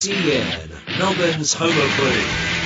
SEN, Melbourne's home of footy.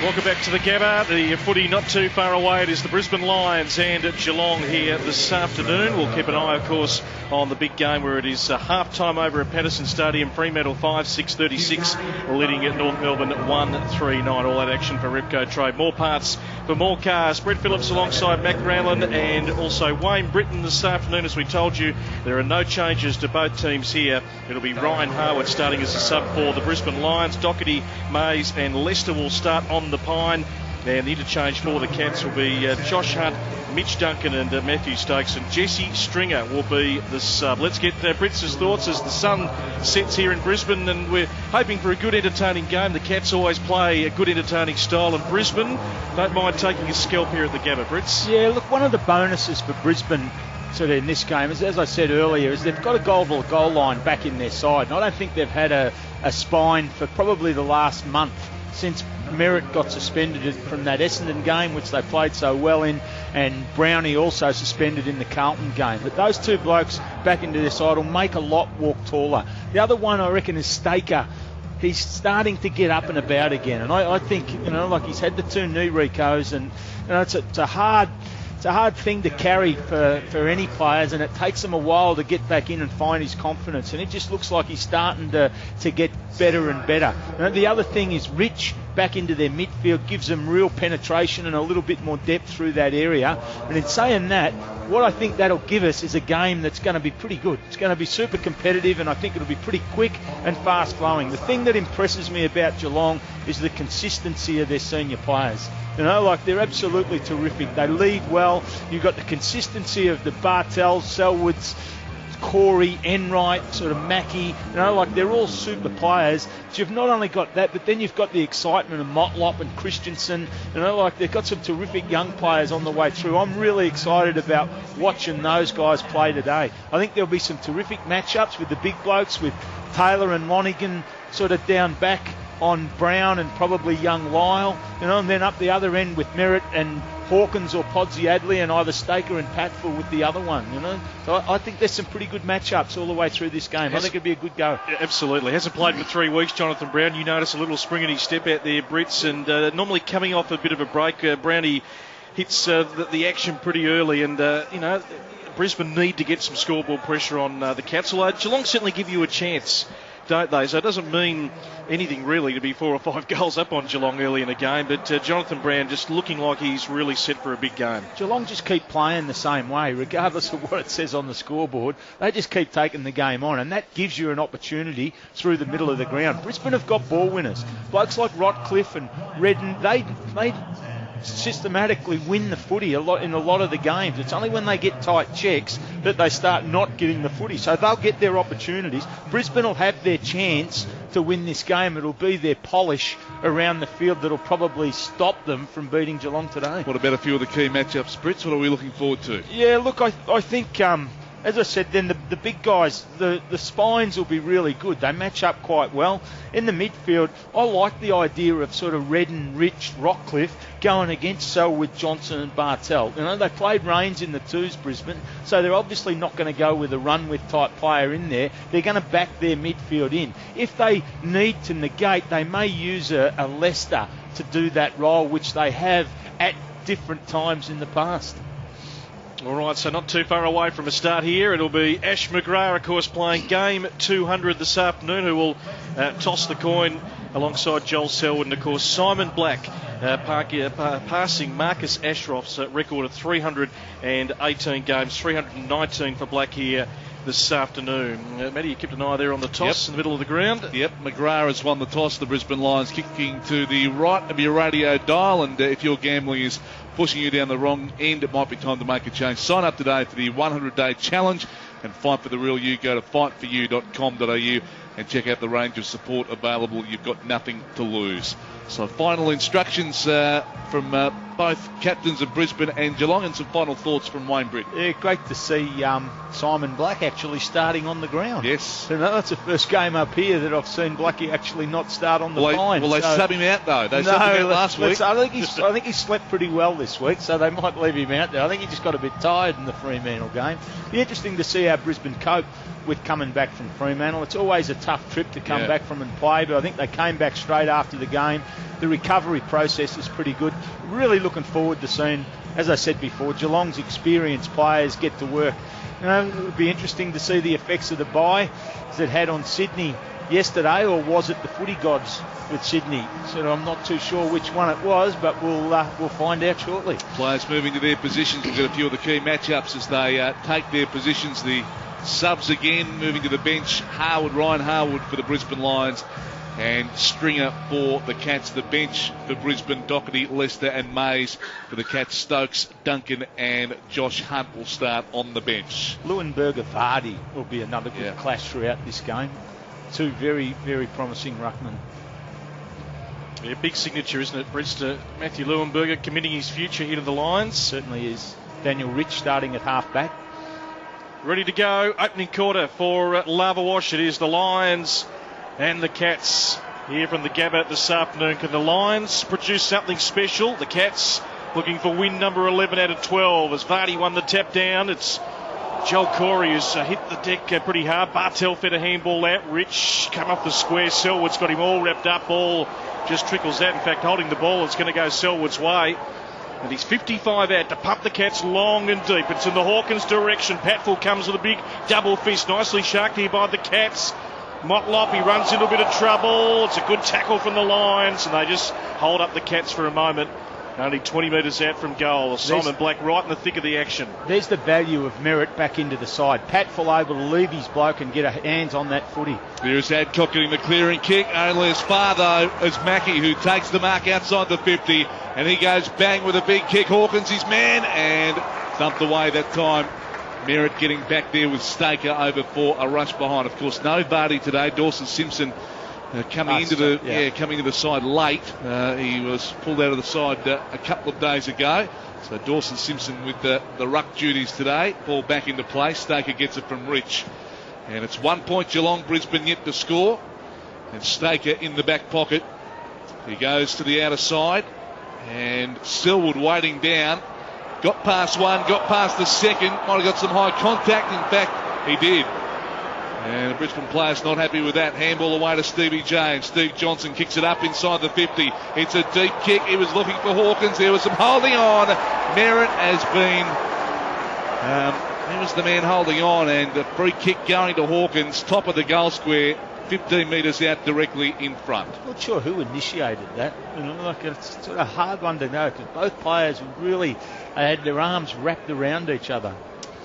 Welcome back to the Gabba. The footy not too far away. It is the Brisbane Lions and Geelong here this afternoon. We'll keep an eye, of course, on the big game where it is half-time over at Patterson Stadium. Fremantle 5-6-36, leading at North Melbourne 1-3-9. All that action for Repco Trade. More parts for more cars. Brett Phillips alongside Mac Ranlin and also Wayne Britton this afternoon. As we told you, there are no changes to both teams here. It'll be Ryan Harwood starting as a sub for the Brisbane Lions. Doherty, Mays and Lester will start on the Pine, and the interchange for the Cats will be Josh Hunt, Mitch Duncan and Matthew Stokes, and Jesse Stringer will be the sub. Let's get Britt's thoughts as the sun sets here in Brisbane, and we're hoping for a good entertaining game. The Cats always play a good entertaining style, and Brisbane don't mind taking a scalp here at the Gabba. Brits? Yeah, look, one of the bonuses for Brisbane sort of in this game is, as I said earlier, is they've got a goal line back in their side, and I don't think they've had a spine for probably the last month since Merritt got suspended from that Essendon game, which they played so well in, and Brownie also suspended in the Carlton game. But those two blokes back into their side will make a lot walk taller. The other one, I reckon, is Staker. He's starting to get up and about again, and I think, like he's had the two knee recos, and it's a hard thing to carry for any players, and it takes them a while to get back in and find his confidence, and it just looks like he's starting to get better and better. The other thing is Rich back into their midfield gives them real penetration and a little bit more depth through that area. And in saying that, what I think that'll give us is a game that's going to be pretty good. It's going to be super competitive, and I think it'll be pretty quick and fast flowing. The thing that impresses me about Geelong is the consistency of their senior players. They're absolutely terrific. They lead well. You've got the consistency of the Bartells, Selwoods, Corey, Enright, sort of Mackie, they're all super players. So you've not only got that, but then you've got the excitement of Motlop and Christensen. They've got some terrific young players on the way through. I'm really excited about watching those guys play today. I think there'll be some terrific matchups with the big blokes, with Taylor and Lonergan sort of down back on Brown and probably young Lyle, and then up the other end with Merritt and Hawkins or Podsiadly, and either Staker and Patfield with the other one, So I think there's some pretty good matchups all the way through this game. I think it'll be a good go. Yeah, absolutely. Hasn't played for 3 weeks, Jonathan Brown. You notice a little spring in his step out there, Brits, and normally coming off a bit of a break, Brownie hits the action pretty early, and, Brisbane need to get some scoreboard pressure on the Cats. Although Geelong certainly give you a chance, don't they? So it doesn't mean anything really to be 4 or 5 goals up on Geelong early in a game, but Jonathan Brown just looking like he's really set for a big game. Geelong just keep playing the same way, regardless of what it says on the scoreboard. They just keep taking the game on, and that gives you an opportunity through the middle of the ground. Brisbane have got ball winners. Blokes like Rotcliffe and Redden, they systematically win the footy in a lot of the games. It's only when they get tight checks that they start not getting the footy. So they'll get their opportunities. Brisbane will have their chance to win this game. It'll be their polish around the field that'll probably stop them from beating Geelong today. What about a few of the key matchups, Brits? What are we looking forward to? Yeah, look, I think, as I said, then the big guys, the spines will be really good. They match up quite well. In the midfield, I like the idea of sort of Redden, Rich, Rockcliffe going against Selwood, Johnson and Bartell. They played Reigns in the twos, Brisbane, so they're obviously not going to go with a run-with type player in there. They're going to back their midfield in. If they need to negate, they may use a Lester to do that role, which they have at different times in the past. All right, so not too far away from a start here. It'll be Ash McGrath, of course, playing game 200 this afternoon, who will toss the coin alongside Joel Selwood. And, of course, Simon Black passing Marcus Ashroff's record of 318 games, 319 for Black here this afternoon. Matty, you kept an eye there on the toss in the middle of the ground. Yep, McGrath has won the toss. The Brisbane Lions kicking to the right of your radio dial, and if your gambling is pushing you down the wrong end, it might be time to make a change. Sign up today for the 100-day challenge and fight for the real you. Go to fightforyou.com.au and check out the range of support available. You've got nothing to lose. So final instructions from both captains of Brisbane and Geelong, and some final thoughts from Wayne Britt. Yeah, great to see Simon Black actually starting on the ground. Yes. That's the first game up here that I've seen Blackie actually not start on the line. Well, they subbed him out though. They subbed him out last week. I think he slept pretty well this week, so they might leave him out there. I think he just got a bit tired in the Fremantle game. Be interesting to see how Brisbane cope with coming back from Fremantle. It's always a tough trip to come back from and play, but I think they came back straight after the game. The recovery process is pretty good. Really looking forward to seeing, as I said before, Geelong's experienced players get to work. You know, it would be interesting to see the effects of the bye as it had on Sydney yesterday, or was it the footy gods with Sydney? So I'm not too sure which one it was, but we'll find out shortly. Players moving to their positions. We've got a few of the key matchups as they take their positions. The subs again moving to the bench. Ryan Harwood for the Brisbane Lions, and Stringer for the Cats. The bench for Brisbane, Doherty, Lester and Mays. For the Cats, Stokes, Duncan and Josh Hunt will start on the bench. Leuenberger-Vardy will be another good clash throughout this game. Two very, very promising ruckmen. Yeah, big signature, isn't it, Brits? Matthew Leuenberger committing his future here to the Lions. Certainly is. Daniel Rich starting at half-back. Ready to go. Opening quarter for Lava Wash. It is the Lions and the Cats here from the Gabba this afternoon. Can the Lions produce something special? The Cats looking for win number 11 out of 12 as Vardy won the tap down. It's Joel Corey has hit the deck pretty hard. Bartel fed a handball out. Rich come off the square. Selwood's got him all wrapped up. Ball just trickles out. In fact, holding the ball, it's going to go Selwood's way. And he's 55 out to pump the Cats long and deep. It's in the Hawkins direction. Patfull comes with a big double fist. Nicely sharked here by the Cats. Motlop, he runs into a bit of trouble. It's a good tackle from the Lions, and they just hold up the Cats for a moment. Only 20 metres out from goal. Simon Black right in the thick of the action. There's the value of Merritt back into the side. Patfull able to leave his bloke and get hands on that footy. There's Adcock getting the clearing kick. Only as far, though, as Mackie, who takes the mark outside the 50. And he goes bang with a big kick. Hawkins, his man, and thumped away that time. Merritt getting back there with Staker over for a rush behind. Of course, no Vardy today. Dawson Simpson coming into the side late. He was pulled out of the side a couple of days ago. So Dawson Simpson with the ruck duties today. Ball back into play. Staker gets it from Rich. And it's 1 point Geelong, Brisbane yet to score. And Staker in the back pocket. He goes to the outer side. And Selwood waiting down. Got past one, got past the second. Might have got some high contact. In fact, he did. And the Brisbane players not happy with that. Handball away to Stevie James. Steve Johnson kicks it up inside the 50. It's a deep kick. He was looking for Hawkins. There was some holding on. Merritt has been... he was the man holding on, and a free kick going to Hawkins. Top of the goal square. 15 metres out directly in front. Not sure who initiated that. You know, like it's sort of a hard one to know because both players really had their arms wrapped around each other.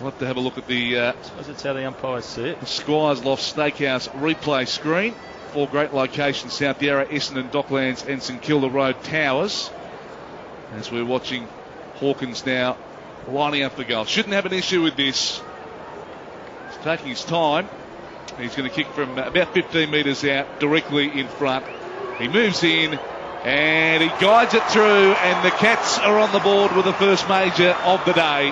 We'll have to have a look at the... I suppose that's how the umpires see it. The Squires Loft Steakhouse replay screen. 4 great locations: South Yarra, Essendon, Docklands and St Kilda Road Towers. As we're watching Hawkins now lining up the goal. Shouldn't have an issue with this. He's taking his time. He's going to kick from about 15 metres out directly in front. He moves in and he guides it through, and the Cats are on the board with the first major of the day.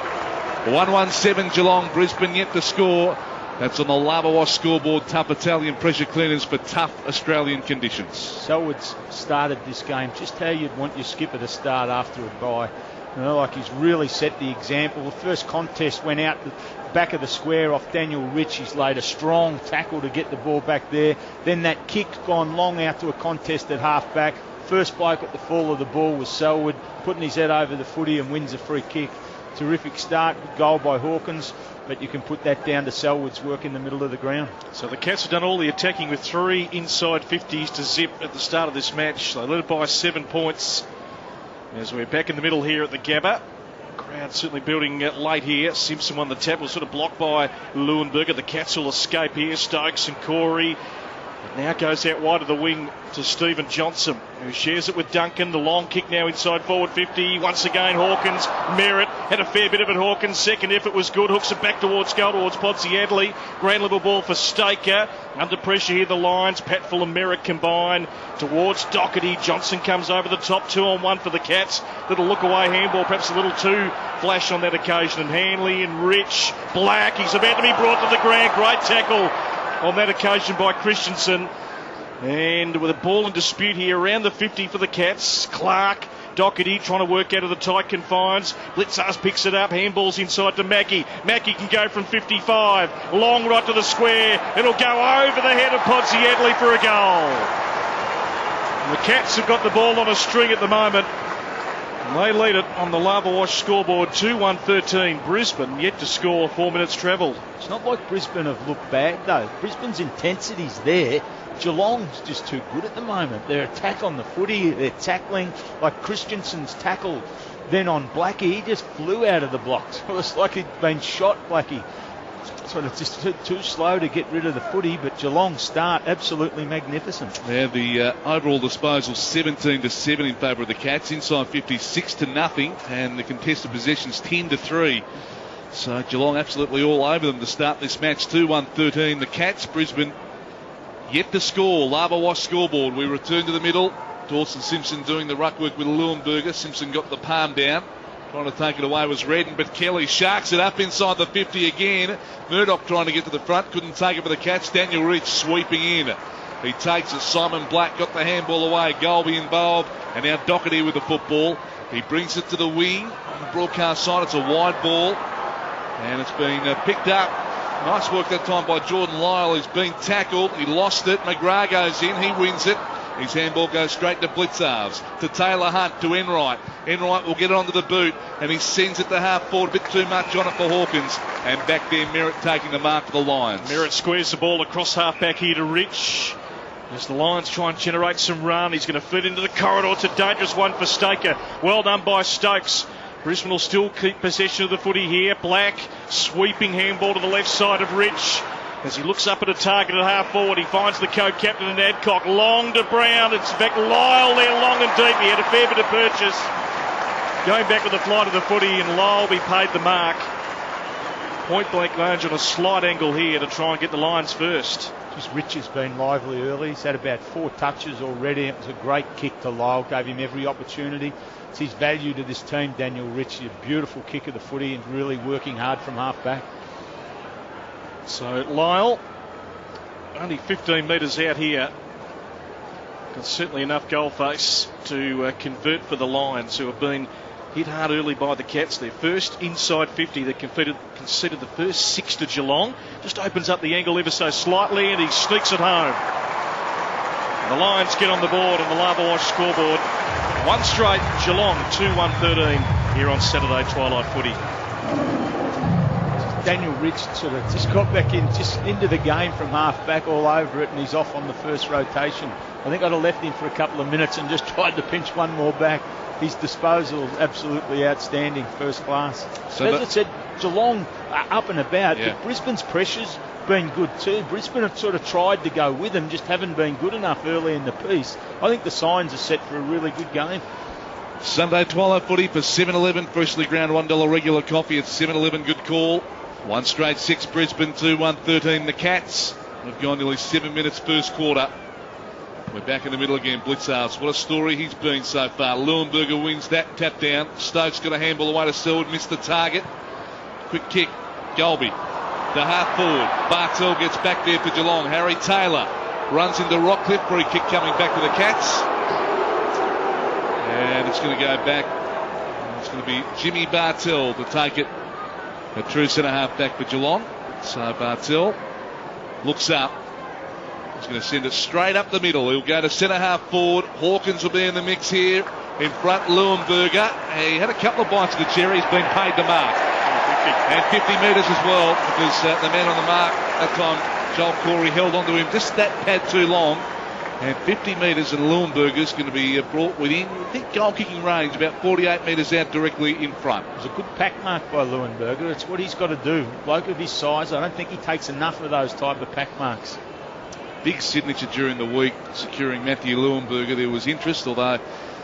1-1-7 Geelong, Brisbane yet to score. That's on the Lava Wash scoreboard. Tough Italian pressure cleaners for tough Australian conditions. Selwood's started this game just how you'd want your skipper to start after a bye. You know, like he's really set the example. The first contest went out the back of the square off Daniel Rich. He's laid a strong tackle to get the ball back there. Then that kick's gone long out to a contest at half-back. First bloke at the fall of the ball was Selwood, putting his head over the footy and wins a free kick. Terrific start, good goal by Hawkins, but you can put that down to Selwood's work in the middle of the ground. So the Cats have done all the attacking with 3 inside 50s to zip at the start of this match. They led it by 7 points. As we're back in the middle here at the Gabba. Crowd certainly building late here. Simpson won the tackle, sort of blocked by Leuenberger. The Cats will escape here. Stokes and Corey. It now goes out wide of the wing to Stephen Johnson, who shares it with Duncan. The long kick now inside forward 50. Once again, Hawkins. Merritt had a fair bit of it. Hawkins' second effort was good. Hooks it back towards goal, towards Podsy Adley. Grand level ball for Staker. Under pressure here, the Lions. Patfull and Merritt combine towards Doherty. Johnson comes over the top. 2-on-1 for the Cats. Little look away handball, perhaps a little too flash on that occasion. And Hanley and Rich. Black. He's about to be brought to the ground. Great tackle on that occasion by Christensen. And with a ball in dispute here around the 50 for the Cats, Clark Doherty trying to work out of the tight confines. Blitzars picks it up. Handballs inside to Mackie. Mackie can go from 55. Long right to the square. It'll go over the head of Podsiadly for a goal. And the Cats have got the ball on a string at the moment. And they lead it on the Lava Wash scoreboard 2-1-13. Brisbane yet to score 4 minutes travelled. It's not like Brisbane have looked bad though. Brisbane's intensity's there. Geelong's just too good at the moment. Their attack on the footy, their tackling, like Christensen's tackle then on Blackie, he just flew out of the blocks. It was like he'd been shot, Blackie. Sort of just too slow to get rid of the footy, but Geelong's start absolutely magnificent. Yeah, the overall disposal 17-7 in favour of the Cats. Inside 50, 6-0, and the contested possessions 10-3. So Geelong absolutely all over them to start this match. 2-1-13. The Cats, Brisbane yet to score. Lava Wash scoreboard. We return to the middle. Dawson Simpson doing the ruck work with Leuenberger. Simpson got the palm down. Trying to take it away was Redden, but Kelly sharks it up inside the 50 again. Murdoch trying to get to the front, couldn't take it for the Cats. Daniel Rich sweeping in. He takes it. Simon Black got the handball away. Golby involved, and now Doherty with the football. He brings it to the wing. On the broadcast side, it's a wide ball, and it's been picked up. Nice work that time by Jordan Lyle. He's been tackled. He lost it. McGrath goes in. He wins it. His handball goes straight to Blitzarves, to Taylor Hunt, to Enright. Enright will get it onto the boot, and he sends it to half forward. A bit too much on it for Hawkins. And back there, Merritt taking the mark for the Lions. Merritt squares the ball across half back here to Rich. As the Lions try and generate some run, he's going to feed into the corridor. It's a dangerous one for Staker. Well done by Stokes. Brisbane will still keep possession of the footy here. Black, sweeping handball to the left side of Rich. As he looks up at a target at half forward, he finds the co-captain and Adcock. Long to Brown. It's in fact Lyle there, long and deep. He had a fair bit of purchase. Going back with the flight of the footy, and Lyle be paid the mark. Point blank range on a slight angle here to try and get the Lions first. Just Rich has been lively early. He's had about 4 touches already. It was a great kick to Lyle. Gave him every opportunity. It's his value to this team, Daniel Rich. A beautiful kick of the footy and really working hard from half back. So Lyle, only 15 metres out here. Got certainly enough goal face to convert for the Lions, who have been hit hard early by the Cats. Their first inside 50. They conceded the first 6 to Geelong. Just opens up the angle ever so slightly, and he sneaks it home. And the Lions get on the board on the Lava Wash scoreboard. One straight, Geelong 2-1-13 here on Saturday Twilight Footy. Daniel Rich sort of just got back in, just into the game from half back all over it, and he's off on the first rotation. I think I'd have left him for a couple of minutes and just tried to pinch one more back. His disposal is absolutely outstanding, first class. So as I said, Geelong are up and about, but Brisbane's pressure's been good too. Brisbane have sort of tried to go with them, just haven't been good enough early in the piece. I think the signs are set for a really good game. Sunday Twilight Footy for 7-Eleven, freshly ground $1 regular coffee at 7-Eleven. Good call. One straight 6 Brisbane, 2-1-13 the Cats. We've gone nearly 7 minutes first quarter. We're back in the middle again. Blitzarves, what a story he's been so far. Leuenberger wins that, tap down. Stokes got a handball away to Selwood, missed the target. Quick kick, Golby. The half forward. Bartel gets back there for Geelong. Harry Taylor runs into Rockcliffe. Free kick coming back to the Cats. And it's going to go back. It's going to be Jimmy Bartel to take it. A true centre half back for Geelong. So Bartel looks up. He's going to send it straight up the middle. He'll go to centre half forward. Hawkins will be in the mix here. In front, Leuenberger. He had a couple of bites of the cherry. He's been paid the mark. And 50 metres as well, because the man on the mark that time, Joel Corey, held onto him just that pad too long. And 50 metres, and Leuenberger's going to be brought within, I think, goal kicking range, about 48 metres out directly in front. It was a good pack mark by Leuenberger. It's what he's got to do. Bloke of his size, I don't think he takes enough of those type of pack marks. Big signature during the week, securing Matthew Leuenberger. There was interest, although... A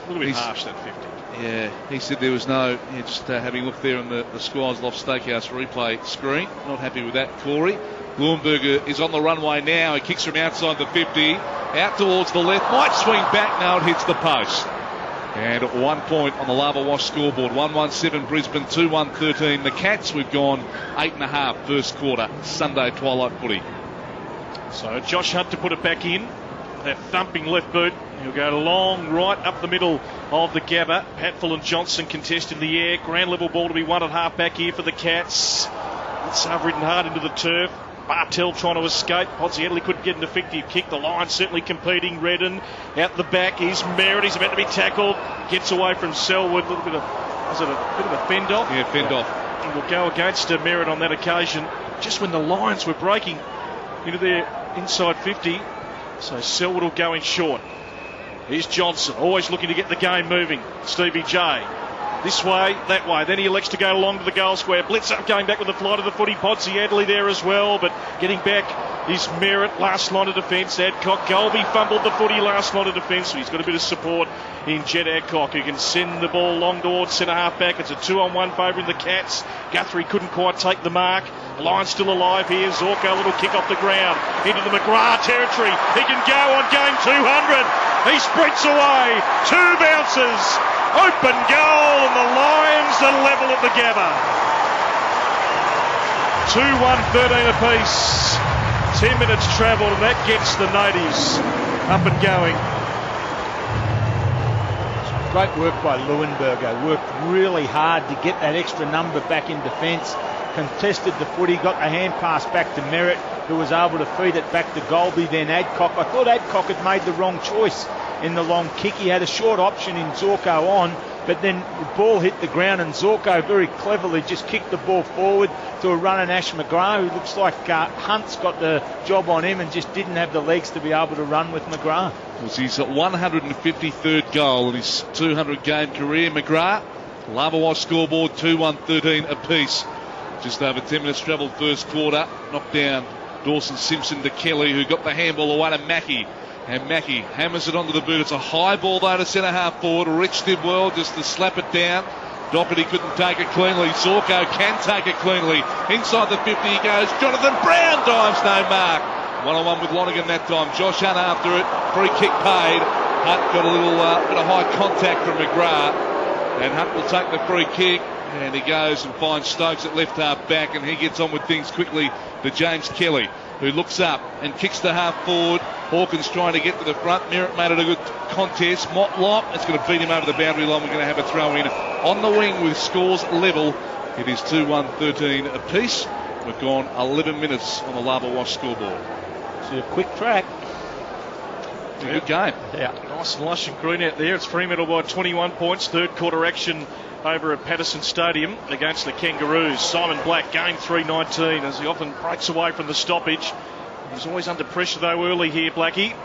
little bit harsh, that 50. Yeah, he said there was no... just having looked there on the Squires Loft Steakhouse replay screen. Not happy with that, Corey. Leuenberger is on the runway now. He kicks from outside the 50. Out towards the left. Might swing back. Now it hits the post. And at 1 point on the Lava Wash scoreboard. 1-1-7 Brisbane, 2-1-13 the Cats. We've gone 8.5 first quarter. Sunday Twilight Footy. So Josh Hunt to put it back in. That thumping left boot. He'll go long right up the middle of the Gabba. Hatfield and Johnson contest in the air. Ground level ball to be won at half back here for the Cats. It's ridden hard into the turf. Bartell trying to escape. Pozzielli couldn't get an effective kick. The Lions certainly competing. Redden out the back. Here's Merritt. He's about to be tackled. Gets away from Selwood. A little bit of, was it a bit of a fend off? Yeah, fend off. He will go against Merritt on that occasion. Just when the Lions were breaking into their inside 50. So Selwood will go in short. Here's Johnson, always looking to get the game moving. Stevie J. This way, that way. Then he elects to go along to the goal square. Blitz up, going back with the flight of the footy. Pozzielli there as well, but getting back is Merritt. Last line of defence. Adcock. Golby fumbled the footy last line of defence, so he's got a bit of support in Jed Adcock, who can send the ball long towards centre half back. It's a 2-on-1 favour in the Cats. Guthrie couldn't quite take the mark. Lions still alive here. Zorko, a little kick off the ground into the McGrath territory. He can go on game 200. He sprints away. 2 bounces. Open goal, and the Lions are level at the Gabba. 2-1-13 apiece. 10 minutes travelled, and that gets the natives up and going. Great work by Leuenberger. Worked really hard to get that extra number back in defence. Contested the footy, got the hand pass back to Merritt, who was able to feed it back to Golby, then Adcock. I thought Adcock had made the wrong choice in the long kick. He had a short option in Zorko on, but then the ball hit the ground and Zorko very cleverly just kicked the ball forward to a running Ash McGrath, who looks like Hunt's got the job on him and just didn't have the legs to be able to run with McGrath. It was his 153rd goal in his 200-game career. McGrath, Lava scoreboard 2-1-13 apiece. Just over 10 minutes travel first quarter. Knocked down Dawson Simpson to Kelly, who got the handball away to Mackie. And Mackie hammers it onto the boot. It's a high ball though to centre half forward. Rich did well just to slap it down. Doherty couldn't take it cleanly. Zorko can take it cleanly. Inside the 50 he goes. Jonathan Brown dives, no mark. 1-on-1 with Lonergan that time. Josh Hunt after it. Free kick paid. Hunt got a little bit of high contact from McGrath. And Hunt will take the free kick. And he goes and finds Stokes at left half back, and he gets on with things quickly to James Kelly, who looks up and kicks the half forward. Hawkins trying to get to the front. Merritt made it a good contest. Motlop, it's going to beat him over the boundary line. We're going to have a throw in on the wing with scores level. It is 2-1-13 apiece. We've gone 11 minutes on the Lava Wash scoreboard. It's a quick track. It's a good game. Yeah. Nice and lush and green out there. It's Fremantle by 21 points. Third quarter action over at Patterson Stadium against the Kangaroos. Simon Black, game 3-19, as he often breaks away from the stoppage. He's always under pressure though early here, Blackie.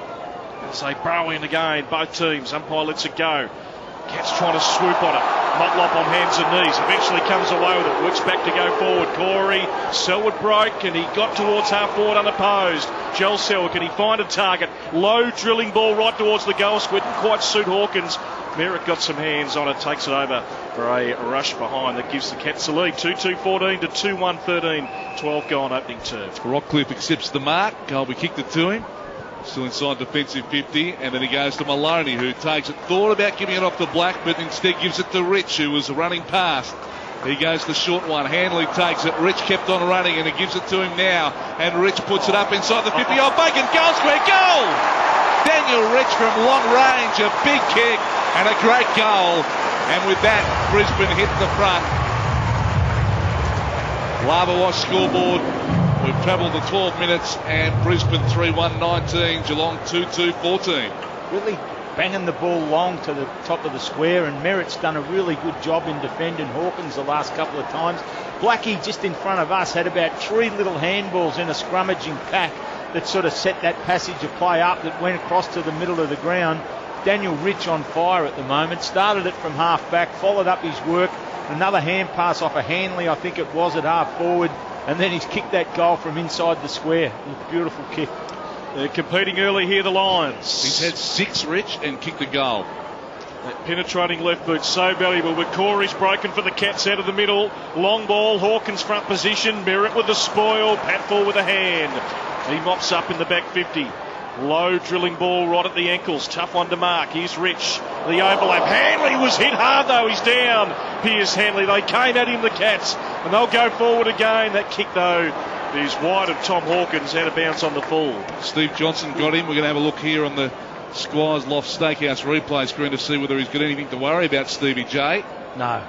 As they burrow in again, both teams. Umpire lets it go. Cats trying to swoop on it. Motlop on hands and knees. Eventually comes away with it. Works back to go forward. Corey. Selwood broke and he got towards half forward unopposed. Joel Selwood, can he find a target? Low drilling ball right towards the goal square. Didn't quite suit Hawkins. Merritt got some hands on it. Takes it over for a rush behind that gives the Cats the lead. 2-2-14 to 2-1-13. 12 gone opening turf. Rockcliffe accepts the mark. Colby kicked it to him. Still inside defensive 50, and then he goes to Maloney, who takes it. Thought about giving it off to Black, but instead gives it to Rich, who was running past. He goes the short one. Hanley takes it. Rich kept on running, and he gives it to him now. And Rich puts it up inside the 50. Oh, Bacon, goal square, goal! Daniel Rich from long range, a big kick, and a great goal. And with that, Brisbane hit the front. Lava Wash scoreboard. We've travelled the 12 minutes, and Brisbane 3-1-19, Geelong 2-2-14. Really banging the ball long to the top of the square, and Merritt's done a really good job in defending Hawkins the last couple of times. Blackie, just in front of us, had about 3 little handballs in a scrummaging pack that sort of set that passage of play up that went across to the middle of the ground. Daniel Rich on fire at the moment. Started it from half back, followed up his work. Another hand pass off a Hanley, I think it was, at half forward. And then he's kicked that goal from inside the square. A beautiful kick. They're competing early here, the Lions. He's had 6, Rich, and kicked a goal. That penetrating left boot, so valuable. But Corey's broken for the Cats out of the middle. Long ball, Hawkins front position. Merritt with the spoil. Patfall with a hand. He mops up in the back 50. Low drilling ball right at the ankles. Tough one to mark. Here's Rich. The overlap. Hanley was hit hard though. He's down. Piers Hanley. They came at him, the Cats. And they'll go forward again. That kick though is wide of Tom Hawkins, out of bounds on the full. Steve Johnson got him. We're going to have a look here on the Squires Loft Steakhouse replay screen to see whether he's got anything to worry about, Stevie J. No.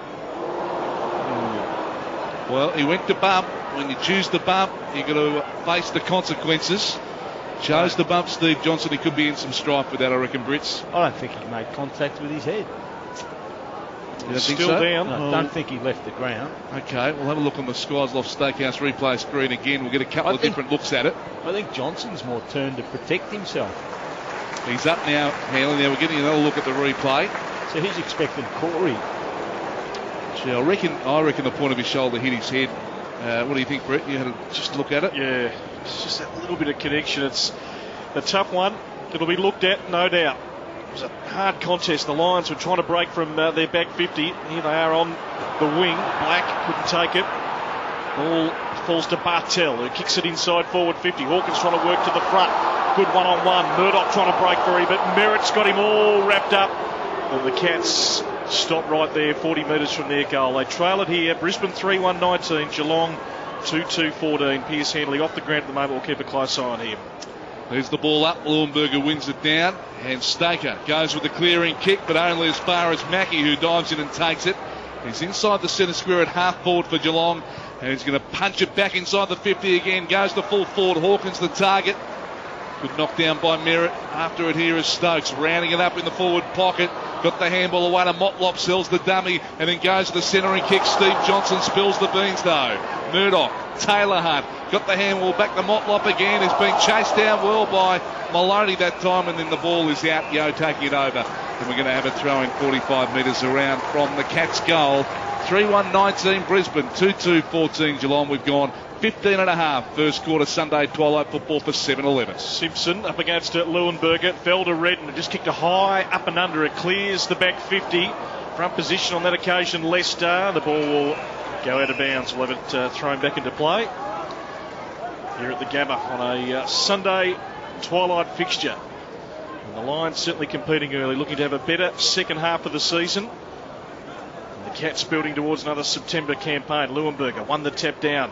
Well, he went to bump. When you choose to bump, you've got to face the consequences. Chose to bump Steve Johnson. He could be in some strife with that, I reckon, Brits. I don't think he made contact with his head. You don't think Still so? down. No, I don't think he left the ground. Okay, we'll have a look on the Squires Loft Steakhouse replay screen again. We'll get a couple of different looks at it. I think Johnson's more turned to protect himself. He's up now, Hanley. Now we're getting another look at the replay. So he's expecting Corey. Gee, I reckon the point of his shoulder hit his head. What do you think, Brett? You had to just look at it? Yeah, it's just that little bit of connection. It's a tough one. It'll be looked at, no doubt. It was a hard contest. The Lions were trying to break from their back 50. Here they are on the wing. Black couldn't take it. Ball falls to Bartell, who kicks it inside forward 50. Hawkins trying to work to the front. Good one-on-one. Murdoch trying to break for him, but Merritt's got him all wrapped up. And the Cats stop right there, 40 metres from their goal. They trail it here. Brisbane 3-1-19. Geelong 2-2-14. Pierce Handley off the ground at the moment. We'll keep a close eye on him. There's the ball up. Leuenberger wins it down. And Staker goes with the clearing kick, but only as far as Mackie, who dives in and takes it. He's inside the centre square at half forward for Geelong. And he's going to punch it back inside the 50 again. Goes to full forward. Hawkins the target. Good knock down by Merritt. After it here is Stokes, rounding it up in the forward pocket. Got the handball away to Motlop, sells the dummy, and then goes to the centering kick. Steve Johnson spills the beans though. Murdoch, Taylor Hunt, got the handball back to Motlop again. He's been chased down well by Maloney that time, and then the ball is out. Yo taking it over. And we're going to have a throw in 45 metres around from the Cats' goal. 3-1-19 Brisbane, 2-2-14 Geelong. We've gone 15 and a half first quarter Sunday twilight football for 7-11. Simpson up against Leuenberger. Fell to Redden. Just kicked a high up and under. It clears the back 50. Front position on that occasion, Lester. The ball will go out of bounds. We'll have it thrown back into play here at the Gabba on a Sunday twilight fixture. And the Lions certainly competing early, looking to have a better second half of the season. And the Cats building towards another September campaign. Leuenberger won the tap down.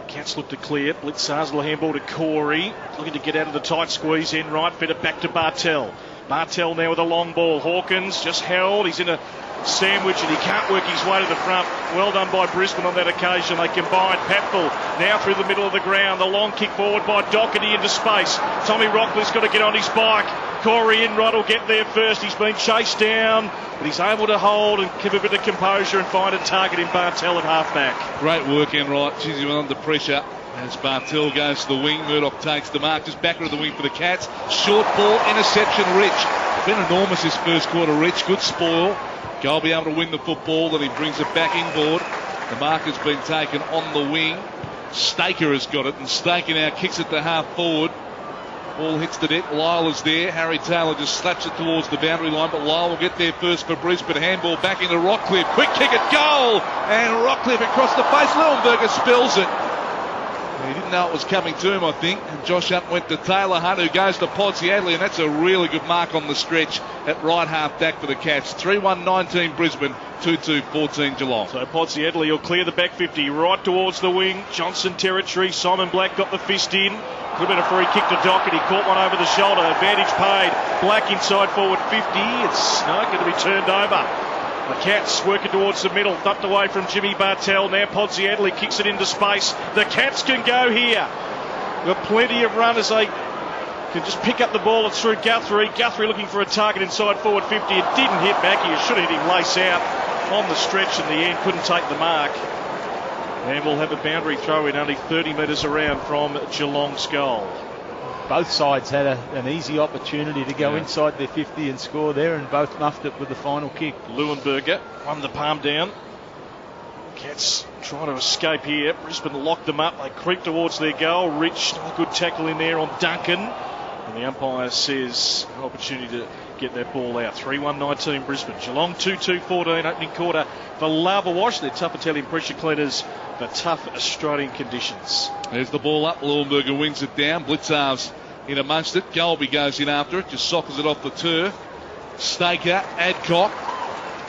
Cats look to clear. Blitzar's little handball to Corey. Looking to get out of the tight squeeze in right. Fed it back to Bartell. Bartell now with a long ball. Hawkins just held. He's in a sandwich and he can't work his way to the front. Well done by Brisbane on that occasion. They combined. Patfull now through the middle of the ground. The long kick forward by Doherty into space. Tommy Rockley's got to get on his bike. Corey Enright will get there first. He's been chased down, but he's able to hold and keep a bit of composure and find a target in Bartell at halfback. Great work, Enright. She's even under pressure as Bartell goes to the wing. Murdoch takes the mark, just back of the wing for the Cats. Short ball, interception, Rich. Been enormous this first quarter, Rich. Good spoil. Goal be able to win the football, then he brings it back inboard. The mark has been taken on the wing. Staker has got it, and Staker now kicks it to half forward. Ball hits the net. Lyle is there. Harry Taylor just slaps it towards the boundary line, but Lyle will get there first for Brisbane. Handball back into Rockcliffe. Quick kick at goal, and Rockcliffe across the face. Leuenberger spills it. He didn't know it was coming to him, I think. And Josh Hunt went to Taylor Hunt, who goes to Podsiadley, and that's a really good mark on the stretch at right half back for the Cats. 3-1-19 Brisbane, 2-2-14 Geelong. So Podsiadley will clear the back 50 right towards the wing. Johnson territory. Simon Black got the fist in. Could have been a free kick to Doherty. Caught one over the shoulder. Advantage paid. Black inside forward 50. It's not going to be turned over. The Cats working towards the middle, ducked away from Jimmy Bartell. Now Podsiadley kicks it into space. The Cats can go here. Got plenty of run as they can just pick up the ball. It's through Guthrie. Guthrie looking for a target inside forward 50. It didn't hit Mackie. It should have hit him lace out on the stretch in the end. Couldn't take the mark. And we'll have a boundary throw in only 30 metres around from Geelong's goal. Both sides had an easy opportunity to go inside their 50 and score there, and both muffed it with the final kick. Leuenberger won the palm down. Cats trying to escape here. Brisbane locked them up. They creep towards their goal. Rich, a good tackle in there on Duncan. And the umpire says an opportunity to get that ball out. 3-1-19 Brisbane. Geelong 2-2-14 opening quarter for Lava Wash. They're tough Italian pressure cleaners for tough Australian conditions. There's the ball up. Leuenberger wins it down. Blitzar's in amongst it. Galby goes in after it. Just sockers it off the turf. Staker, Adcock.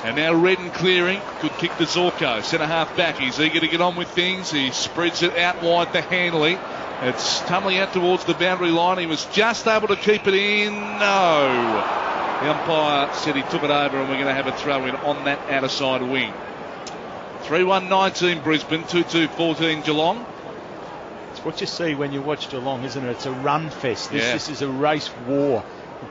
And now Redden clearing. Good kick to Zorko. Centre half back. He's eager to get on with things. He spreads it out wide to Hanley. It's tumbling out towards the boundary line. He was just able to keep it in. No. The umpire said he took it over and we're going to have a throw in on that outer side wing. 3-1-19 Brisbane, 2-2-14 Geelong. It's what you see when you watch Geelong, isn't it? It's a run fest. Yeah. This is a race war.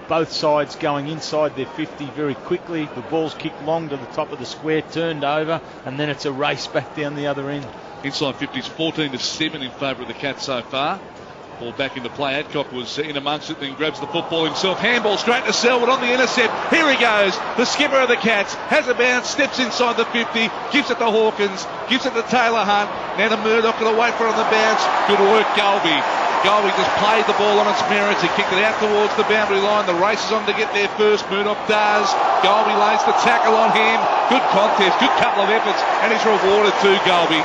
Both sides going inside their 50 very quickly. The ball's kicked long to the top of the square, turned over, and then it's a race back down the other end. Inside 50s 14-7 in favour of the Cats so far. Ball back into play. Adcock was in amongst it, then grabs the football himself. Handball straight to Selwood on the intercept. Here he goes. The skipper of the Cats has a bounce, steps inside the 50, gives it to Hawkins, gives it to Taylor Hunt. Now to Murdoch, got away for on the bounce. Good work, Golby. Golby just played the ball on its merits. He kicked it out towards the boundary line. The race is on to get there first. Murdoch does. Golby lays the tackle on him. Good contest, good couple of efforts, and he's rewarded too, Golby.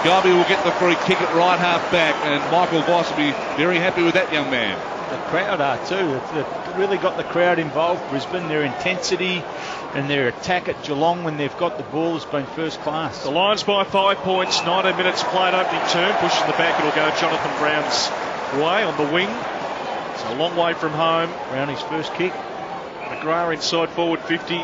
Golby will get the free kick at right half back, and Michael Voss will be very happy with that young man. The crowd are too. They've really got the crowd involved, Brisbane. Their intensity and their attack at Geelong when they've got the ball has been first class. The Lions by 5 points, 19 minutes played, opening term, pushing the back. It'll go Jonathan Brown's way on the wing. It's a long way from home. Brownie's first kick. McGrath inside forward 50.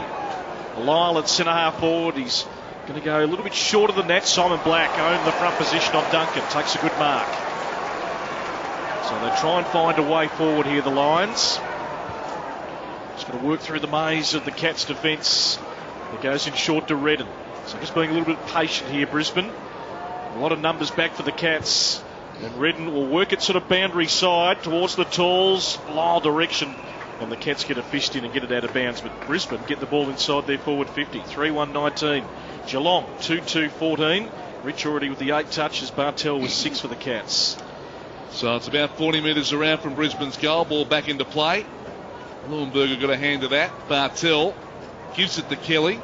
Lyle at centre half forward. He's going to go a little bit shorter than that. Simon Black owned the front position on Duncan. Takes a good mark. So they try and find a way forward here, the Lions. Just got to work through the maze of the Cats' defence. It goes in short to Redden. So just being a little bit patient here, Brisbane. A lot of numbers back for the Cats. And Redden will work it sort of boundary side towards the Talls. Lyle direction. And the Cats get a fist in and get it out of bounds. But Brisbane get the ball inside their forward 50. 3-1-19. Geelong 2-2-14. Rich already with the 8 touches. Bartel with 6 for the Cats. So it's about 40 metres around from Brisbane's goal. Ball back into play. Leuenberger got a hand to that. Bartel gives it to Kelly.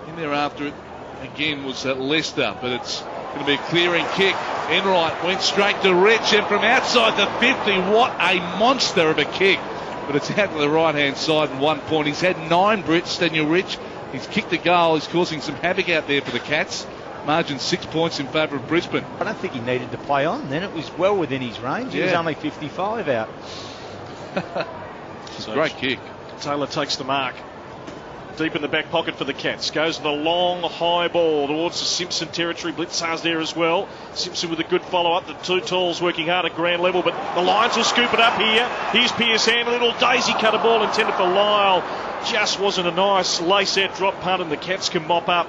In there after it again was Lester, but it's going to be a clearing kick. Enright went straight to Rich, and from outside the 50, what a monster of a kick. But it's out to the right-hand side and 1 point. He's had 9 Brits, Daniel Rich. He's kicked a goal. He's causing some havoc out there for the Cats. Margin 6 points in favour of Brisbane. I don't think he needed to play on then. It was well within his range. He was only 55 out. It's a great kick. Taylor takes the mark. Deep in the back pocket for the Cats. Goes the long, high ball towards the Simpson territory. Blitzar's there as well. Simpson with a good follow-up. The two Talls working hard at ground level, but the Lions will scoop it up here. Here's Pearce Hand. A little daisy cutter ball intended for Lyle. Just wasn't a nice lace-out drop punt, and the Cats can mop up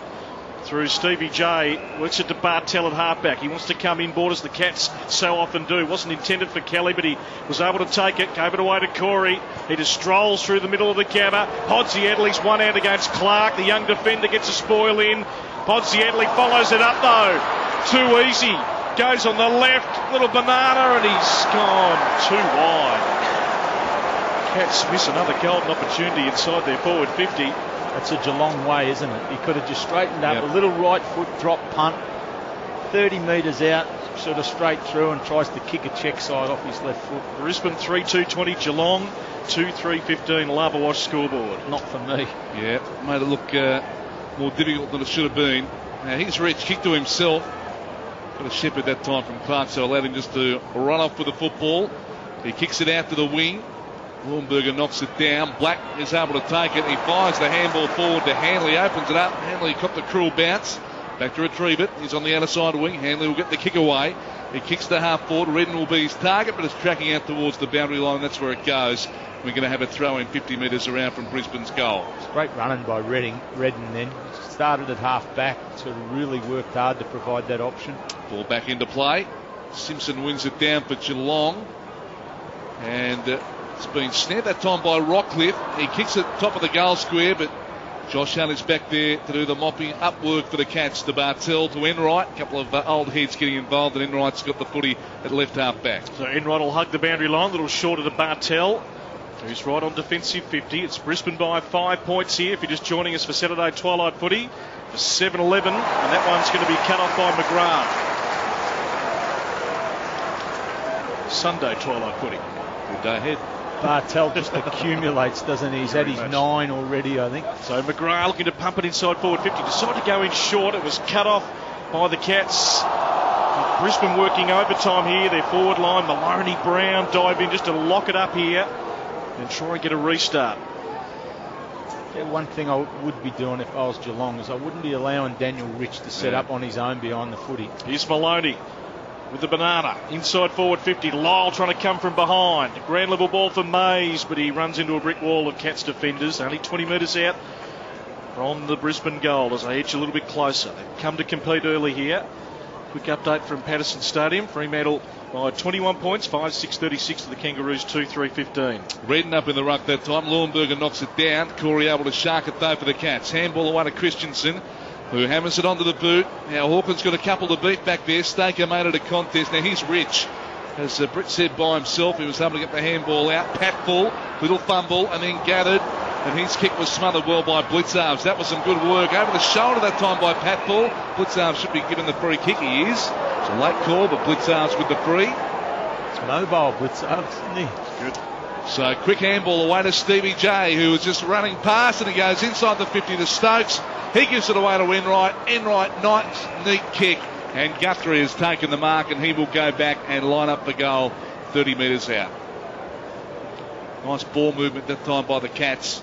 through Stevie J. Works it to Bartel at halfback. He wants to come inboard as the Cats so often do. Wasn't intended for Kelly, but he was able to take it. Gave it away to Corey. He just strolls through the middle of the Gabba. Podsiadly's one out against Clark. The young defender gets a spoil in. Podsiadly follows it up though. Too easy. Goes on the left. Little banana, and he's gone too wide. Cats miss another golden opportunity inside their forward 50. That's a Geelong way, isn't it? He could have just straightened up. Yep. A little right foot drop punt, 30 metres out, sort of straight through, and tries to kick a check side off his left foot. Brisbane 3-2-20, Geelong 2-3-15. Lava wash scoreboard. Not for me. Yeah, made it look more difficult than it should have been. Now he's Rich, kicked to himself. Got a shepherd that time from Clark, so allowed him just to run off with the football. He kicks it out to the wing. Leuenberger knocks it down. Black is able to take it. He fires the handball forward to Hanley. Opens it up. Hanley got the cruel bounce. Back to retrieve it. He's on the outer side wing. Hanley will get the kick away. He kicks the half forward. Redden will be his target, but it's tracking out towards the boundary line. That's where it goes. We're going to have a throw in 50 metres around from Brisbane's goal. It's great running by Redden then. Started at half back. Sort of really worked hard to provide that option. Ball back into play. Simpson wins it down for Geelong. And it's been snapped that time by Rockcliffe. He kicks it top of the goal square, but Josh Hunt is back there to do the mopping up work for the Cats. To Bartel, to Enright. A couple of old heads getting involved, and Enright's got the footy at left half back. So Enright will hug the boundary line, a little shorter to Bartel, who's right on defensive 50. It's Brisbane by 5 points here. If you're just joining us for Saturday Twilight Footy, for 7-11, and that one's going to be cut off by McGrath. Sunday Twilight Footy. Good day ahead. Bartel just accumulates, doesn't he? He's had his 9 already, I think. So McGrath looking to pump it inside forward 50. Decided to go in short. It was cut off by the Cats. Brisbane working overtime here. Their forward line, Maloney, Brown dive in just to lock it up here and try and get a restart. Yeah, one thing I would be doing if I was Geelong is I wouldn't be allowing Daniel Rich to set up on his own behind the footy. Here's Maloney with the banana. Inside forward 50. Lyle trying to come from behind. Grand level ball for Mays, but he runs into a brick wall of Cats defenders. Only 20 metres out from the Brisbane goal as they edge a little bit closer. They've come to compete early here. Quick update from Patterson Stadium. Fremantle by 21 points, 5-6-36 to the Kangaroos, 2-3-15. Redden up in the ruck that time. Leuenberger knocks it down. Corey able to shark it though for the Cats. Handball away to Christensen, who hammers it onto the boot. Now Hawkins got a couple to beat back there. Staker made it a contest. Now he's Rich. As Britt said by himself, he was able to get the handball out. Pat full, little fumble, and then gathered. And his kick was smothered well by Blitzarves. That was some good work. Over the shoulder that time by Pat Full. Blitzarves should be given the free kick. He is. It's a late call, but Blitzarves with the free. It's mobile Blitzarves, isn't he? Good. So quick handball away to Stevie J, who was just running past, and he goes inside the 50 to Stokes. He gives it away to Enright. Enright, nice, neat kick. And Guthrie has taken the mark, and he will go back and line up the goal 30 metres out. Nice ball movement that time by the Cats.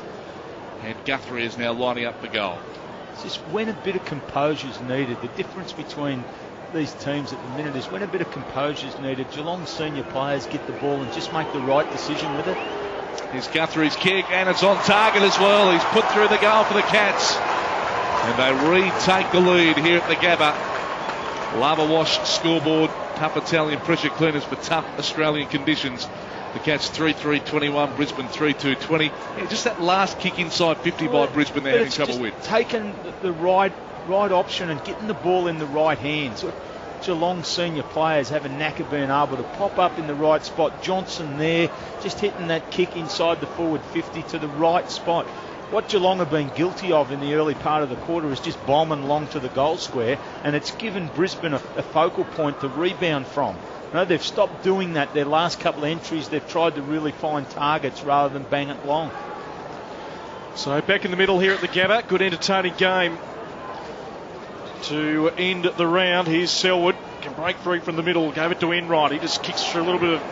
And Guthrie is now lining up the goal. It's just when a bit of composure is needed. The difference between these teams at the minute is when a bit of composure is needed. Geelong senior players get the ball and just make the right decision with it. Here's Guthrie's kick, and it's on target as well. He's put through the goal for the Cats. And they retake the lead here at the Gabba. Lava wash scoreboard. Tough Italian pressure cleaners for tough Australian conditions. The Cats 3-3-21, Brisbane 3-2-20. Yeah, just that last kick inside 50 by Brisbane they're having trouble with. Taking the right option and getting the ball in the right hands. Geelong senior players have a knack of being able to pop up in the right spot. Johnson there, just hitting that kick inside the forward 50 to the right spot. What Geelong have been guilty of in the early part of the quarter is just bombing long to the goal square, and it's given Brisbane a focal point to rebound from. No, they've stopped doing that. Their last couple of entries, they've tried to really find targets rather than bang it long. So back in the middle here at the Gabba. Good entertaining game to end the round. Here's Selwood. Can break free from the middle. Gave it to Enright. He just kicks through a little bit of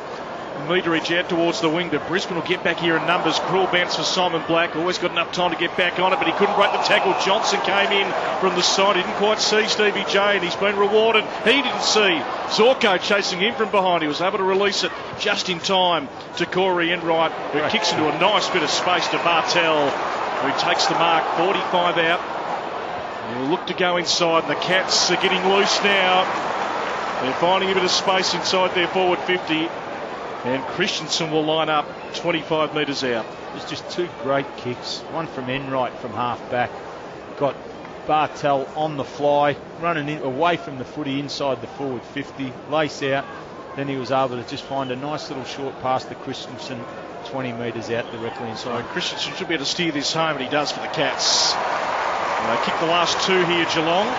meterage out towards the wing, but Brisbane will get back here in numbers. Cruel bounce for Simon Black. Always got enough time to get back on it, but he couldn't break the tackle. Johnson came in from the side. He didn't quite see Stevie J, and he's been rewarded. He didn't see Zorko chasing him from behind. He was able to release it just in time to Corey Enright, who kicks into a nice bit of space to Bartel, who takes the mark. 45 out. He'll look to go inside, and the Cats are getting loose now. They're finding a bit of space inside their forward 50. And Christensen will line up 25 metres out. There's just two great kicks. One from Enright from half back. Got Bartel on the fly, running away from the footy inside the forward 50. Lace out. Then he was able to just find a nice little short pass to Christensen 20 metres out directly inside. So Christensen should be able to steer this home, and he does for the Cats. They kick the last two here, Geelong.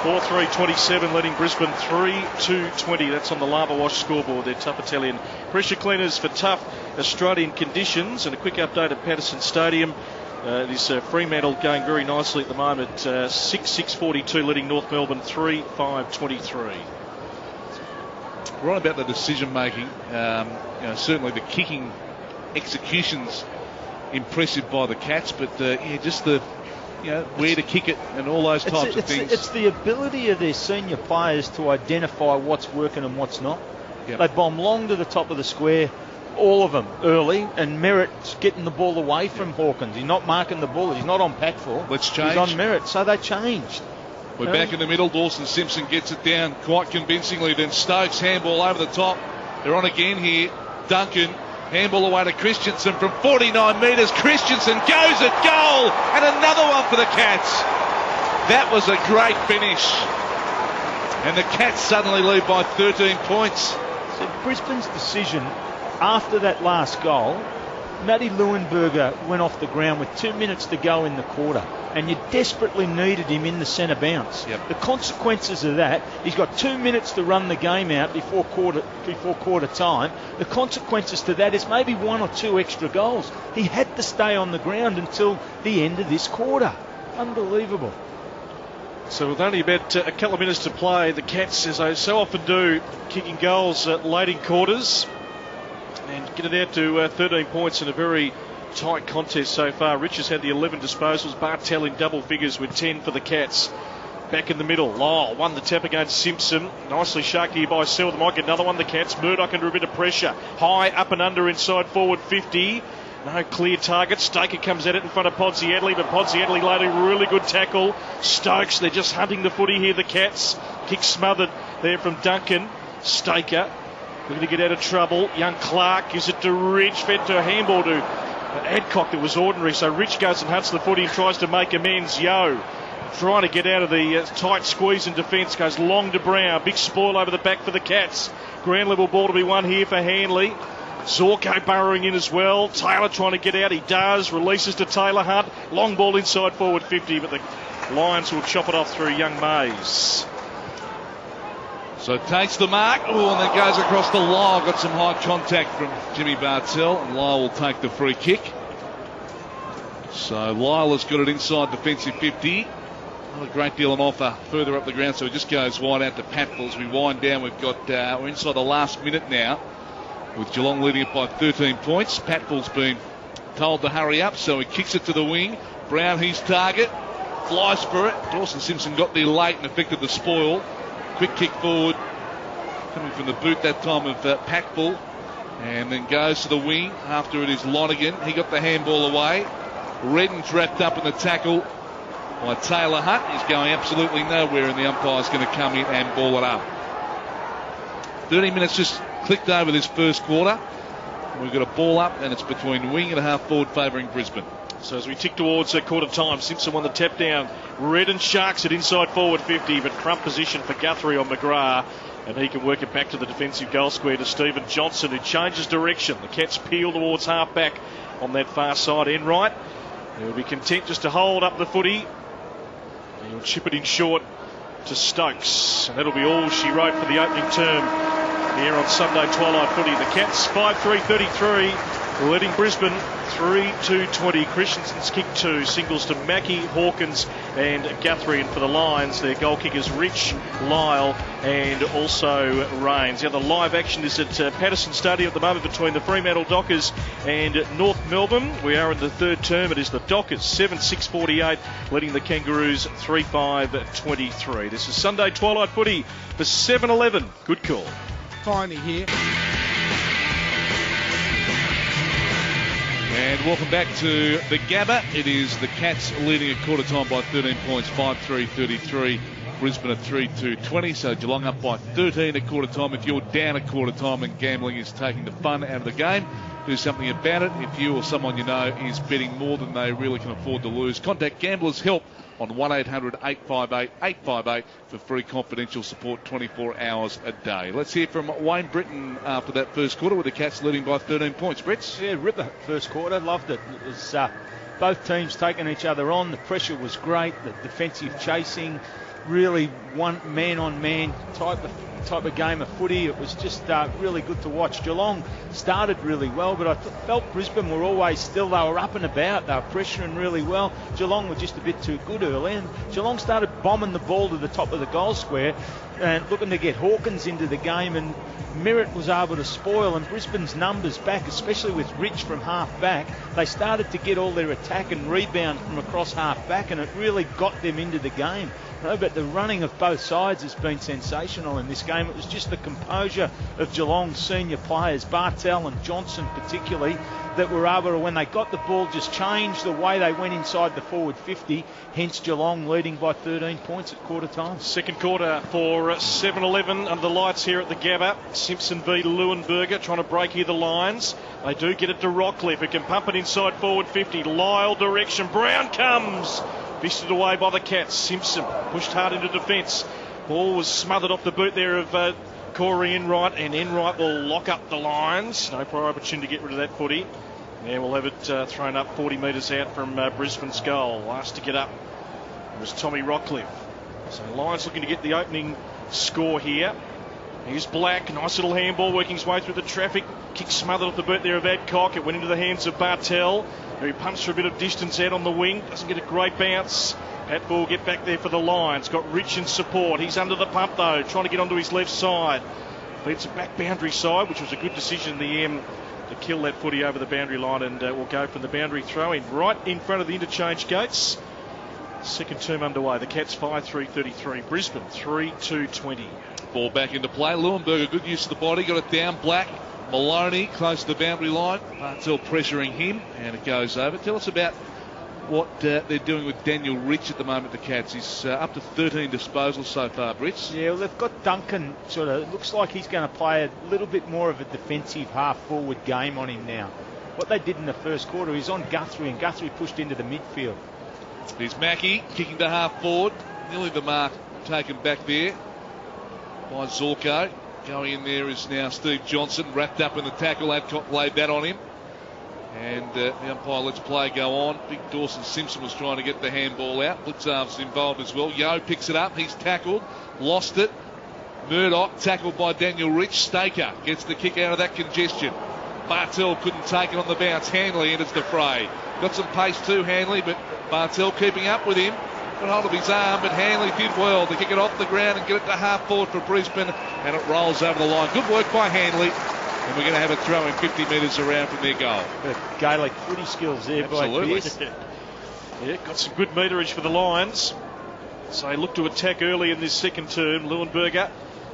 4-3-27, leading Brisbane 3-2-20. That's on the Lava Wash scoreboard. They're tough Italian pressure cleaners for tough Australian conditions. And a quick update at Patterson Stadium. This Fremantle going very nicely at the moment. 6-6-42, leading North Melbourne 3-5-23. Right about the decision making. Certainly the kicking execution's impressive by the Cats, but just the where to kick it and all those types of things. It's the ability of their senior players to identify what's working and what's not. Yep. They bomb long to the top of the square, all of them, early, and Merritt's getting the ball away from Hawkins. He's not marking the ball. He's not on Packful. Let's change. He's on Merritt, so they changed. We're back in the middle. Dawson Simpson gets it down quite convincingly. Then Stokes, handball over the top. They're on again here. Duncan. Handball away to Christensen from 49 metres. Christensen goes at goal, and another one for the Cats. That was a great finish. And the Cats suddenly lead by 13 points. So Brisbane's decision after that last goal Matty Leuenberger went off the ground with 2 minutes to go in the quarter, and you desperately needed him in the centre bounce. Yep. The consequences of that, he's got 2 minutes to run the game out before quarter time. The consequences to that is maybe 1 or 2 extra goals. He had to stay on the ground until the end of this quarter. Unbelievable. So with only about a couple of minutes to play, the Cats, as they so often do, kicking goals late in quarters and get it out to 13 points in a very tight contest so far. Rich has had the 11 disposals, Bartel in double figures with 10 for the Cats. Back in the middle, Lyle won the tap against Simpson. Nicely sharked here by Sell. They might get another one, the Cats. Murdoch under a bit of pressure. High, up and under, inside forward 50. No clear target. Staker comes at it in front of Podsiadly, but Podsiadly laid a really good tackle. Stokes, they're just hunting the footy here, the Cats. Kick smothered there from Duncan. Staker looking to get out of trouble. Young Clark gives it to Rich, fed to a handball to Adcock that was ordinary. So Rich goes and hunts the footy and tries to make amends. Yo trying to get out of the tight squeeze in defence, goes long to Brown. Big spoil over the back for the Cats. Ground level ball to be won here for Hanley. Zorko burrowing in as well. Taylor trying to get out. He does. Releases to Taylor Hunt. Long ball inside forward 50, but the Lions will chop it off through Young Mays. So takes the mark. Oh, and then goes across the Lyle. Got some high contact from Jimmy Bartel, and Lyle will take the free kick. So Lyle has got it inside defensive 50. Not a great deal on offer further up the ground, so it just goes wide out to Patfull. As we wind down, we've got we're inside the last minute now, with Geelong leading it by 13 points. Patfull's been told to hurry up, so he kicks it to the wing. Brown, his target, flies for it. Dawson Simpson got there late and affected the spoil. Quick kick forward, coming from the boot that time of Patfull, and then goes to the wing. After it is Lonergan. He got the handball away. Redden's wrapped up in the tackle by Taylor Hunt. He's going absolutely nowhere, and the umpire's going to come in and ball it up. 30 minutes just clicked over this first quarter. We've got a ball up, and it's between wing and a half forward favouring Brisbane. So as we tick towards quarter time, Simpson won the tap down. Redden sharks it inside forward 50, but front position for Guthrie on McGrath, and he can work it back to the defensive goal square to Stephen Johnson, who changes direction. The Cats peel towards half back on that far side. Enright, he'll be content just to hold up the footy. He'll chip it in short to Stokes, and that'll be all she wrote for the opening term here on Sunday Twilight Footy. The Cats 5-3-33, leading Brisbane 3-2-20. Christensen's kick 2, singles to Mackie, Hawkins and Guthrie, and for the Lions, their goal kickers Rich, Lyle and also Rains. The other live action is at Patterson Stadium at the moment between the Fremantle Dockers and North Melbourne. We are in the third term. It is the Dockers 7-6-48, leading the Kangaroos 3-5-23. This is Sunday Twilight Footy for 7-11. Good call. Finally here. And welcome back to the Gabba. It is the Cats leading at quarter time by 13 points, 5-3-33. Brisbane at 3-2-20. So Geelong up by 13 at quarter time. If you're down at quarter time and gambling is taking the fun out of the game, do something about it. If you or someone you know is betting more than they really can afford to lose, contact Gamblers Help on 1-800-858-858 for free confidential support 24 hours a day. Let's hear from Wayne Britton after that first quarter with the Cats leading by 13 points. Brits? Yeah, ripper first quarter. Loved it. It was both teams taking each other on. The pressure was great. The defensive chasing, really one man-on-man type of game of footy. It was just really good to watch. Geelong started really well, but I felt Brisbane were always still. They were up and about. They were pressuring really well. Geelong were just a bit too good early, and Geelong started bombing the ball to the top of the goal square and looking to get Hawkins into the game, and Merritt was able to spoil, and Brisbane's numbers back, especially with Rich from half back, they started to get all their attack and rebound from across half back, and it really got them into the game. No, but the running of both sides has been sensational in this game. It was just the composure of Geelong's senior players, Bartel and Johnson particularly, that were able to, when they got the ball, just change the way they went inside the forward 50. Hence Geelong leading by 13 points at quarter time. Second quarter for 7-11 under the lights here at the Gabba. Simpson v Leuenberger trying to break here the lines. They do get it to Rockcliffe, who can pump it inside forward 50. Lyle direction. Brown comes. Fisted away by the Cats. Simpson pushed hard into defence. Ball was smothered off the boot there of Corey Enright, and Enright will lock up the Lions. No prior opportunity to get rid of that footy. Yeah, we'll have it thrown up 40 metres out from Brisbane's goal. Last to get up was Tommy Rockcliffe. So Lions looking to get the opening score here. Here's Black, nice little handball working his way through the traffic. Kick smothered off the boot there of Adcock. It went into the hands of Bartel. He pumps for a bit of distance out on the wing. Doesn't get a great bounce. Pat Ball get back there for the Lions. Got Rich in support. He's under the pump though, trying to get onto his left side. Feeds it back boundary side, which was a good decision in the end to kill that footy over the boundary line, and will go from the boundary throw in right in front of the interchange gates. Second term underway. The Cats 5-3-33. Brisbane 3-2-20. Ball back into play. Leuenberger, good use of the body. Got it down. Black. Maloney close to the boundary line. Bartel pressuring him, and it goes over. Tell us about what they're doing with Daniel Rich at the moment, the Cats. He's up to 13 disposals so far, Brits. Yeah, well, they've got Duncan, sort of, looks like he's going to play a little bit more of a defensive half-forward game on him now. What they did in the first quarter, he's on Guthrie, and Guthrie pushed into the midfield. Here's Mackie kicking to half-forward. Nearly the mark taken back there by Zorko. Going in there is now Steve Johnson, wrapped up in the tackle. Adcock laid that on him. And the umpire lets play go on. Big Dawson Simpson was trying to get the handball out. Blitzarv's involved as well. Yo picks it up. He's tackled. Lost it. Murdoch tackled by Daniel Rich. Staker gets the kick out of that congestion. Bartel couldn't take it on the bounce. Hanley enters the fray. Got some pace too, Hanley, but Bartel keeping up with him. Got hold of his arm, but Hanley did well to kick it off the ground and get it to half forward for Brisbane, and it rolls over the line. Good work by Hanley. And we're going to have a throw in 50 metres around from their goal. The Gaelic footy skills there by Pierce. Yeah, got some good meterage for the Lions. So they look to attack early in this second term. Leuenberger,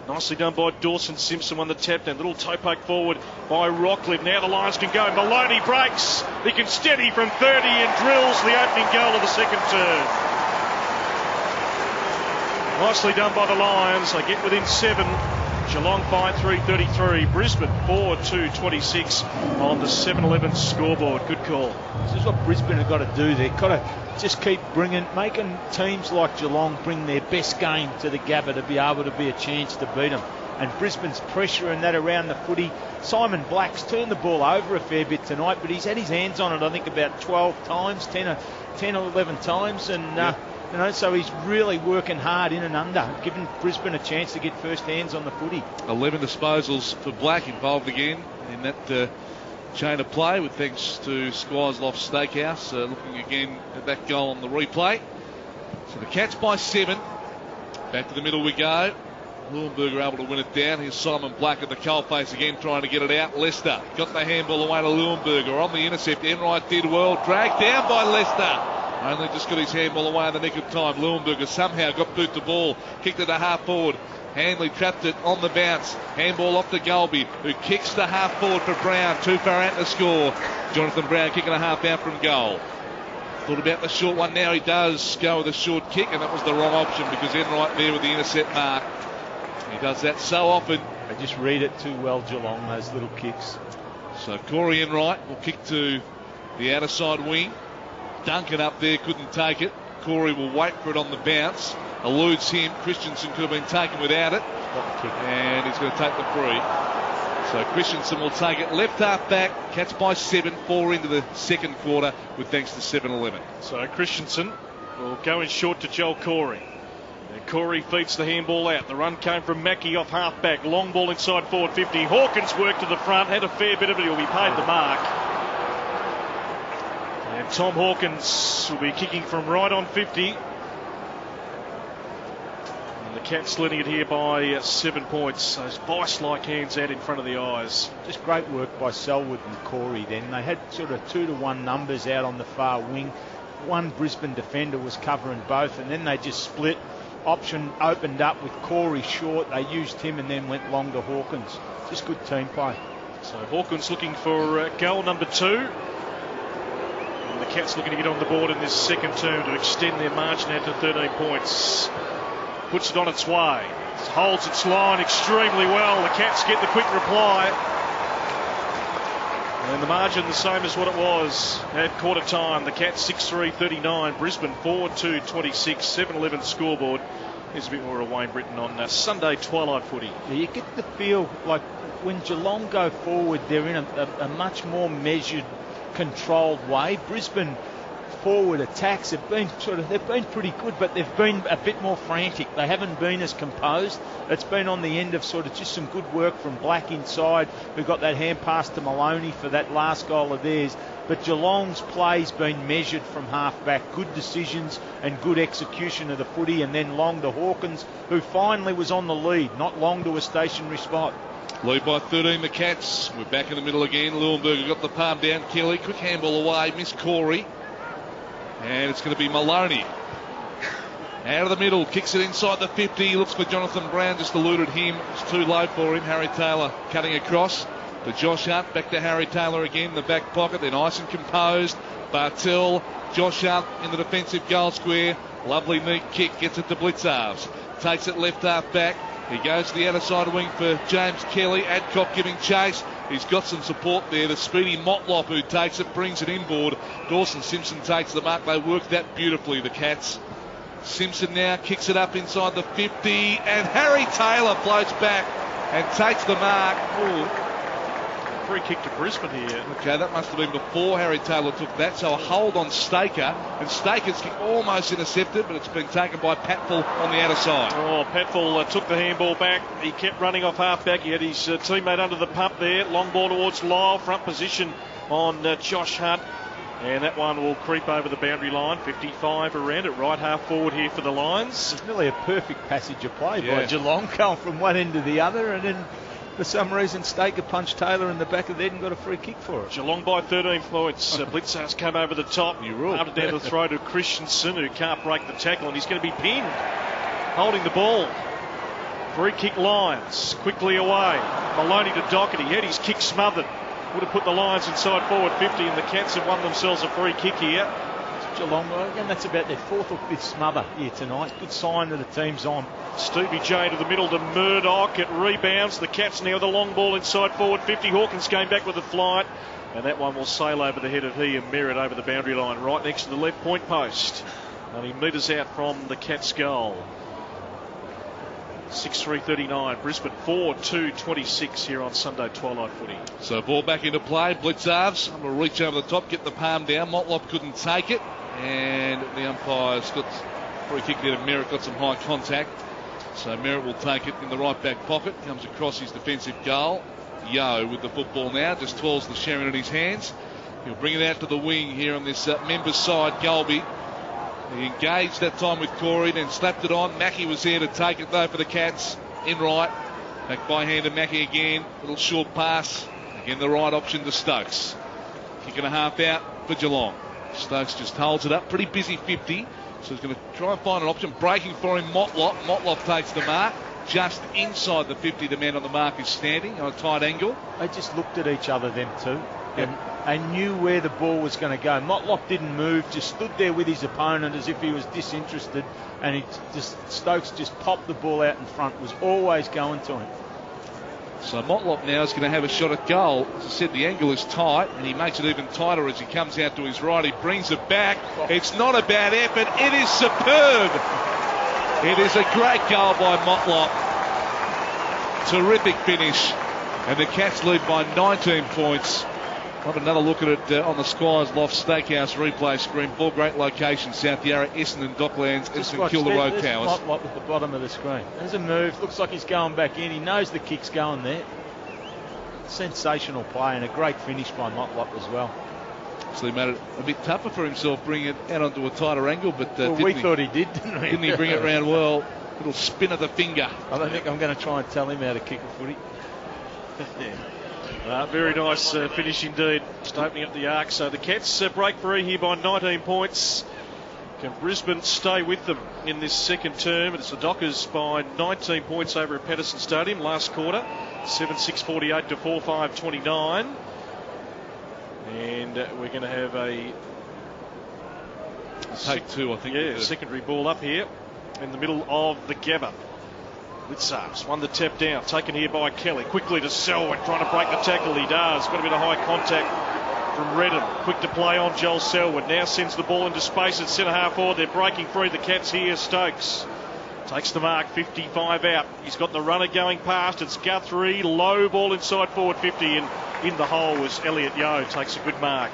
nicely done by Dawson Simpson, won the tap down. Little toe poke forward by Rockcliffe. Now the Lions can go. Maloney breaks. He can steady from 30 and drills the opening goal of the second term. Nicely done by the Lions. They get within 7. Geelong 5-3-33. Brisbane 4-2-26 on the 7-11 scoreboard. Good call. This is what Brisbane have got to do. They've got to just keep making teams like Geelong bring their best game to the Gabba to be able to be a chance to beat them. And Brisbane's pressure and that around the footy. Simon Black's turned the ball over a fair bit tonight, but he's had his hands on it, I think, about 12 times, 10 or 11 times. And so he's really working hard in and under, giving Brisbane a chance to get first hands on the footy. 11 disposals for Black, involved again in that chain of play, with thanks to Squires Loft Steakhouse. Looking again at that goal on the replay. So the Cats by 7. Back to the middle we go. Leuenberger able to win it down. Here's Simon Black at the coalface again, trying to get it out. Lester got the handball away to Leuenberger. On the intercept, Enright did well. Dragged down by Lester. Only just got his handball away in the nick of time. Leuenberger somehow got boot the ball. Kicked it to half forward. Hanley trapped it on the bounce. Handball off to Golby, who kicks to half forward for Brown. Too far out to score. Jonathan Brown kicking a half out from goal. Thought about the short one. Now he does go with a short kick, and that was the wrong option because Enright there with the intercept mark. He does that so often. They just read it too well, Geelong, those little kicks. So Corey Enright will kick to the outer side wing. Duncan up there couldn't take it. Corey will wait for it on the bounce. Eludes him. Christensen could have been taken without it. And he's going to take the free. So Christensen will take it. Left half back. Cats by 7. 4 into the second quarter with thanks to 7-11. So Christensen will go in short to Joel Corey. And Corey feeds the handball out. The run came from Mackie off half back. Long ball inside forward 50. Hawkins worked to the front. Had a fair bit of it. He'll be paid the mark. And Tom Hawkins will be kicking from right on 50. And the Cats leading it here by 7 points. Those vice-like hands out in front of the eyes. Just great work by Selwood and Corey then. They had sort of 2-to-1 numbers out on the far wing. One Brisbane defender was covering both, and then they just split. Option opened up with Corey short. They used him and then went long to Hawkins. Just good team play. So Hawkins looking for goal number 2. The Cats looking to get on the board in this second term to extend their margin out to 13 points. Puts it on its way. Holds its line extremely well. The Cats get the quick reply. And the margin the same as what it was at quarter time. The Cats 6-3-39. Brisbane 4-2-26. 7-11 scoreboard. Here's a bit more of Wayne Britton on Sunday twilight footy. Yeah, you get the feel like when Geelong go forward, they're in a much more measured controlled way. Brisbane forward attacks have been they've been pretty good, but they've been a bit more frantic. They haven't been as composed. It's been on the end of sort of just some good work from Black inside, who got that hand pass to Maloney for that last goal of theirs. But Geelong's play's been measured from half back. Good decisions and good execution of the footy, and then long to Hawkins, who finally was on the lead, not long to a stationary spot. Lead by 13, the Cats. We're back in the middle again. Leuenberger got the palm down. Kelly, quick handball away. Miss Corey. And it's going to be Maloney. Out of the middle, kicks it inside the 50. Looks for Jonathan Brown, just eluded him. It's too low for him. Harry Taylor cutting across to Josh Hunt. Back to Harry Taylor again in the back pocket. They're nice and composed. Bartel, Josh Hunt in the defensive goal square. Lovely neat kick. Gets it to Blitzarves. Takes it left half back. He goes to the outer side wing for James Kelly. Adcock giving chase. He's got some support there. The speedy Motlop who takes it, brings it inboard. Dawson Simpson takes the mark. They work that beautifully, the Cats. Simpson now kicks it up inside the 50. And Harry Taylor floats back and takes the mark. Ooh. Free kick to Brisbane here. Okay, that must have been before Harry Taylor took that. So a hold on Staker. And Staker's kick almost intercepted, but it's been taken by Patfull on the outer side. Oh, Patfull took the handball back. He kept running off half-back. He had his teammate under the pump there. Long ball towards Lyle. Front position on Josh Hunt. And that one will creep over the boundary line. 55 around it. Right half forward here for the Lions. It's nearly a perfect passage of play by Geelong, going from one end to the other, and then for some reason Staker punched Taylor in the back of the head and got a free kick for it. Geelong by 13 points. Blitzar's come over the top. After down the throw to Christensen, who can't break the tackle, and he's going to be pinned. Holding the ball. Free kick Lions. Quickly away. Maloney to Doherty. He had his kick smothered. Would have put the Lions inside forward 50, and the Cats have won themselves a free kick here. Geelong, again, that's about their fourth or fifth smother here tonight. Good sign that the team's on. Stevie J to the middle to Murdoch. It rebounds. The Cats now the long ball inside forward 50. Hawkins came back with a flight, and that one will sail over the head of he and Merritt over the boundary line, right next to the left point post. Only metres out from the Cats' goal. 6:3:39. Brisbane 4-2-26 here on Sunday Twilight Footy. So ball back into play. Blitzarves will reach over the top, get the palm down. Motlop couldn't take it, and the umpire's got free kick there to Merritt. Got some high contact, so Merritt will take it in the right back pocket. Comes across his defensive goal. Yo with the football now, just twirls the Sherrin in his hands. He'll bring it out to the wing here on this members side. Golby. He engaged that time with Corey, then slapped it on. Mackie was there to take it though for the Cats. In right. Back by hand to Mackie again. Little short pass. Again the right option to Stokes. Kick and a half out for Geelong. Stokes just holds it up. Pretty busy 50. So he's going to try and find an option. Breaking for him, Motlop. Motlop takes the mark. Just inside the 50, the man on the mark is standing on a tight angle. They just looked at each other, them two. And they knew where the ball was going to go. Motlop didn't move, just stood there with his opponent as if he was disinterested, and Stokes just popped the ball out in front, was always going to him. So Motlop now is going to have a shot at goal. As I said, the angle is tight, and he makes it even tighter as he comes out to his right. He brings it back. It's not a bad effort. It is superb. It is a great goal by Motlop. Terrific finish. And the Cats lead by 19 points. Have another look at it on the Squires Loft Steakhouse replay screen. 4 great locations: South Yarra, Essendon, Docklands, and St Kilda Road Towers. Motlop at the bottom of the screen. There's a move. Looks like he's going back in. He knows the kick's going there. Sensational play and a great finish by Motlop as well. So he made it a bit tougher for himself, bringing it out onto a tighter angle. But we thought he did, didn't we? Didn't he bring it round well? Little spin of the finger. I don't think I'm going to try and tell him how to kick a footy. Very nice finish indeed, just opening up the arc. So the Cats break free here by 19 points. Can Brisbane stay with them in this second term? It's the Dockers by 19 points over at Patterson Stadium last quarter, 7-6-48 to 4-5-29. And we're going to have a take two, I think. Yeah, secondary ball up here in the middle of the Gabba. Blitzarves won the tap down, taken here by Kelly. Quickly to Selwyn, trying to break the tackle. He does. Got a bit of high contact from Redden. Quick to play on Joel Selwyn. Now sends the ball into space at centre half forward. They're breaking free. The Cats here. Stokes takes the mark. 55 out. He's got the runner going past. It's Guthrie. Low ball inside forward 50. And in the hole was Elliot Yeo. Takes a good mark.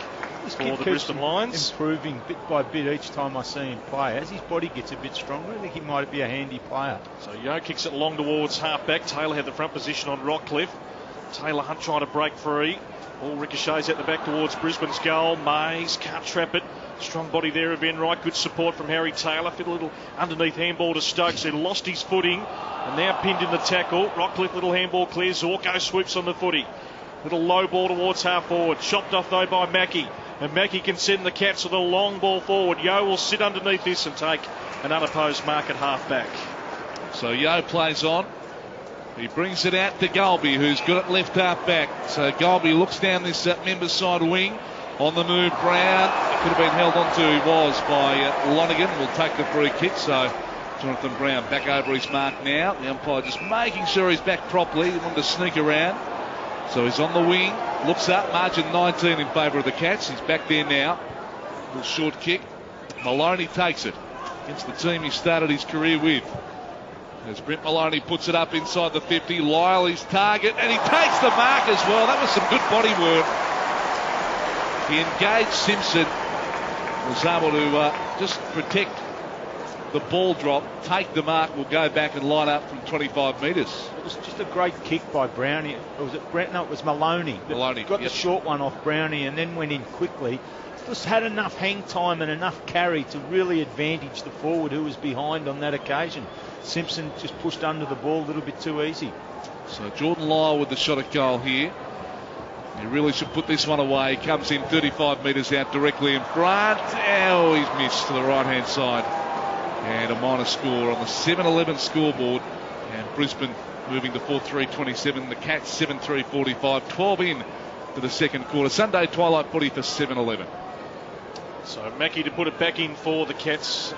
for the Brisbane Lions. Improving bit by bit each time I see him play. As his body gets a bit stronger, I think he might be a handy player. So Yo kicks it long towards half-back. Taylor had the front position on Rockcliffe. Taylor Hunt trying to break free. Ball ricochets out the back towards Brisbane's goal. Mays can't trap it. Strong body there of Enright. Good support from Harry Taylor. Fit a little underneath handball to Stokes, who lost his footing and now pinned in the tackle. Rockcliffe, little handball clear. Zorko swoops on the footy. Little low ball towards half forward. Chopped off though by Mackie. And Mackie can send the Cats with a long ball forward. Yo will sit underneath this and take an unopposed mark at half back. So Yo plays on. He brings it out to Golby, who's good at left half back. So Golby looks down this members side wing. On the move, Brown. It could have been held on to, he was, by Lonigan. Will take the free kick. So Jonathan Brown back over his mark now. The umpire just making sure he's back properly. He wanted to sneak around. So he's on the wing. Looks up. Margin 19 in favour of the Cats. He's back there now. Little short kick. Maloney takes it against the team he started his career with. As Brent Maloney puts it up inside the 50, Lyle his target, and he takes the mark as well. That was some good body work. He engaged Simpson, was able to just protect the ball drop, take the mark, will go back and line up from 25 metres. It was just a great kick by Brownie. Or was it Brent? No, it was Maloney. Maloney got the short one off Brownie and then went in quickly. Just had enough hang time and enough carry to really advantage the forward who was behind on that occasion. Simpson just pushed under the ball a little bit too easy. So Jordan Lyle with the shot at goal here. He really should put this one away. He comes in 35 metres out directly in front. Oh, he's missed to the right-hand side. And a minor score on the 7-11 scoreboard. And Brisbane moving to 4-3-27. The Cats 7-3-45. 12 in to the second quarter. Sunday twilight footy for 7-11. So Mackie to put it back in for the Cats.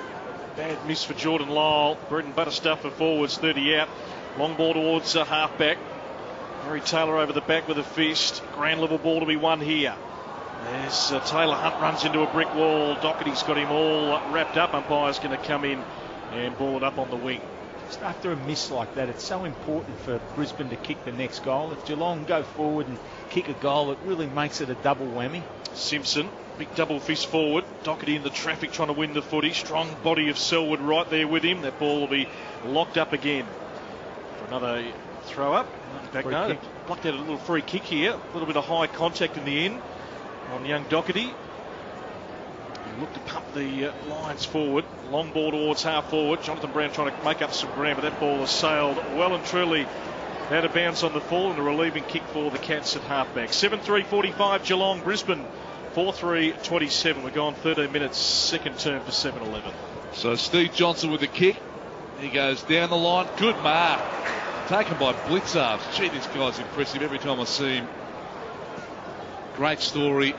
Bad miss for Jordan Lyle. Bread and butter stuff for forwards. 30 out. Long ball towards half-back. Harry Taylor over the back with a fist. Grand level ball to be won here. As Taylor Hunt runs into a brick wall. Doherty's got him all wrapped up. Umpire's going to come in and ball it up on the wing. Just after a miss like that, it's so important for Brisbane to kick the next goal. If Geelong go forward and kick a goal, it really makes it a double whammy. Simpson, big double fist forward. Doherty in the traffic trying to win the footy. Strong body of Selwood right there with him. That ball will be locked up again for another throw up. Back no, they plucked out a little free kick here. A little bit of high contact in the end on young Doherty. He looked to pump the Lions forward. Long ball towards half forward. Jonathan Brown trying to make up some ground, but that ball has sailed well and truly out of bounds on the fall, and a relieving kick for the Cats at halfback. 7-3-45 Geelong, Brisbane 4-3-27. We're gone 13 minutes, second term for 7-11. So Steve Johnson with the kick. He goes down the line. Good mark. Taken by Blitzarves. Gee, this guy's impressive every time I see him. Great story.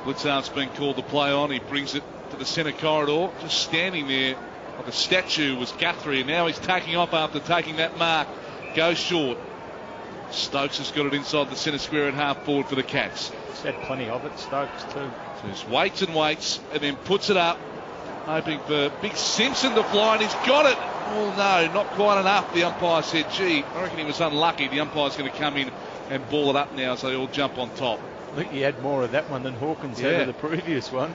Blitzarves been called to play on. He brings it to the centre corridor. Just standing there like a statue was Guthrie. And now he's taking off after taking that mark. Goes short. Stokes has got it inside the centre square at half forward for the Cats. He's had plenty of it, Stokes too. So he waits and waits and then puts it up, hoping for Big Simpson to fly, and he's got it. Oh no, not quite enough. The umpire said, gee, I reckon he was unlucky. The umpire's going to come in and ball it up now, so they all jump on top. I think he had more of that one than Hawkins had of the previous one.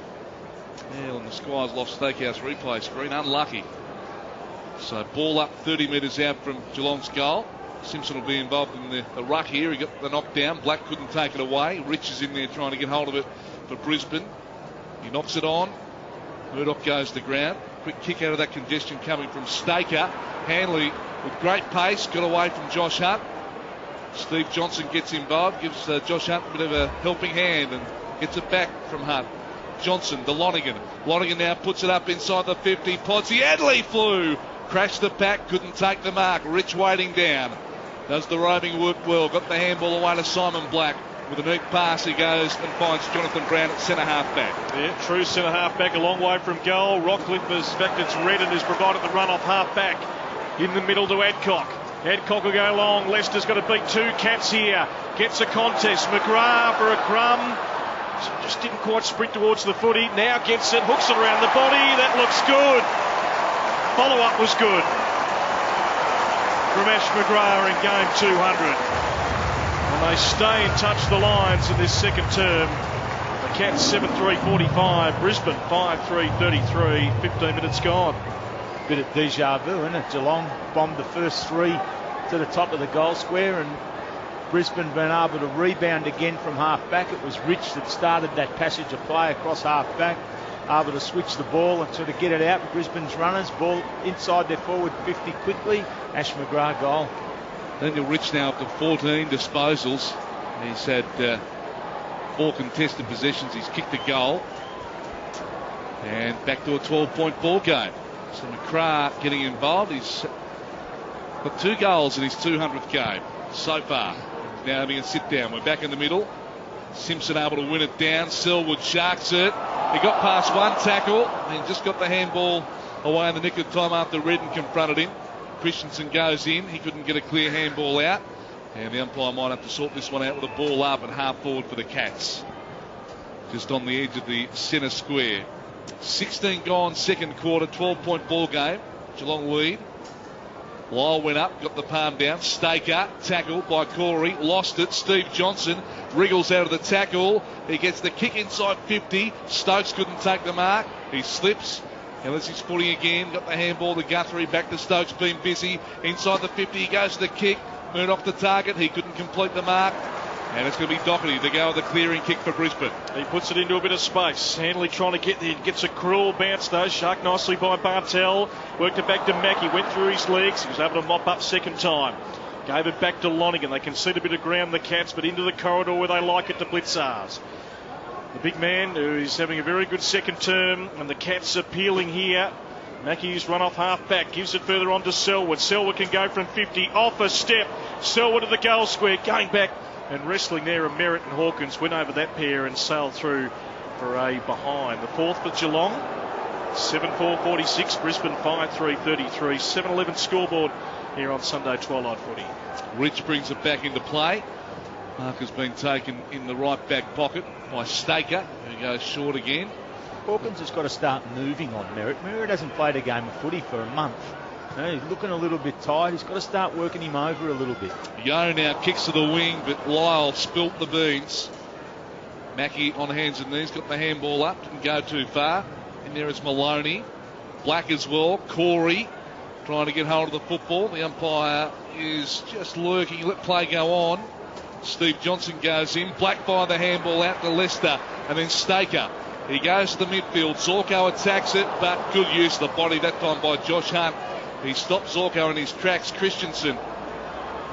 Yeah, on the Squires Loft Steakhouse replay screen, unlucky. So ball up 30 metres out from Geelong's goal. Simpson will be involved in the ruck here. He got the knockdown. Black couldn't take it away. Rich is in there trying to get hold of it for Brisbane. He knocks it on. Murdoch goes to ground. Quick kick out of that congestion coming from Staker. Hanley with great pace, got away from Josh Hunt. Steve Johnson gets involved, gives Josh Hunt a bit of a helping hand and gets it back from Hunt. Johnson to Lonigan. Lonigan now puts it up inside the 50. Podsy Adley flew. Crashed the pack, couldn't take the mark. Rich waiting down. Does the roaming work well. Got the handball away to Simon Black. With a neat pass, he goes and finds Jonathan Brown at centre half back. Yeah, true centre half back, a long way from goal. Rockcliffe, in fact, it's Redden who's provided the run off half back. In the middle to Adcock. Adcock will go long. Leicester's got to beat two Cats here. Gets a contest. McGrath for a crumb. Just didn't quite sprint towards the footy. Now gets it, hooks it around the body. That looks good. Follow-up was good from Ash McGrath in game 200. And they stay in touch, the Lions, in this second term. The Cats 7-3-45. Brisbane 5-3-33. 15 minutes gone. Bit of deja vu, isn't it? Geelong bombed the first three to the top of the goal square, and Brisbane been able to rebound again from half back. It was Rich that started that passage of play across half back, able to switch the ball and sort of get it out. Brisbane's runners, ball inside their forward 50 quickly. Ash McGrath goal. Daniel Rich now up to 14 disposals. He's had 4 contested possessions. He's kicked a goal. And back to a 12-point ball game. So McGrath getting involved. He's got 2 goals in his 200th game so far. He's now having a sit down. We're back in the middle. Simpson able to win it down. Selwood sharks it. He got past one tackle and just got the handball away in the nick of time after Redden confronted him. Christensen goes in. He couldn't get a clear handball out. And the umpire might have to sort this one out with a ball up and half forward for the Cats. Just on the edge of the centre square. 16 gone second quarter, 12-point ball game. Geelong lead. Lyle went up, got the palm down. Staker, tackled by Corey, lost it. Steve Johnson wriggles out of the tackle. He gets the kick inside 50. Stokes couldn't take the mark. He slips. And as he's footing again, got the handball to Guthrie, back to Stokes, been busy. Inside the 50, he goes to the kick. Murdoch the target, he couldn't complete the mark. And it's going to be Doherty to go with the clearing kick for Brisbane. He puts it into a bit of space. Handley trying to get there. Gets a cruel bounce though. Shark nicely by Bartel. Worked it back to Mackey. Went through his legs. He was able to mop up second time. Gave it back to Lonigan. They concede a bit of ground, the Cats, but into the corridor where they like it to Blitzars. The big man who is having a very good second term, and the Cats are peeling here. Mackey's run off half back, gives it further on to Selwood. Selwood can go from 50, off a step. Selwood to the goal square, going back and wrestling there. And Merritt and Hawkins went over that pair and sailed through for a behind. The fourth for Geelong, 7-4-46, Brisbane 5-3-33, 7-11 scoreboard here on Sunday Twilight Footy. Rich brings it back into play. Mark has been taken in the right back pocket by Staker, who goes short again. Hawkins has got to start moving on Merritt. Merritt hasn't played a game of footy for a month. He's looking a little bit tired. He's got to start working him over a little bit. Yo now kicks to the wing, but Lyle spilt the beans. Mackey on hands and knees, got the handball up, didn't go too far. And there is Maloney. Black as well. Corey trying to get hold of the football. The umpire is just lurking. Let play go on. Steve Johnson goes in. Black by the handball out to Lester. And then Staker. He goes to the midfield. Zorko attacks it, but good use of the body that time by Josh Hunt. He stops Zorko in his tracks. Christensen.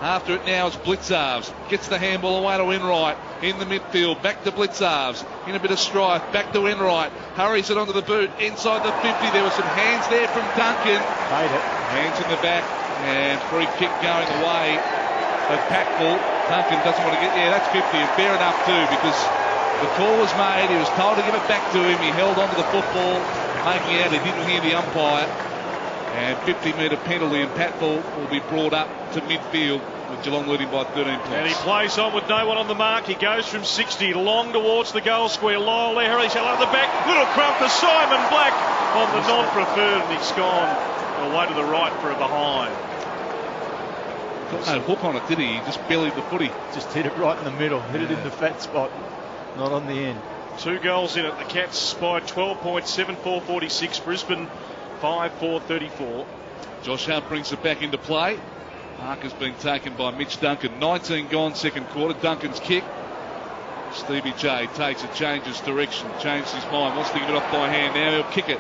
After it now is Blitzarves. Gets the handball away to Enright. In the midfield. Back to Blitzarves. In a bit of strife. Back to Enright. Hurries it onto the boot. Inside the 50. There were some hands there from Duncan. Made it. Hands in the back. And free kick going away of Patfull. Duncan doesn't want to get there. That's 50. And fair enough too, because the call was made. He was told to give it back to him. He held onto the football, making out he didn't hear the umpire. And 50-metre penalty, and Patfull will be brought up to midfield with Geelong leading by 13 points. And he plays on with no one on the mark. He goes from 60 long towards the goal square. Lyle there, he's out the back. Little crump for Simon Black on the non-preferred, and he's gone away to the right for a behind. Got no hook on it, did he? He just bellied the footy. Just hit it right in the middle. Hit it in the fat spot. Not on the end. 2 goals in it. The Cats by 12 points, 7-4-46. Brisbane 5-4-34. Josh Hunt brings it back into play. Mark has been taken by Mitch Duncan. 19 gone second quarter. Duncan's kick. Stevie J takes it, changes direction, changes his mind, wants to give it off by hand. Now he'll kick it.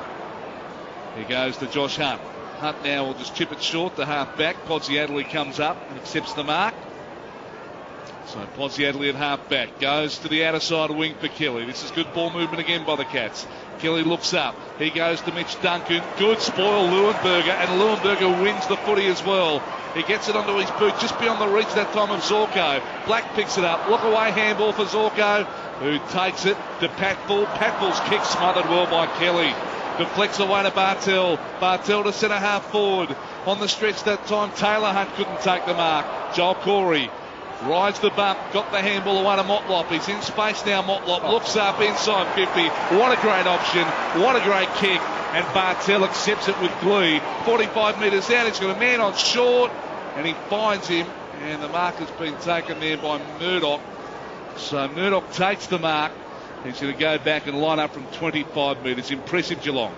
He goes to Josh Hunt. Hunt now will just chip it short to half back. Podsiadly comes up and accepts the mark. So Podsiadly at half back goes to the outer side wing for Kelly. This is good ball movement again by the Cats. Kelly looks up. He goes to Mitch Duncan. Good spoil Leuenberger, and Leuenberger wins the footy as well. He gets it onto his boot just beyond the reach that time of Zorko. Black picks it up. Look away handball for Zorko, who takes it to Patfull. Patfull's kick smothered well by Kelly. Deflects away to Bartel. Bartel to centre half forward. On the stretch that time, Taylor Hunt couldn't take the mark. Joel Corey rides the bump. Got the handball away to Motlop. He's in space now, Motlop. Looks up inside 50. What a great option. What a great kick. And Bartel accepts it with glee. 45 metres out. He's got a man on short. And he finds him. And the mark has been taken there by Murdoch. So Murdoch takes the mark. He's going to go back and line up from 25 metres. Impressive, Geelong.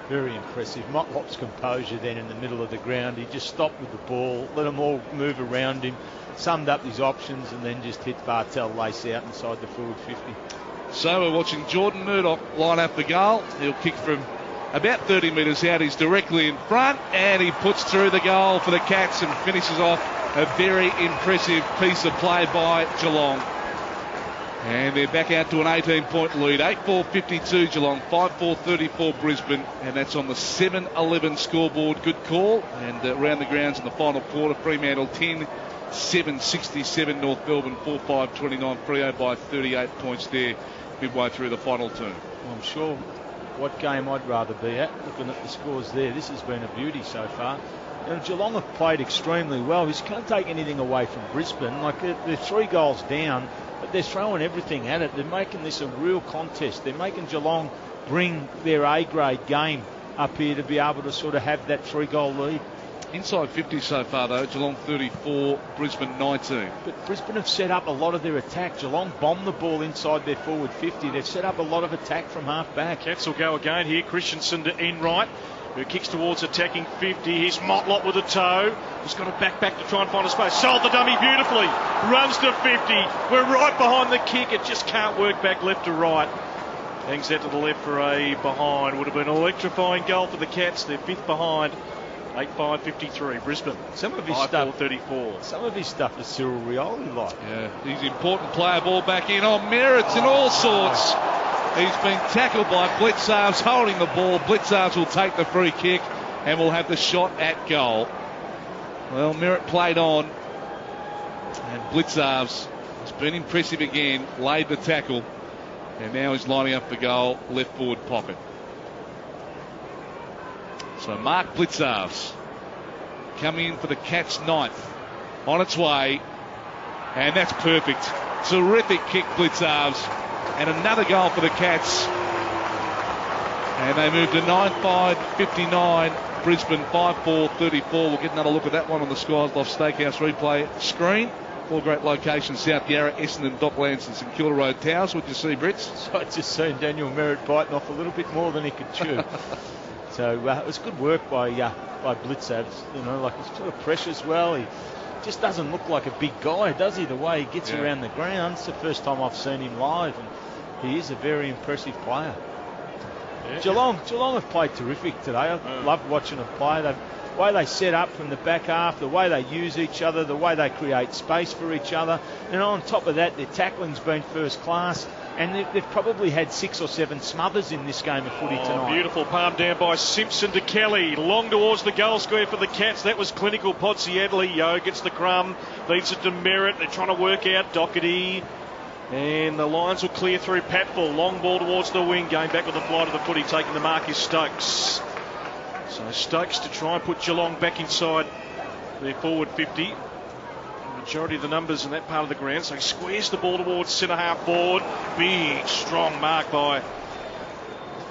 Very impressive. Motlop's composure then in the middle of the ground. He just stopped with the ball, let them all move around him, summed up his options, and then just hit Bartel lace out inside the forward 50. So we're watching Jordan Murdoch line up the goal. He'll kick from about 30 metres out. He's directly in front, and he puts through the goal for the Cats and finishes off a very impressive piece of play by Geelong. And they're back out to an 18-point lead. 8-4-52 Geelong, 5-4-34 Brisbane, and that's on the 7-11 scoreboard. Good call. And around the grounds in the final quarter, Fremantle 10-7-67 North Melbourne, 4-5-29 Freo by 38 points there midway through the final term. Well, I'm sure what game I'd rather be at, looking at the scores there. This has been a beauty so far. You know, Geelong have played extremely well. You can't take anything away from Brisbane. Like they're 3 goals down, but they're throwing everything at it. They're making this a real contest. They're making Geelong bring their A-grade game up here to be able to sort of have that 3-goal lead. Inside 50 so far though, Geelong 34, Brisbane 19. But Brisbane have set up a lot of their attack. Geelong bombed the ball inside their forward 50. They've set up a lot of attack from half back. Cats will go again here. Christensen to Enright, who kicks towards attacking 50. Here's Motlop with a toe. He's got to back to try and find a space. Sold the dummy beautifully. Runs to 50. We're right behind the kick. It just can't work back left to right. Hangs out to the left for a behind. Would have been an electrifying goal for the Cats. They're 5th behind. 8-5-53 Brisbane. Some of his 5-4-34. Some of his stuff is Cyril Rioli like. Yeah, he's important player. Ball back in on merits and all sorts. He's been tackled by Blitzarves, holding the ball. Blitzarves will take the free kick and will have the shot at goal. Well, Merritt played on, and Blitzarves has been impressive again, laid the tackle, and now he's lining up the goal, left forward pocket. So Mark Blitzarves coming in for the Cats 9th, on its way, and that's perfect. Terrific kick, Blitzarves, and another goal for the Cats. And they move to 9-5-59, Brisbane 5-4-34. We'll get another look at that one on the Skies Loft Steakhouse replay screen. 4 great locations: South Yarra, Essendon, Docklands and St Kilda Road Towers. What did you see, Brits? So I just seen Daniel Merritt biting off a little bit more than he could chew. So it was good work by Blitzarves. You know, like he's sort of precious well. He just doesn't look like a big guy, does he? The way he gets around the ground. It's the first time I've seen him live, and he is a very impressive player. Yeah. Geelong have played terrific today. I love watching them play. The way they set up from the back half, the way they use each other, the way they create space for each other. And on top of that, their tackling's been first class. And they've probably had 6 or 7 smothers in this game of footy tonight. Beautiful palm down by Simpson to Kelly. Long towards the goal square for the Cats. That was clinical. Podsiadley. Yo gets the crumb. Leads it to Merritt. They're trying to work out Doherty. And the Lions will clear through Patfull. Long ball towards the wing. Going back with the flight of the footy. Taking the mark is Stokes. So Stokes to try and put Geelong back inside their forward 50. Majority of the numbers in that part of the ground. So he squares the ball towards centre half forward. Big, strong mark by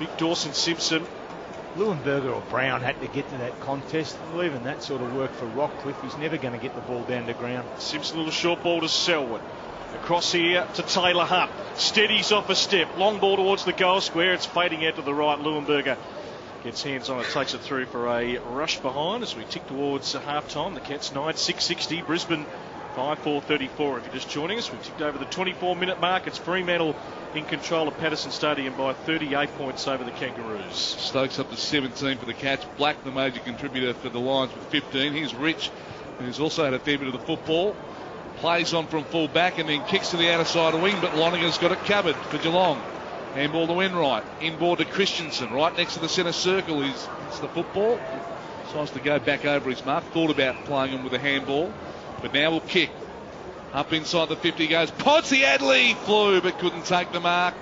Big Dawson Simpson. Leuenberger or Brown had to get to that contest. Well, even that sort of work for Rockcliffe. He's never going to get the ball down to ground. Simpson, a little short ball to Selwood. Across here to Taylor Hunt. Steadies off a step. Long ball towards the goal square. It's fading out to the right. Leuenberger gets hands on it, takes it through for a rush behind as we tick towards half-time. The Cats 9-6-60. Brisbane 5-4-34. If you're just joining us, we've ticked over the 24-minute mark. It's Fremantle in control of Patterson Stadium by 38 points over the Kangaroos. Stokes up to 17 for the Cats. Black, the major contributor for the Lions, with 15. Here's Rich, who's also had a fair bit of the football. Plays on from full back and then kicks to the outer side of the wing, but Lonergan's got it covered for Geelong. Handball to Enright. Inball to Christensen. Right next to the centre circle is the football. Decides to go back over his mark. Thought about playing him with a handball, but now will kick. Up inside the 50 goes Podsiadley. Flew but couldn't take the mark.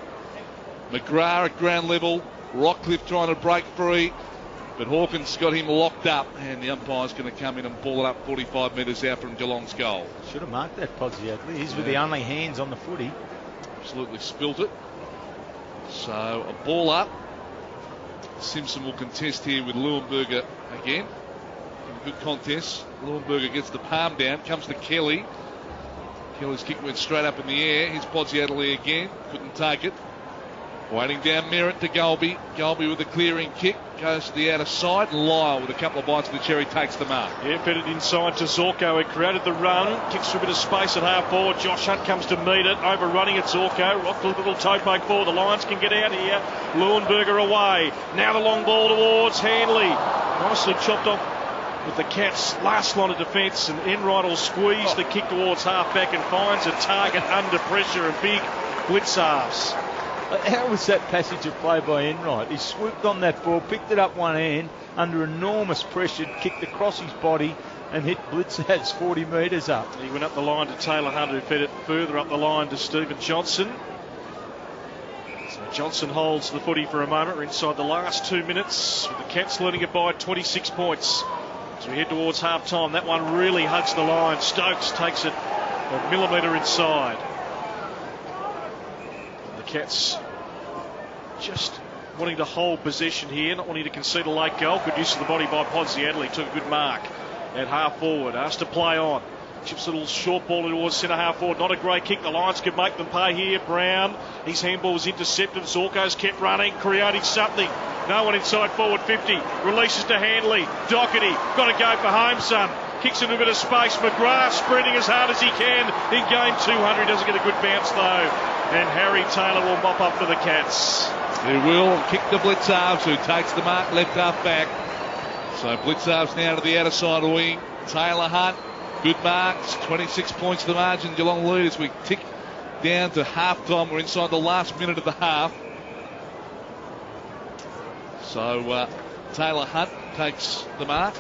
McGrath at ground level. Rockcliffe trying to break free, but Hawkins got him locked up, and the umpire's going to come in and ball it up 45 metres out from Geelong's goal. Should have marked that, Podsiadley. He's with the only hands on the footy. Absolutely spilt it. So a ball up. Simpson will contest here with Leuenberger again. Good contest. Leuenberger gets the palm down, comes to Kelly. Kelly's kick went straight up in the air. Here's Podsiadly again. Couldn't take it. Waiting down Merritt to Golby. Golby with a clearing kick. Goes to the outer side. Lyle with a couple of bites of the cherry takes the mark. Yeah, fed it inside to Zorko. He created the run. Kicks for a bit of space at half forward. Josh Hunt comes to meet it. Overrunning it, Zorko. Rocked a little toe poke forward. The Lions can get out here. Leuenberger away. Now the long ball towards Hanley. Nicely chopped off with the Cats' last line of defence. And Enright will squeeze the kick towards half back and finds a target under pressure. A big blitz halves. How was that passage of play by Enright? He swooped on that ball, picked it up one hand, under enormous pressure, kicked across his body and hit Blitzaz 40 metres up. He went up the line to Taylor Hunt, who fed it further up the line to Stephen Johnson. So Johnson holds the footy for a moment. We're inside the last 2 minutes, with the Cats leading it by 26 points. As we head towards half-time, that one really hugs the line. Stokes takes it a millimetre inside. Cats just wanting to hold possession here, not wanting to concede a late goal. Good use of the body by Podsiadly. Took a good mark at half forward. Asked to play on. Chips a little short ball towards centre half forward. Not a great kick. The Lions could make them pay here. Brown, his handball was intercepted. Zorko's kept running, creating something. No one inside forward 50. Releases to Handley. Doherty, got to go for home, son. Kicks into a bit of space. McGrath sprinting as hard as he can. In game 200, he doesn't get a good bounce though. And Harry Taylor will mop up for the Cats. He will kick the blitz halves, who takes the mark left half back. So blitz halves now to the outer side of the wing. Taylor Hunt, good marks, 26 points to the margin. Geelong lead as we tick down to half time. We're inside the last minute of the half. So Taylor Hunt takes the mark.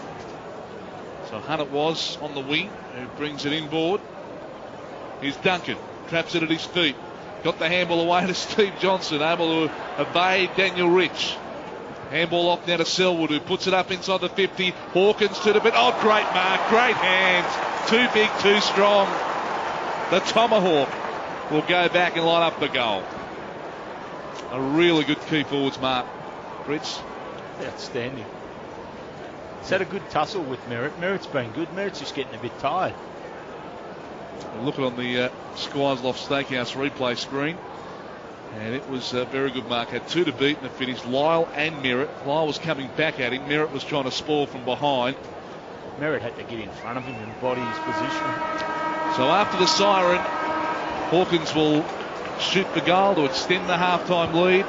So Hunt it was on the wing, who brings it inboard. Here's Duncan, traps it at his feet. Got the handball away to Steve Johnson, able to evade Daniel Rich. Handball off now to Selwood, who puts it up inside the 50. Hawkins to the bit. Oh, great mark, great hands. Too big, too strong. The Tomahawk will go back and line up the goal. A really good key forwards mark, Brits. Outstanding. He's had a good tussle with Merritt. Merritt's been good. Merritt's just getting a bit tired. Looking on the Squires Loft Steakhouse replay screen, and it was a very good mark. Had two to beat in the finish, Lyle and Merritt. Lyle was coming back at him. Merritt was trying to spoil from behind. Merritt had to get in front of him and body his position. So after the siren, Hawkins will shoot the goal to extend the half-time lead.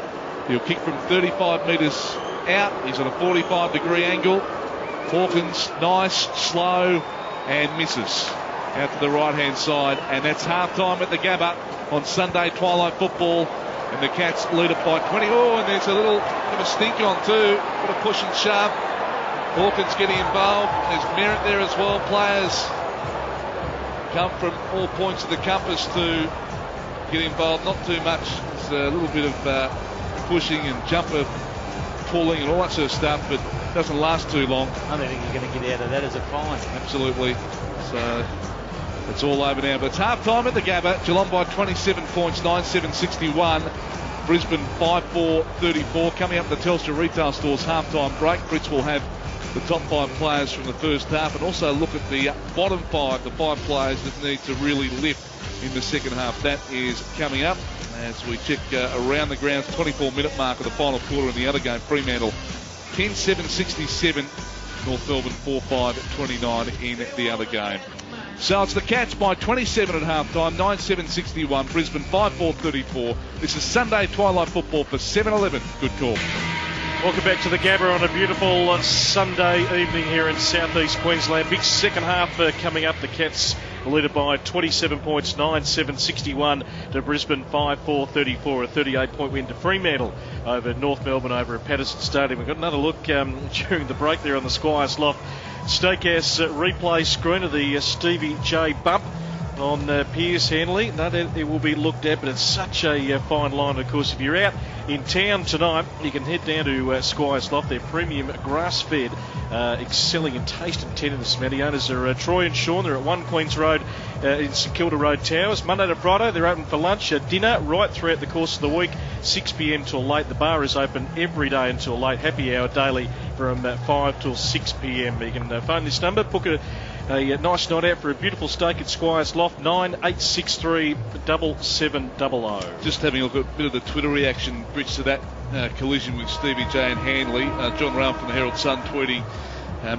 He'll kick from 35 metres out. He's on a 45-degree angle. Hawkins, nice, slow, and misses out to the right-hand side. And that's half-time at the Gabba on Sunday Twilight Football. And the Cats lead it by 20. Oh, and there's a little bit of a stink on too. Bit of push and shove. Hawkins getting involved. There's Merritt there as well. Players come from all points of the compass to get involved. Not too much. It's a little bit of pushing and jumper pulling and all that sort of stuff, but it doesn't last too long. I don't think you're going to get out of that as a fine. Absolutely. So it's all over now. But it's half-time at the Gabba. Geelong by 27 points, 9-7-61. Brisbane 5-4-34. Coming up the Telstra retail stores half-time break. Fritz will have the top five players from the first half and also look at the bottom five, the five players that need to really lift in the second half. That is coming up as we check around the grounds 24-minute mark of the final quarter in the other game. Fremantle 10-7-67. North Melbourne 4-5-29 in the other game. So it's the Cats by 27 at half-time, 9-7-61. Brisbane 5-4-34. This is Sunday Twilight Football for 7-Eleven. Good call. Welcome back to the Gabba on a beautiful Sunday evening here in southeast Queensland. Big second half coming up. The Cats leaded by 27 points, 9-7-61 to Brisbane, 5-4-34. A 38-point win to Fremantle over North Melbourne over at Patterson Stadium. We've got another look during the break there on the Squires Loft Steakhouse replay screen of the Stevie J bump on Piers Hanley. No doubt it will be looked at, but it's such a fine line. Of course, if you're out in town tonight, you can head down to Squires Loft. They're premium grass-fed, excelling in taste and tenderness. The owners are Troy and Sean. They're at 1 Queens Road in St Kilda Road Towers. Monday to Friday, they're open for lunch, dinner, right throughout the course of the week, 6 p.m. till late. The bar is open every day until late. Happy hour daily from 5 till 6 p.m. You can phone this number, book a a nice night out for a beautiful stake at Squires Loft. 9863 7700. Just having a look at a bit of the Twitter reaction, Bridge, to that collision with Stevie J and Hanley. John Rowan from the Herald Sun tweeting,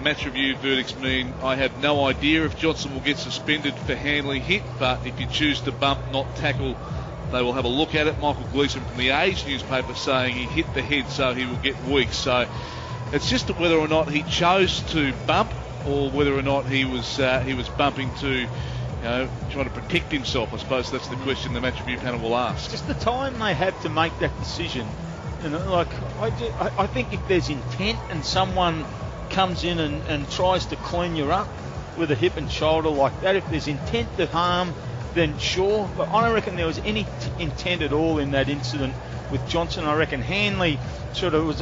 match review verdicts mean I have no idea if Johnson will get suspended for Hanley hit, but if you choose to bump, not tackle, they will have a look at it. Michael Gleeson from the Age newspaper saying he hit the head, so he will get weeks. So it's just whether or not he chose to bump, or whether or not he was bumping to, trying to protect himself. I suppose that's the question the match review panel will ask. Just the time they have to make that decision. I think if there's intent and someone comes in and tries to clean you up with a hip and shoulder like that, if there's intent to harm, then sure. But I don't reckon there was any intent at all in that incident with Johnson. I reckon Hanley sort of was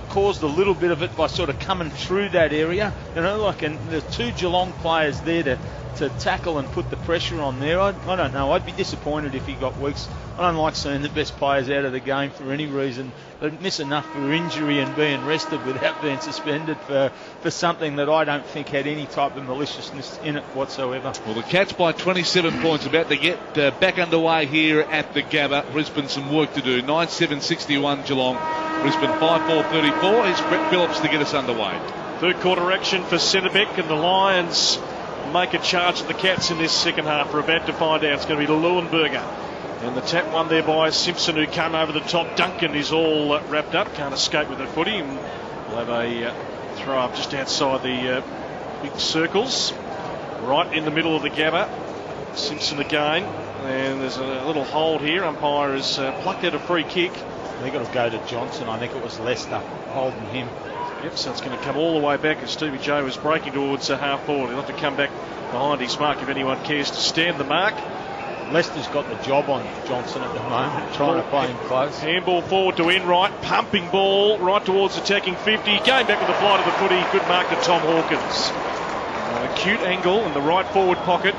caused a little bit of it by sort of coming through that area. And there's two Geelong players there to tackle and put the pressure on there. I don't know. I'd be disappointed if he got weeks. I don't like seeing the best players out of the game for any reason. They miss enough for injury and being rested without being suspended for something that I don't think had any type of maliciousness in it whatsoever. Well, the Cats by 27 points, about to get back underway here at the Gabba. Brisbane some work to do. 9-7-61 Geelong. Brisbane 5-4-34. Here's Brett Phillips to get us underway. Third quarter action for Centrebeck, and the Lions make a charge at the Cats in this second half. We're about to find out. It's going to be Leuenberger. And the tap one there by Simpson, who came over the top. Duncan is all wrapped up. Can't escape with the footy. And we'll have a throw up just outside the big circles. Right in the middle of the Gabba. Simpson again. And there's a little hold here. Umpire has plucked out a free kick. They've got to go to Johnson. I think it was Leicester holding him. Yep, so it's going to come all the way back as Stevie J was breaking towards half forward. He'll have to come back behind his mark if anyone cares to stand the mark. Leicester's got the job on Johnson at the moment, trying to play him close. Handball forward to Enright, pumping ball right towards attacking 50. Going back with the flight of the footy. Good mark to Tom Hawkins. Acute angle in the right forward pocket.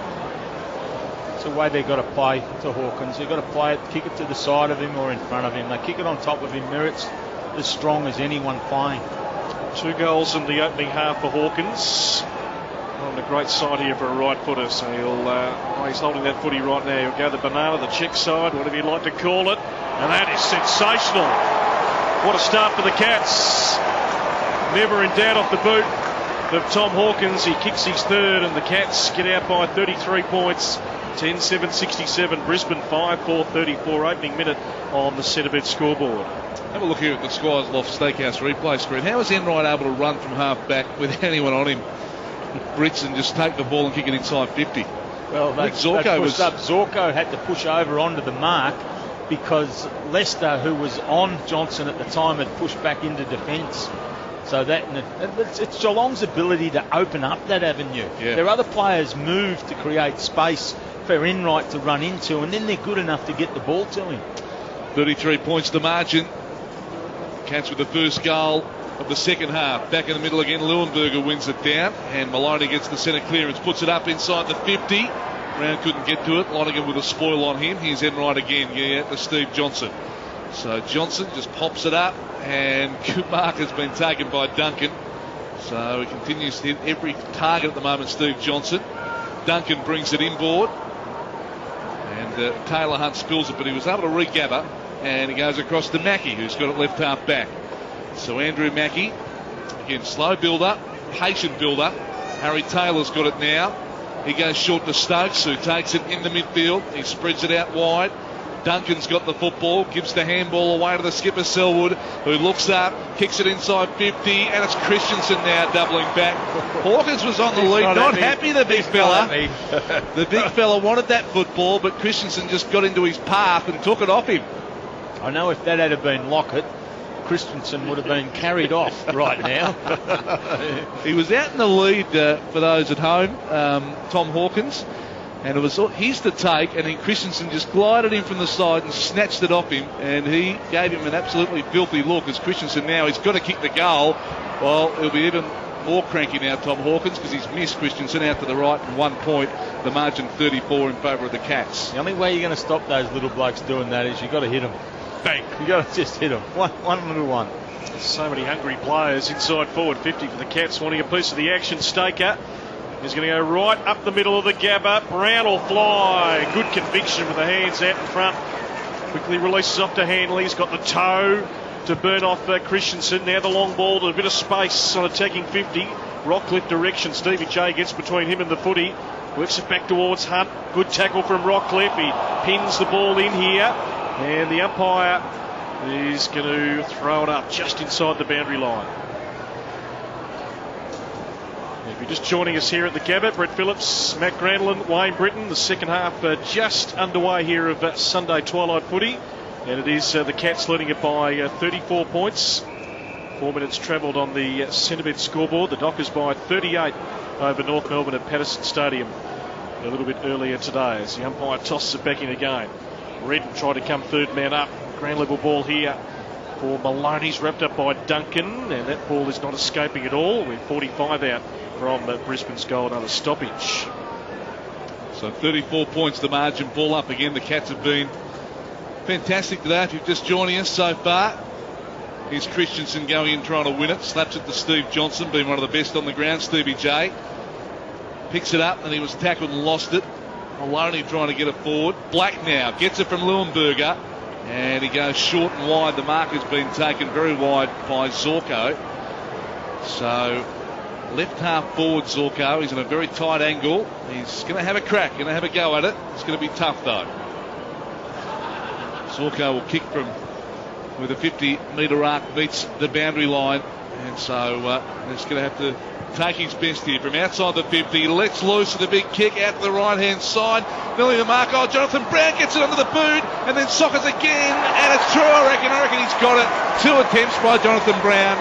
It's the way they've got to play to Hawkins. They've got to play it, kick it to the side of him or in front of him. They kick it on top of him. Merritt's as strong as anyone playing. 2 goals in the opening half for Hawkins. On the great side here for a right footer, so he's holding that footy right now. He'll go the banana, the check side, whatever you'd like to call it, and that is sensational. What a start for the Cats. Never in doubt off the boot of Tom Hawkins. He kicks his third, and the Cats get out by 33 points. 10-7-67. Brisbane 5-4-34. Opening minute on the Centrebet scoreboard. Have a look here at the Squires Loft Steakhouse replay screen. How is Enright able to run from half back without anyone on him? Brits and just take the ball and kick it inside 50. Well, Zorko had to push over onto the mark because Leicester, who was on Johnson at the time, had pushed back into defence. So it's Geelong's ability to open up that avenue. Yeah. Their other players move to create space for Enright to run into, and then they're good enough to get the ball to him. 33 points to margin. Cats with the first goal of the second half. Back in the middle again, Leuenberger wins it down, and Maloney gets the centre clearance, puts it up inside the 50. Brown couldn't get to it. Lonergan with a spoil on him. Here's Enright again, to Steve Johnson. So Johnson just pops it up, and good mark has been taken by Duncan. So he continues to hit every target at the moment, Steve Johnson. Duncan brings it inboard, and Taylor Hunt spills it, but he was able to regather, and he goes across to Mackie, who's got it left half back. So Andrew Mackie, again, slow build-up, patient build-up. Harry Taylor's got it now. He goes short to Stokes, who takes it in the midfield. He spreads it out wide. Duncan's got the football, gives the handball away to the skipper Selwood, who looks up, kicks it inside 50, and it's Christensen now doubling back. Hawkins was on the lead, not happy, the big fella. The big fella wanted that football, but Christensen just got into his path and took it off him. I know if that had been Lockett, Christensen would have been carried off right now. He was out in the lead for those at home, Tom Hawkins, and it was his to take, and then Christensen just glided in from the side and snatched it off him, and he gave him an absolutely filthy look as Christensen now, he's got to kick the goal. Well, he'll be even more cranky now, Tom Hawkins, because he's missed Christensen out to the right and 1 point, the margin 34 in favour of the Cats. The only way you're going to stop those little blokes doing that is you've got to hit them. Bang. You got to just hit them. One little one. So many hungry players inside forward 50 for the Cats wanting a piece of the action. Staker He's going to go right up the middle of the Gabba. Brown will fly. Good conviction with the hands out in front. Quickly releases off to Hanley. He's got the toe to burn off Christensen. Now the long ball to a bit of space on attacking 50. Rockcliffe direction. Stevie J gets between him and the footy. Works it back towards Hunt. Good tackle from Rockcliffe. He pins the ball in here. And the umpire is going to throw it up just inside the boundary line. If you're just joining us here at the Gabba, Brett Phillips, Matt Granlin, Wayne Britton, the second half just underway here of Sunday Twilight Footy. And it is the Cats leading it by 34 points. 4 minutes travelled on the Centrebet scoreboard. The Dockers by 38 over North Melbourne at Patterson Stadium a little bit earlier today as the umpire tosses it back in again. Redden tried to come third man up. Ground level ball here for Maloney's wrapped up by Duncan, and that ball is not escaping at all with 45 out from Brisbane's goal, another stoppage. So 34 points the margin, ball up again. The Cats have been fantastic today. If you're just joining us so far, here's Christensen going in trying to win it. Slaps it to Steve Johnson, being one of the best on the ground. Stevie J picks it up and he was tackled and lost it. Maloney trying to get it forward. Black now gets it from Leuenberger and he goes short and wide. The mark has been taken very wide by Zorko. So left half forward Zorko. He's in a very tight angle. He's going to have a crack, going to have a go at it. It's going to be tough though. Zorko will kick from with a 50-metre arc, meets the boundary line, and so he's going to have to take his best here from outside the 50. Lets loose with a big kick out to the right-hand side. Nearly the mark. Oh, Jonathan Brown gets it under the boot and then sockers again, and it's through. I reckon he's got it. 2 attempts by Jonathan Brown.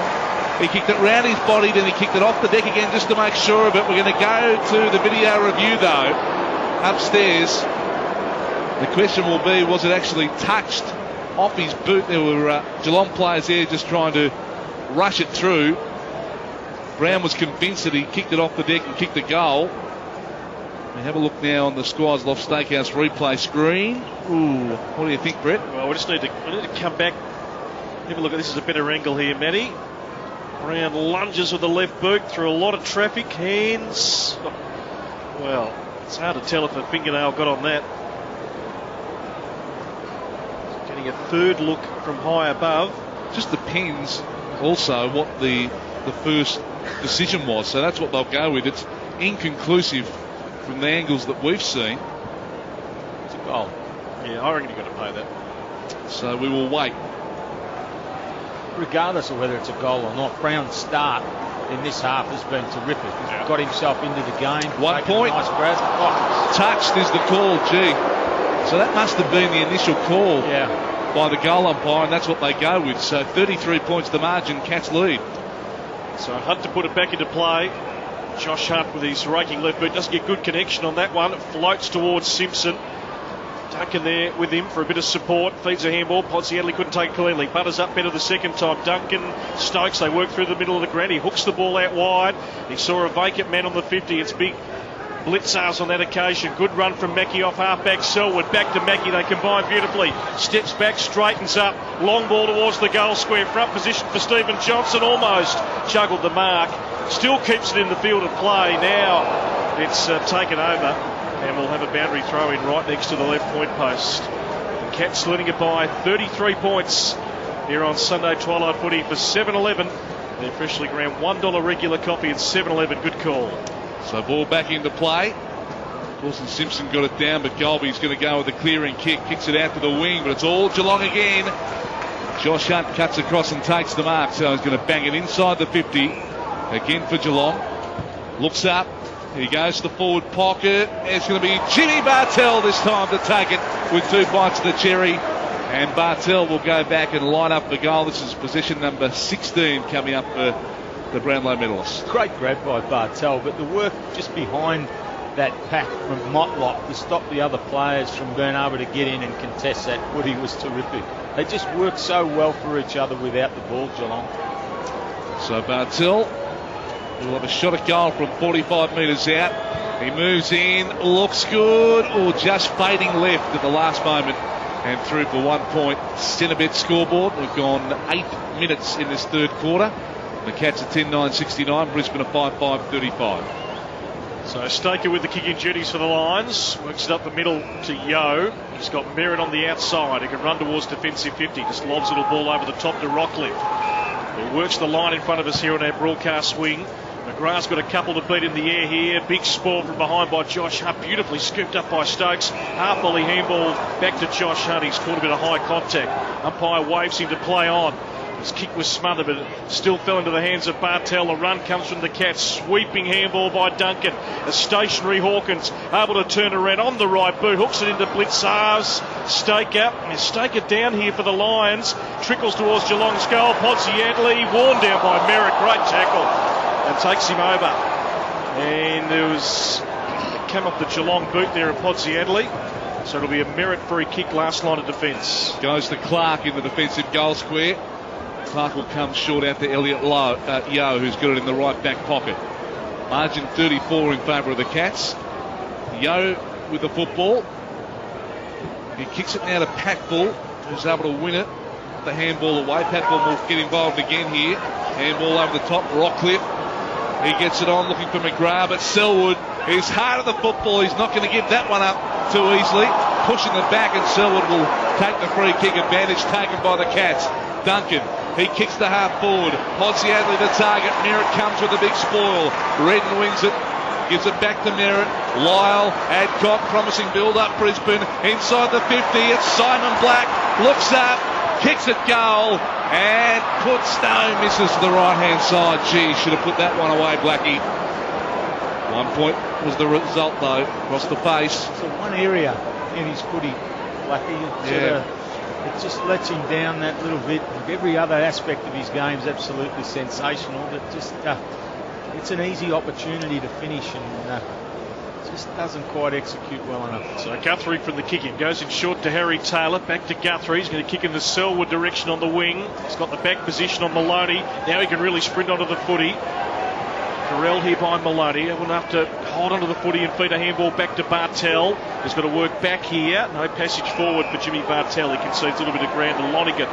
He kicked it round his body, then he kicked it off the deck again just to make sure of it. We're going to go to the video review though upstairs. The question will be, was it actually touched off his boot? There were Geelong players there just trying to rush it through. Brown was convinced that he kicked it off the deck and kicked the goal. We have a look now on the Squires Loft Steakhouse replay screen. Ooh, what do you think, Brett? Well, we need to come back. Have a look at this. Is a better angle here, Matty. Brown lunges with the left boot through a lot of traffic. Hands. Well, it's hard to tell if a fingernail got on that. Getting a third look from high above. Just depends also what the first decision was. So that's what they'll go with. It's inconclusive from the angles that we've seen. It's a goal. Yeah, I reckon you've got to pay that. So we will wait. Regardless of whether it's a goal or not, Brown's start in this half has been terrific. He's got himself into the game. 1 point. Nice grab. Oh. Touched is the call, gee. So that must have been the initial call by the goal umpire, and that's what they go with. So 33 points the margin, Cats lead. So Hunt to put it back into play. Josh Hunt with his raking left boot doesn't get good connection on that one. It floats towards Simpson. Duncan there with him for a bit of support. Feeds a handball. Podsiadly couldn't take it cleanly. Butters up better the second time. Duncan, Stokes, they work through the middle of the ground. He hooks the ball out wide. He saw a vacant man on the 50. It's big blitzers on that occasion. Good run from Mackey off half-back Selwood. Back to Mackey. They combine beautifully. Steps back, straightens up. Long ball towards the goal square. Front position for Stephen Johnson. Almost juggled the mark. Still keeps it in the field of play. Now it's taken over. And we'll have a boundary throw in right next to the left point post. The Cats leading it by 33 points here on Sunday Twilight Footy for 7-Eleven. Their freshly ground $1 regular coffee at 7-Eleven. Good call. So ball back into play. Dawson Simpson got it down, but Golby's going to go with a clearing kick. Kicks it out to the wing, but it's all Geelong again. Josh Hunt cuts across and takes the mark. So he's going to bang it inside the 50. Again for Geelong. Looks up. He goes to the forward pocket. It's going to be Jimmy Bartell this time to take it with 2 bites of the cherry. And Bartell will go back and line up the goal. This is position number 16 coming up for the Brownlow medalists. Great grab by Bartell, but the work just behind that pack from Motlop to stop the other players from being able to get in and contest that footy was terrific. They just work so well for each other without the ball, Geelong. So Bartell will have a shot at goal from 45 metres out. He moves in, looks good, or just fading left at the last moment and through for 1 point. Centrebet scoreboard. We've gone 8 minutes in this third quarter. The Cats are 10-9-69, Brisbane are 5-5-35. So Staker with the kicking duties for the Lions. Works it up the middle to Yo. He's got Merritt on the outside. He can run towards defensive 50. Just lobs a little ball over the top to Rockcliffe. He works the line in front of us here on our broadcast wing. McGrath's got a couple to beat in the air here. Big spoil from behind by Josh Hunt. Beautifully scooped up by Stokes. Half volley handball back to Josh Hunt. He's caught a bit of high contact. Umpire waves him to play on. His kick was smothered, but it still fell into the hands of Bartel. The run comes from the Cats. Sweeping handball by Duncan. A stationary Hawkins able to turn around on the right boot. Hooks it into Blitzars. Staker. Staker down here for the Lions. Trickles towards Geelong's goal. Podsiadly worn down by Merritt. Great tackle. And takes him over. And there was came off the Geelong boot there at Podsiadly. So it'll be a Merritt free kick, last line of defence. Goes to Clark in the defensive goal square. Clark will come short out to Elliot Yo, who's got it in the right back pocket. Margin 34 in favour of the Cats. Yo with the football. He kicks it now to Patbull, who's able to win it. The handball away. Patbull will get involved again here. Handball over the top. Rockcliffe. He gets it on looking for McGrath, but Selwood is hard at the football. He's not going to give that one up too easily. Pushing the back, and Selwood will take the free kick. Advantage taken by the Cats. Duncan. He kicks the half forward. Podsiadly the target. Merritt comes with a big spoil. Redden wins it. Gives it back to Merritt. Lyle, Adcock, promising build-up Brisbane. Inside the 50, it's Simon Black. Looks up, kicks it goal, and Stone misses the right-hand side. Gee, should have put that one away, Blackie. 1 point was the result, though, across the face. So one area in his footy, Blackie, it just lets him down that little bit. Every other aspect of his game is absolutely sensational. But just it's an easy opportunity to finish, and just doesn't quite execute well enough. So Guthrie from the kicking goes in short to Harry Taylor. Back to Guthrie. He's going to kick in the Selwood direction on the wing. He's got the back position on Maloney. Now he can really sprint onto the footy. Carell here by Maloney. He wouldn't have to hold onto the footy and feed a handball back to Bartel. He's got to work back here. No passage forward for Jimmy Bartel. He concedes a little bit of ground to Lonergan.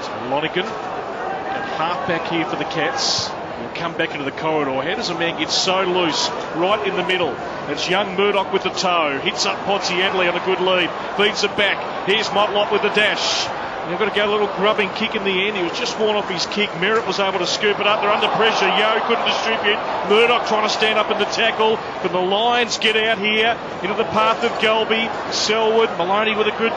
So Lonergan at half back here for the Cats. He'll come back into the corridor. How does a man get so loose right in the middle? It's young Murdoch with the toe. Hits up Podsiadly on a good lead. Feeds it back. Here's Motlop with the dash. They've got to go a little grubbing kick in the end. He was just worn off his kick. Merritt was able to scoop it up. They're under pressure. Yo couldn't distribute. Murdoch trying to stand up in the tackle. But the Lions get out here into the path of Golby. Selwood. Maloney with a good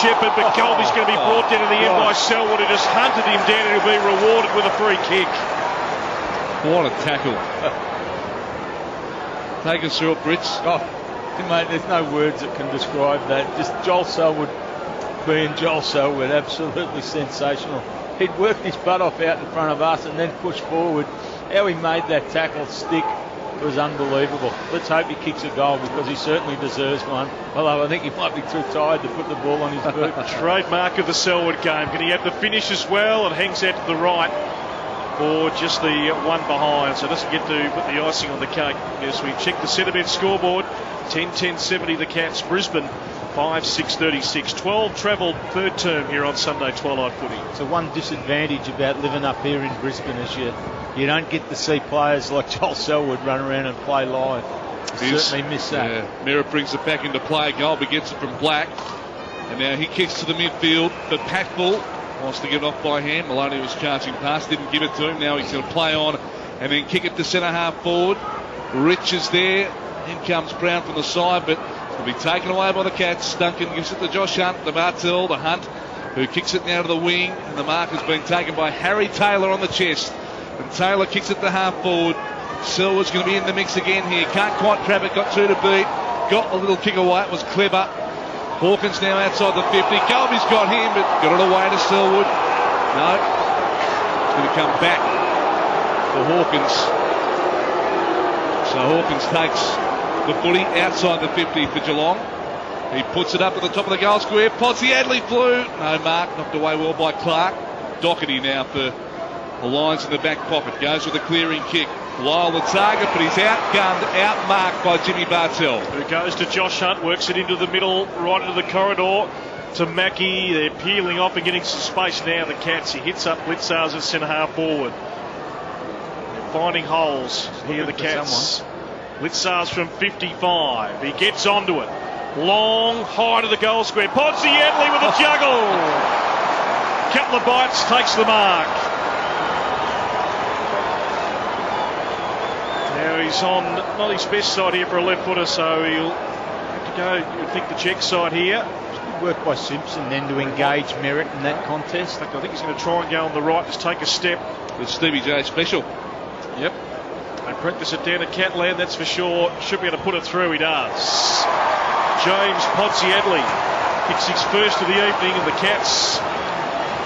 shepherd. But Golby's going to be brought down in the end by Selwood, who just hunted him down, and he'll be rewarded with a free kick. What a tackle. Take us through it, Brits. Oh, mate, there's no words that can describe that. Just Joel Selwood being Joel Selwood, absolutely sensational. He'd worked his butt off out in front of us and then pushed forward. How he made that tackle stick was unbelievable. Let's hope he kicks a goal, because he certainly deserves one. Although I think he might be too tired to put the ball on his boot. Trademark of the Selwood game. Can he have the finish as well? And hangs out to the right for just the one behind, so doesn't get to put the icing on the cake. As we check the Centrebet scoreboard, 10-10-70 the Cats. Brisbane 5-6-36. 12 travelled third term here on Sunday Twilight Footy. So one disadvantage about living up here in Brisbane is you don't get to see players like Joel Selwood run around and play live. You certainly miss that. Yeah. Merritt brings it back into play. Golby gets it from Black, and now he kicks to the midfield, but Patbull wants to get it off by hand. Maloney was charging past, didn't give it to him. Now he's going to play on and then kick it to centre half forward. Rich is there. In comes Brown from the side, but it'll be taken away by the Cats. Duncan gives it to Josh Hunt, to Bartel, the Hunt, who kicks it now to the wing, and the mark has been taken by Harry Taylor on the chest. And Taylor kicks it to half forward. Selwood's going to be in the mix again here. Can't quite trap it, got two to beat. Got a little kick away, it was clever. Hawkins now outside the 50. Golby's got him, but got it away to Selwood. No. It's going to come back for Hawkins. So Hawkins takes the footy outside the 50 for Geelong. He puts it up at the top of the goal square. Podsiadly flew. No mark. Knocked away well by Clark. Doherty now for the Lions in the back pocket. Goes with a clearing kick. Lyle the target, but he's outgunned, outmarked by Jimmy Bartel. Who goes to Josh Hunt, works it into the middle, right into the corridor to Mackie. They're peeling off and getting some space now, the Cats. He hits up Blitzars at centre half forward. finding holes. Here the Cats. Litzars from 55. He gets onto it. Long, high to the goal square. Ponzielli with a juggle. Couple of bites, takes the mark. Now he's on not his best side here for a left footer, so he'll have to go, you would think, the check side here. Good work by Simpson then to engage Merritt in that contest. I think he's going to try and go on the right, just take a step. It's Stevie J special. Yep. They practice it down at Catland, that's for sure. Should be able to put it through, he does. James Ponzielli hits his first of the evening, and the Cats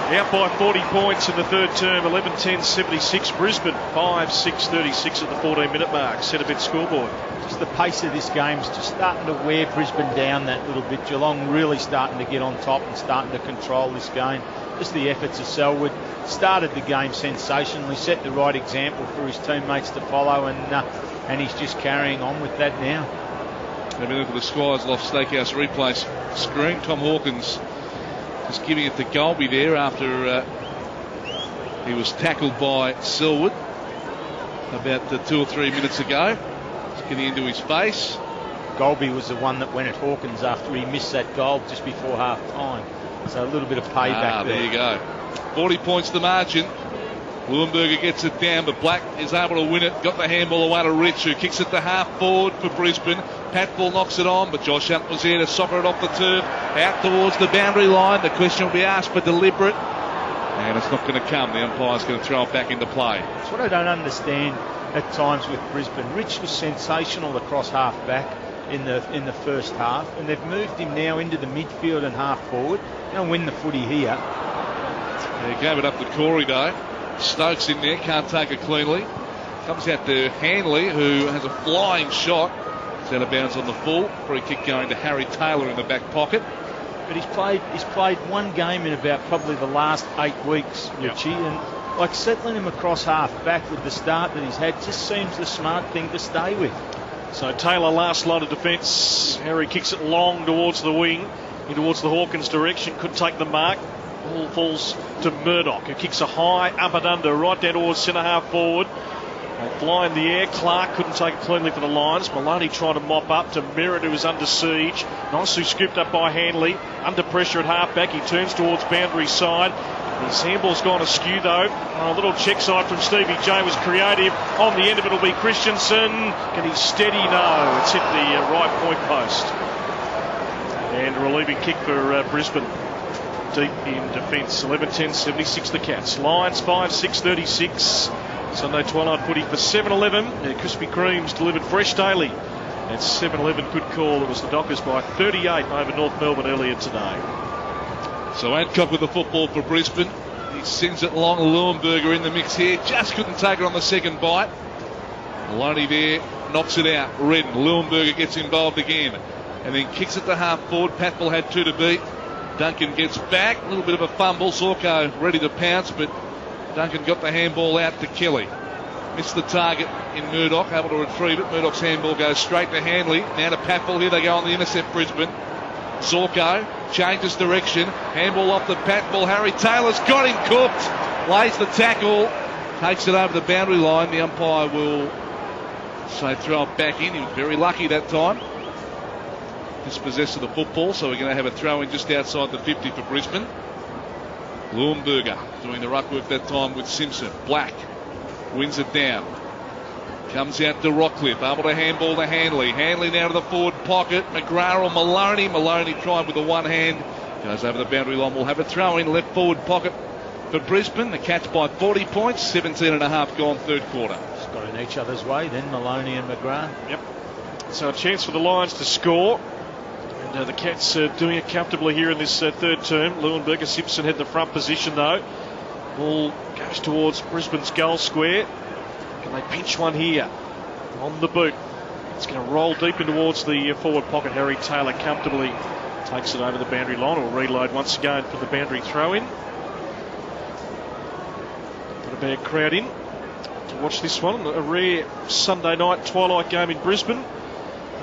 out by 40 points in the third term. 11-10-76. Brisbane 5-6-36 at the 14-minute mark. Set a bit scoreboard. Just the pace of this game's just starting to wear Brisbane down that little bit. Geelong really starting to get on top and starting to control this game. Just the efforts of Selwood started the game sensationally, set the right example for his teammates to follow, and he's just carrying on with that now. Have a look at the Squires Loft Steakhouse replay screen. Tom Hawkins just giving it to Golby there after he was tackled by Selwood about 2 or 3 minutes ago. Just getting into his face. Golby was the one that went at Hawkins after he missed that goal just before half time. So a little bit of payback there. There you go. 40 points the margin. Leuenberger gets it down, but Black is able to win it. Got the handball away to Rich, who kicks it to half forward for Brisbane. Patbull knocks it on, but Josh Hunt was there to soccer it off the turf, out towards the boundary line. The question will be asked for deliberate, and it's not going to come. The umpire's going to throw it back into play. That's what I don't understand at times with Brisbane. Rich was sensational across half back in the first half, and they've moved him now into the midfield and half forward. They'll win the footy here. They gave it up to Corey though. Stokes in there, can't take it cleanly. Comes out to Hanley, who has a flying shot. It's out of bounds on the full. Free kick going to Harry Taylor in the back pocket. But he's played one game in about probably the last 8 weeks, Richie, and like settling him across half back with the start that he's had just seems the smart thing to stay with. So Taylor last line of defence. Harry kicks it long towards the wing, in towards the Hawkins direction. Couldn't take the mark. Ball falls to Murdoch, who kicks a high up and under right down towards centre half forward. They fly in the air. Clark couldn't take it cleanly for the Lions. Maloney trying to mop up to Merritt, who was under siege. Nicely scooped up by Hanley. Under pressure at half back. He turns towards boundary side. His handball's gone askew though. A little check side from Stevie J was creative. On the end of it will be Christensen. Can he steady? No. It's hit the right point post. And a relieving kick for Brisbane. Deep in defence. 11-10-76 the Cats. Lions 5-6-36. Sunday twilight footy for 7-Eleven. Krispy Kreme's delivered fresh daily. And 7-Eleven good call. It was the Dockers by 38 over North Melbourne earlier today. So Adcock with the football for Brisbane. He sends it long. Leuenberger in the mix here. Just couldn't take it on the second bite. Maloney there knocks it out. Redden. Leuenberger gets involved again. And then kicks it to half forward. Patbull had 2 to beat. Duncan gets back. A little bit of a fumble. Sorko ready to pounce, but Duncan got the handball out to Kelly. Missed the target in Murdoch. Able to retrieve it. Murdoch's handball goes straight to Hanley. Now to Patbull. Here they go on the intercept, Brisbane. Sorko changes direction. Handball off the Patbull. Harry Taylor's got him cooked. Lays the tackle. Takes it over the boundary line. The umpire will say throw it back in. He was very lucky that time. Dispossessed of the football, so we're going to have a throw in just outside the 50 for Brisbane. Leuenberger doing the ruck work that time with Simpson. Black wins it down. Comes out to Rockcliffe, able to handball to Hanley. Hanley now to the forward pocket. McGrath or Maloney. Maloney tried with the one hand. Goes over the boundary line. We'll have a throw in left forward pocket for Brisbane. The Cats by 40 points. 17.5 gone third quarter. It's got in each other's way then, Maloney and McGrath. Yep. So a chance for the Lions to score. And the Cats doing it comfortably here in this third term. Leuenberger, Simpson had the front position though. Ball goes towards Brisbane's goal square. Can they pinch one here? On the boot. It's going to roll deep in towards the forward pocket. Harry Taylor comfortably takes it over the boundary line. Will reload once again for the boundary throw in. Got a bad crowd in to watch this one. A rare Sunday night twilight game in Brisbane.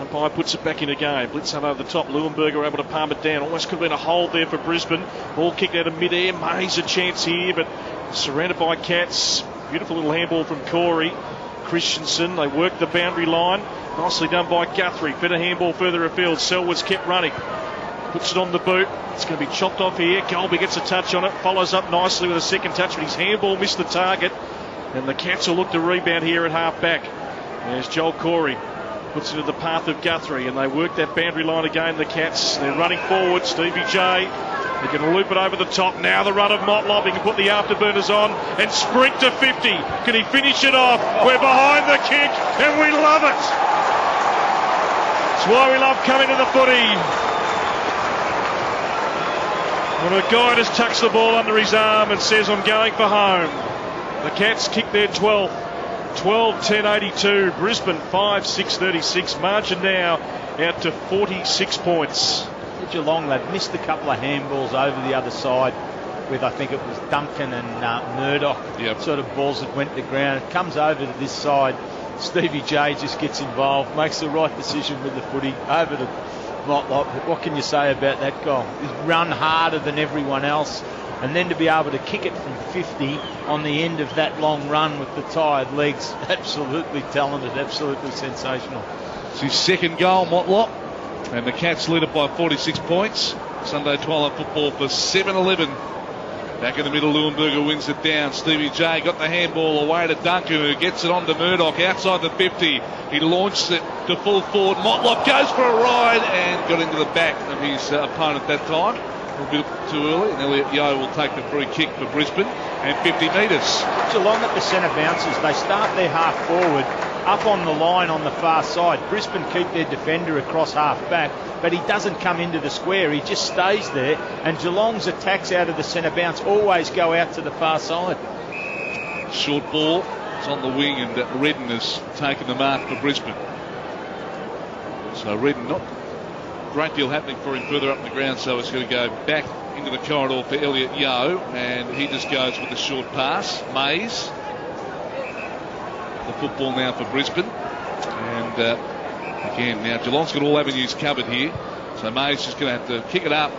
Umpire puts it back in again. Blitz over the top. Leuenberger able to palm it down. Almost could have been a hold there for Brisbane. Ball kicked out of mid-air. May's a chance here, but surrounded by Cats. Beautiful little handball from Corey. Christensen, they work the boundary line. Nicely done by Guthrie. Better handball further afield. Selwood's kept running. Puts it on the boot. It's going to be chopped off here. Colby gets a touch on it. Follows up nicely with a second touch, but his handball missed the target. And the Cats will look to rebound here at half back. There's Joel Corey. Puts it into the path of Guthrie, and they work that boundary line again, the Cats. They're running forward. Stevie J. They can loop it over the top. Now the run of Motlop. He can put the afterburners on and sprint to 50. Can he finish it off? We're behind the kick, and we love it. That's why we love coming to the footy. When a guy just tucks the ball under his arm and says, I'm going for home. The Cats kick their 12th. 12-10-82. Brisbane 5-6-36. Margin now out to 46 points. Geelong, they've missed a couple of handballs over the other side with, I think it was Duncan and Murdoch. Yep. Sort of balls that went to the ground. It comes over to this side. Stevie J just gets involved, makes the right decision with the footy over to Motlop. What can you say about that goal? He's run harder than everyone else, and then to be able to kick it from 50 on the end of that long run with the tired legs, absolutely talented, absolutely sensational. It's his second goal, Motlop, and the Cats lead it by 46 points. Sunday twilight football for 7-11. Back in the middle, Leuenberger wins it down. Stevie J got the handball away to Duncan, who gets it on to Murdoch outside the 50. He launches it to full forward. Motlop goes for a ride and got into the back of his opponent that time. A little bit too early, and Elliot Yeo will take the free kick for Brisbane and 50 metres. Geelong at the centre bounces. They start their half forward up on the line on the far side. Brisbane keep their defender across half back, but he doesn't come into the square. He just stays there, and Geelong's attacks out of the centre bounce always go out to the far side. Short ball. It's on the wing, and Redden has taken the mark for Brisbane. So Redden, not a great deal happening for him further up the ground, so it's going to go back into the corridor for Elliot Yeo, and he just goes with the short pass. Mays. The football now for Brisbane. And again, now Geelong's got all avenues covered here. So Mays just going to have to kick it up,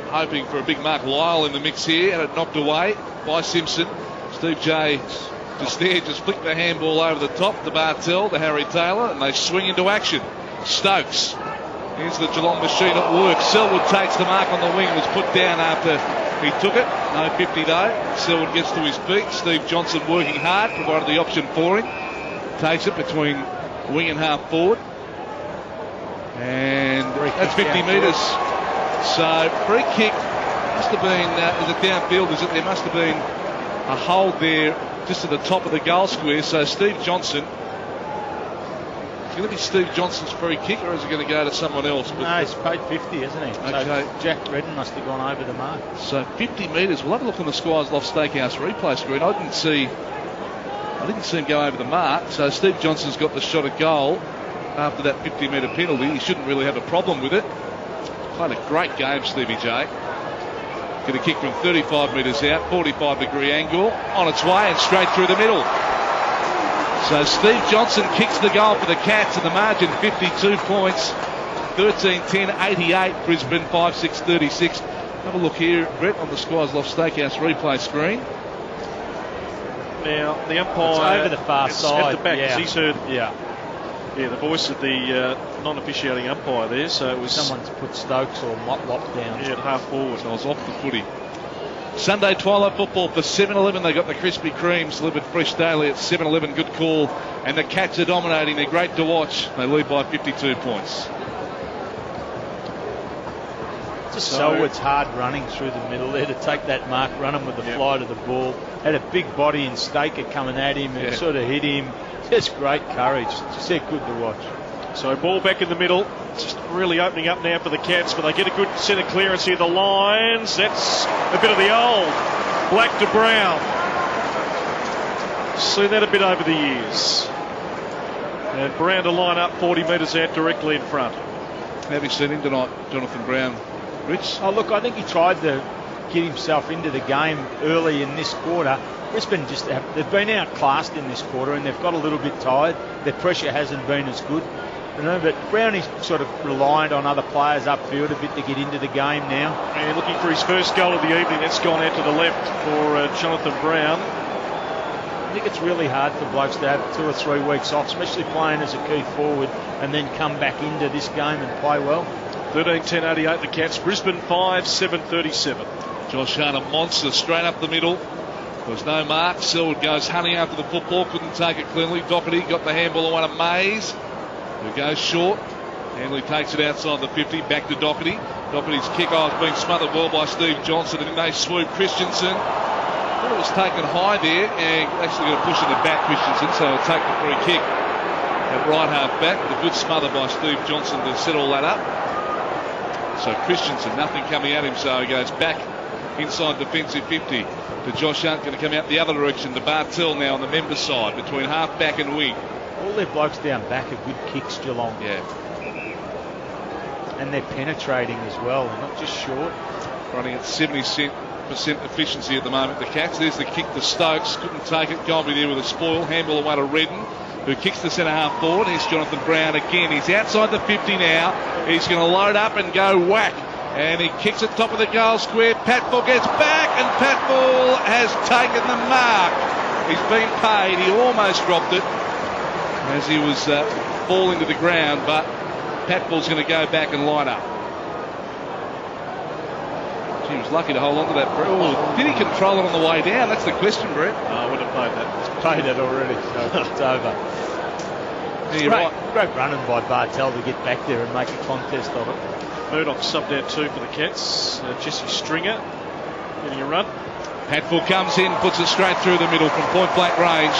hoping for a big Mark Lyle in the mix here, and it knocked away by Simpson. Steve J just there, just flicked the handball over the top to Bartell, to Harry Taylor, and they swing into action. Stokes. Here's the Geelong machine at work. Selwood takes the mark on the wing, was put down after he took it. No 50 though. Selwood gets to his feet. Steve Johnson working hard, provided the option for him. Takes it between wing and half forward. And that's 50 metres. So free kick must have been, is it downfield? Is it? There must have been a hold there just at the top of the goal square. So Steve Johnson. It's going to be Steve Johnson's free kick, or is it going to go to someone else? But no, he's paid 50, isn't he? Okay. So Jack Redden must have gone over the mark. So 50 metres. We'll have a look on the Squires Loft Steakhouse replay screen. I didn't see him go over the mark. So Steve Johnson's got the shot at goal after that 50-metre penalty. He shouldn't really have a problem with it. Played a great game, Stevie J. Going to kick from 35 metres out, 45-degree angle, on its way and straight through the middle. So Steve Johnson kicks the goal for the Cats, and the margin 52 points. 13-10-88, Brisbane 5-6-36. Have a look here, Brett, on the Squires Loft Steakhouse replay screen. Now, the umpire... It's over the far side. At the back, yeah. He's heard... Yeah. Yeah, the voice of the non-officiating umpire there, so it was... Someone's put Stokes or Motlop down. Yeah, at half forward. So I was off the footy. Sunday twilight football for 7-11. They got the Krispy Kremes delivered fresh daily at 7-11. Good call. And the Cats are dominating. They're great to watch. They lead by 52 points. Just Selwood's hard running through the middle there to take that mark, running with the flight of the ball. Had a big body and Staker coming at him and sort of hit him. Just great courage. Just good to watch. So ball back in the middle. Just really opening up now for the Cats, but they get a good centre clearance here. The lines. That's a bit of the old black to brown. Seen that a bit over the years. And Brown to line up 40 metres out directly in front. Have you seen him tonight, Jonathan Brown, Rich? Oh, look, I think he tried to get himself into the game early in this quarter. Brisbane they've been outclassed in this quarter, and they've got a little bit tired. Their pressure hasn't been as good. But Brownie's sort of reliant on other players upfield a bit to get into the game now. And looking for his first goal of the evening. That's gone out to the left for Jonathan Brown. I think it's really hard for blokes to have 2 or 3 weeks off, especially playing as a key forward, and then come back into this game and play well. 13-10-88 the Cats. Brisbane 5-7-37. Josh Hunt, a monster, straight up the middle. There was no mark. Selwood goes hunting after the football, couldn't take it cleanly. Doherty got the handball away to Mays, who goes short. Hanley takes it outside the 50, back to Doherty. Doherty's kick-off being smothered well by Steve Johnson, and then they swoop Christensen. I thought it was taken high there, and actually going to push it to back Christensen, so he'll take the free kick at right half back. With a good smother by Steve Johnson to set all that up. So Christensen, nothing coming at him, so he goes back inside defensive 50 to Josh Hunt, going to come out the other direction to Bartel now on the member side between half back and wing. All their blokes down back are good kicks, Geelong. Yeah. And they're penetrating as well, they're not just short. Running at 70% efficiency at the moment, the Cats. There's the kick to Stokes, couldn't take it. Golby there with a spoil. Handball away to Redden, who kicks the centre half forward. Here's Jonathan Brown again. He's outside the 50 now. He's going to load up and go whack. And he kicks at top of the goal square. Patfull gets back, and Patfull has taken the mark. He's been paid. He almost dropped it as he was falling to the ground, but Patfull's going to go back and line up. He was lucky to hold on to that, Brett. Oh, did he control it on the way down? That's the question, Brett. I would have paid that. He's paid it already, so it's over. Great running by Bartel to get back there and make a contest of it. Murdoch subbed out too for the Cats. Jesse Stringer getting a run. Patfull comes in, puts it straight through the middle from point blank range.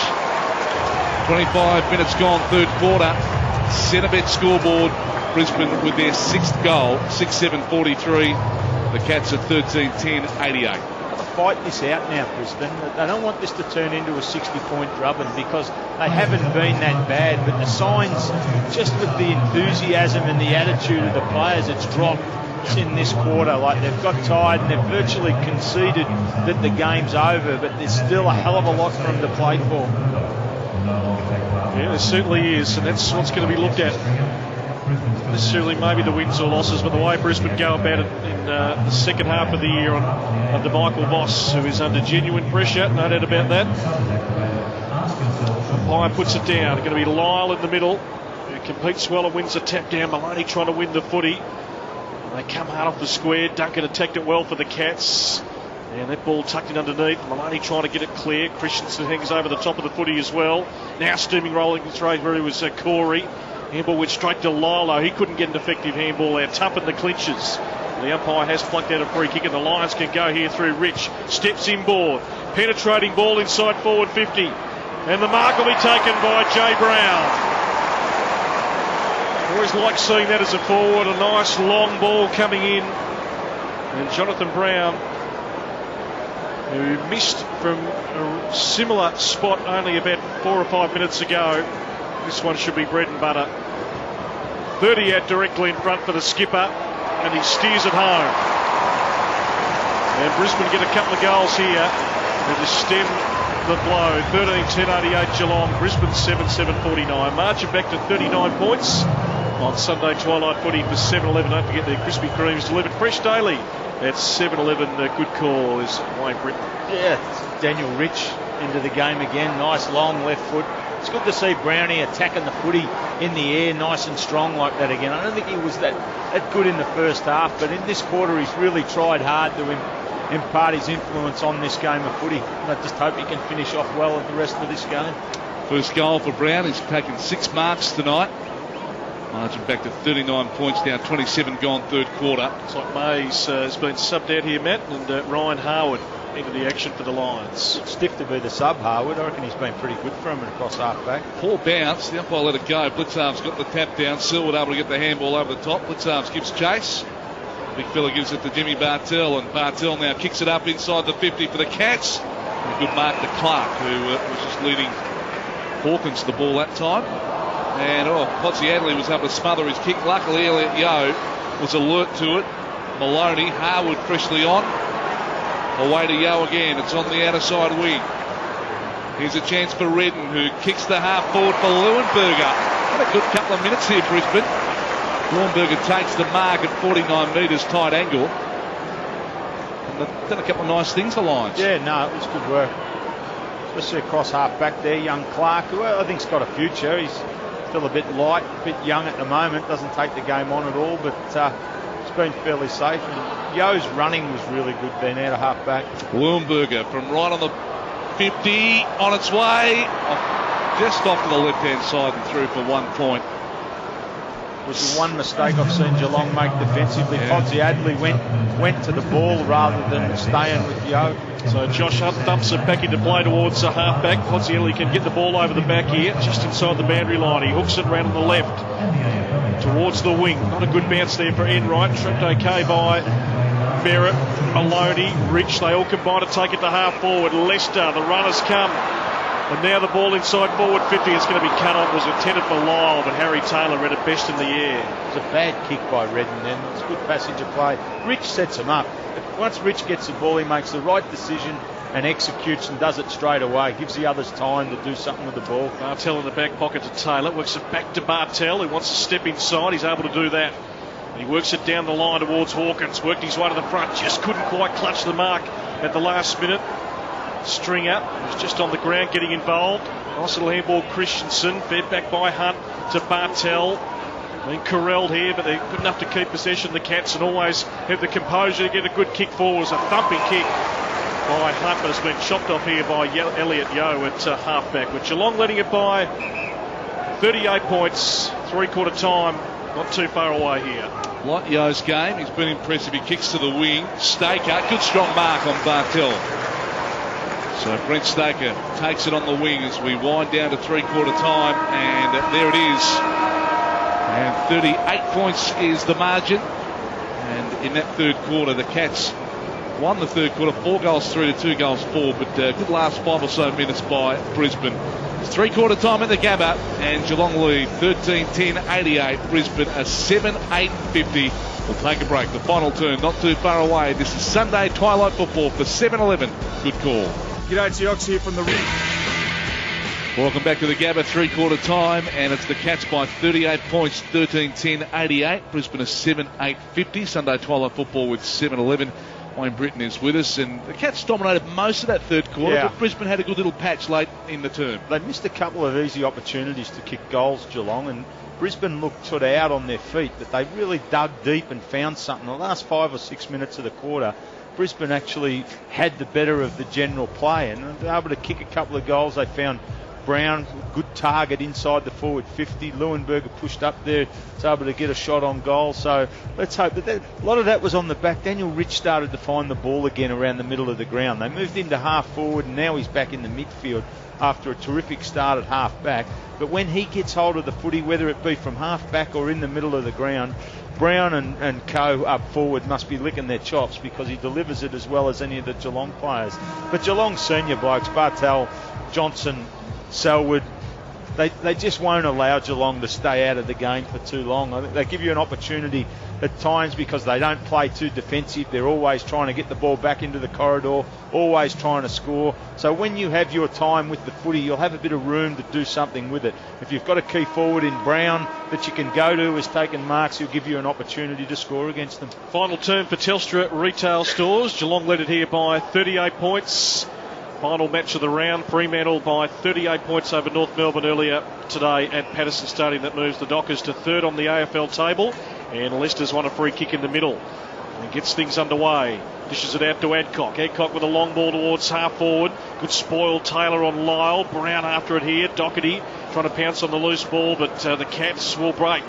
25 minutes gone, third quarter. Centrebet scoreboard. Brisbane with their 6th goal, 6-7-43. The Cats at 13-10-88. Fight this out now, Brisbane. They don't want this to turn into a 60-point drubbing because they haven't been that bad, but the signs, just with the enthusiasm and the attitude of the players, it's dropped in this quarter. Like, they've got tired and they've virtually conceded that the game's over, but there's still a hell of a lot for them to play for. Yeah, there certainly is, and that's what's going to be looked at. Necessarily maybe the wins or losses, but the way Brisbane go about it in the second half of the year under Michael Voss, who is under genuine pressure, no doubt about that. Umpire puts it down. It's going to be Lyle in the middle, who competes well and wins a tap down. Maloney trying to win the footy. They come hard off the square. Duncan attacked it well for the Cats. And that ball tucked in underneath. Maloney trying to get it clear. Christensen hangs over the top of the footy as well. Now steaming rolling through where he was Corey. Handball went straight to Lilo. He couldn't get an effective handball there. Tough in the clinches. The umpire has plucked out a free kick, and the Lions can go here through Rich. Steps inboard. Penetrating ball inside forward 50. And the mark will be taken by Jay Brown. Always like seeing that as a forward. A nice long ball coming in. And Jonathan Brown, who missed from a similar spot only about 4 or 5 minutes ago. This one should be bread and butter. 30 out directly in front for the skipper, and he steers it home. And Brisbane get a couple of goals here and to stem the blow. 13-10-88 Geelong, Brisbane 7-7-49. Marching back to 39 points on Sunday Twilight Footy for 7-11. Don't forget their Krispy Kremes delivered fresh daily at 7-11. Good call is Wayne Britton. Yeah, Daniel Rich into the game again. Nice long left foot. It's good to see Brownie attacking the footy in the air nice and strong like that again. I don't think he was that good in the first half, but in this quarter he's really tried hard to impart his influence on this game of footy. And I just hope he can finish off well at the rest of this game. First goal for Brown. He's taken 6 marks tonight. Margin back to 39 points now, 27 gone third quarter. It's like Mays has been subbed out here, Matt, and Ryan Harwood into the action for the Lions. It's stiff to be the sub, Harwood. I reckon he's been pretty good for him across half back. Poor bounce. The umpire let it go. Blitzarms got the tap down. Selwood able to get the handball over the top. Blitzarms gives chase. Big fella gives it to Jimmy Bartel, and Bartel now kicks it up inside the 50 for the Cats. And a good mark to Clark, who was just leading Hawkins to the ball that time. And Potsy Adley was able to smother his kick. Luckily, Elliot Yeo was alert to it. Maloney, Harwood freshly on. Away to Yeo again. It's on the outer side wing. Here's a chance for Redden, who kicks the half forward for Leuenberger. Had a good couple of minutes here, Brisbane. Leuenberger takes the mark at 49 metres, tight angle. And they've done a couple of nice things for Lions. Yeah, no, it was good work. especially across half back there. Young Clark, who I think's got a future. He's still a bit light, a bit young at the moment, doesn't take the game on at all, but it's been fairly safe. And Yo's running was really good then out of half back. Leuenberger from right on the 50, on its way, just off to the left-hand side and through for 1 point. Was the one mistake I've seen Geelong make defensively. Yeah. Podsy Adley went to the ball rather than staying with Yo. So Josh Hunt dumps it back into play towards the half-back. Podsy Adley can get the ball over the back here, just inside the boundary line. He hooks it round on the left towards the wing. Not a good bounce there for Enright. Trapped okay by Barrett, Maloney, Rich. They all combine to take it to half forward. Lester, the runners come. And now the ball inside forward 50 is going to be cut off. Was intended for Lyle, but Harry Taylor read it best in the air. It was a bad kick by Redden then. It's a good passage of play. Rich sets him up. Once Rich gets the ball, he makes the right decision and executes and does it straight away. Gives the others time to do something with the ball. Bartell in the back pocket to Taylor. Works it back to Bartell, who wants to step inside. He's able to do that. And he works it down the line towards Hawkins. Worked his way to the front. Just couldn't quite clutch the mark at the last minute. Stringer was just on the ground getting involved. Nice little handball, Christensen. Fed back by Hunt to Bartell. Being corralled here, but they're good enough to keep possession, the Cats, and always have the composure to get a good kick forward. It was a thumping kick by Hunt, but it's been chopped off here by Elliot Yo at halfback. With Geelong leading it by 38 points, three-quarter time, not too far away here. Like Yo's game, he's been impressive. He kicks to the wing. Staker, good strong mark on Bartell. So Brent Staker takes it on the wing as we wind down to three-quarter time, and there it is. And 38 points is the margin. And in that third quarter, the Cats won the third quarter, 4 goals 3 to 2 goals 4, but good last 5 or so minutes by Brisbane. It's three-quarter time at the Gabba, and Geelong lead 13-10-88. Brisbane a 7-8-50. We'll take a break. The final turn not too far away. This is Sunday Twilight Football for 7-11. Good call. G'day, it's Ox here from the ring. Welcome back to the Gabba, three-quarter time, and it's the Cats by 38 points, 13-10-88. Brisbane a 7-8-50. Sunday Twilight Football with 7-11. Wayne Britton is with us, and the Cats dominated most of that third quarter, but Brisbane had a good little patch late in the term. They missed a couple of easy opportunities to kick goals, Geelong, and Brisbane looked sort of out on their feet, but they really dug deep and found something. The last 5 or 6 minutes of the quarter, Brisbane actually had the better of the general play, and they were able to kick a couple of goals. They found Brown, good target inside the forward 50. Leuenberger pushed up there, was able to get a shot on goal. So let's hope that a lot of that was on the back. Daniel Rich started to find the ball again around the middle of the ground. They moved him to half forward, and now he's back in the midfield after a terrific start at half back. But when he gets hold of the footy, whether it be from half back or in the middle of the ground, Brown and co up forward must be licking their chops, because he delivers it as well as any of the Geelong players. But Geelong's senior blokes, Bartell, Johnson, Selwood, they just won't allow Geelong to stay out of the game for too long. I think they give you an opportunity at times because they don't play too defensive. They're always trying to get the ball back into the corridor, always trying to score. So when you have your time with the footy, you'll have a bit of room to do something with it. If you've got a key forward in Brown that you can go to who's taken marks, he'll give you an opportunity to score against them. Final turn for Telstra retail stores. Geelong led it here by 38 points. Final match of the round, Fremantle by 38 points over North Melbourne earlier today at Patterson Stadium. That moves the Dockers to third on the AFL table, and Leicester's won a free kick in the middle and gets things underway. Dishes it out to Adcock. Adcock with a long ball towards half forward. Good spoil Taylor on Lyle. Brown after it here. Doherty trying to pounce on the loose ball, but the Cats will break.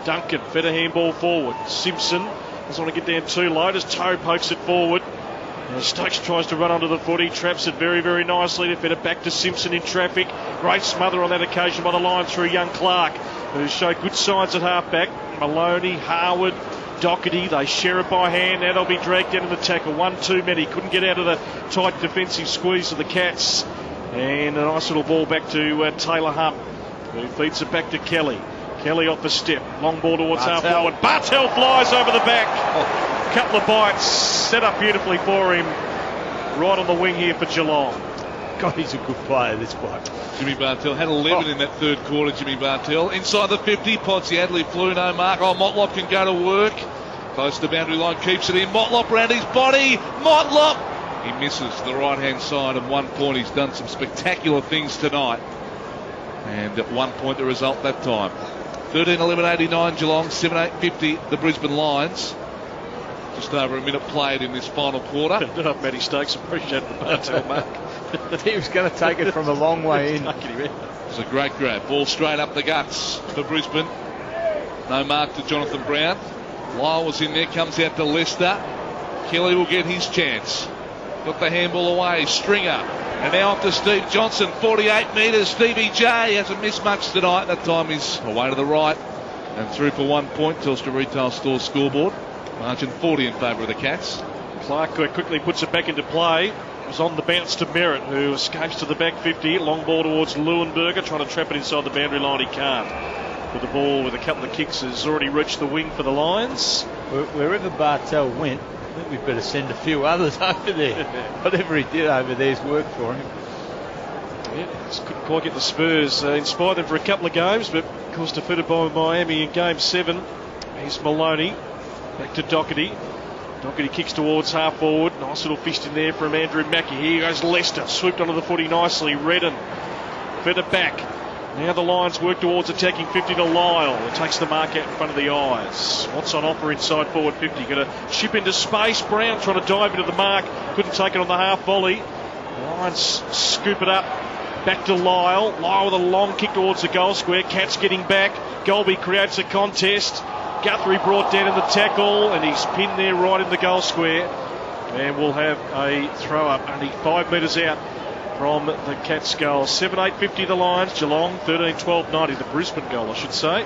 Duncan fed a handball forward. Simpson doesn't want to get down too low as Toe pokes it forward. Stokes tries to run onto the footy, traps it very, very nicely to fit it back to Simpson in traffic. Great smother on that occasion by the line through young Clark, who showed good signs at halfback. Maloney, Harwood, Doherty, they share it by hand. Now they'll be dragged down in the tackle. One too many. Couldn't get out of the tight defensive squeeze of the Cats. And a nice little ball back to Taylor Hump, who feeds it back to Kelly. Kelly off the step. Long ball towards half forward. Bartell flies over the back. Couple of bites, set up beautifully for him, right on the wing here for Geelong. God, he's a good player, this bloke. Jimmy Bartell had 11 in that third quarter. Jimmy Bartell inside the 50. Podsy Adley flew no mark. Oh, Motlop can go to work. Close to the boundary line, keeps it in. Motlop round his body. Motlop He misses the right-hand side at 1 point. He's done some spectacular things tonight. And at 1 point the result that time. 13-11-89 Geelong, 7-8-50 the Brisbane Lions. Just over a minute played in this final quarter. Matty Stokes appreciated the Bartel mark. He was going to take it from a long way in. It was a great grab. Ball straight up the guts for Brisbane. No mark to Jonathan Brown. Lyle was in there, comes out to Lester. Kelly will get his chance. Got the handball away. Stringer. And now up to Steve Johnson. 48 metres. Stevie J hasn't missed much tonight. That time he's away to the right. And through for 1 point. Telstra Retail Store scoreboard. Margin 40 in favour of the Cats. Clark quickly puts it back into play. It was on the bounce to Merritt, who escapes to the back 50. Long ball towards Leuenberger, trying to trap it inside the boundary line. He can't. But the ball with a couple of kicks has already reached the wing for the Lions. Wherever Bartel went, I think we'd better send a few others over there. Whatever he did over there's worked for him. Yeah, just couldn't quite get the Spurs. Inspired them for a couple of games, but of course defeated by Miami in Game 7. Here's Maloney. Back to Doherty. Doherty kicks towards half forward. Nice little fist in there from Andrew Mackie. Here goes Lester. Swooped onto the footy nicely. Redden fed it back. Now the Lions work towards attacking 50 to Lyle. It takes the mark out in front of the eyes. What's on offer inside forward 50? Got to chip into space. Brown trying to dive into the mark. Couldn't take it on the half volley. Lions scoop it up. Back to Lyle. Lyle with a long kick towards the goal square. Cats getting back. Golby creates a contest. Guthrie brought down in the tackle, and he's pinned there right in the goal square. And we'll have a throw up only 5 metres out from the Cats' goal. 7-8-50 the Lions. Geelong 13-12-90 the Brisbane goal, I should say.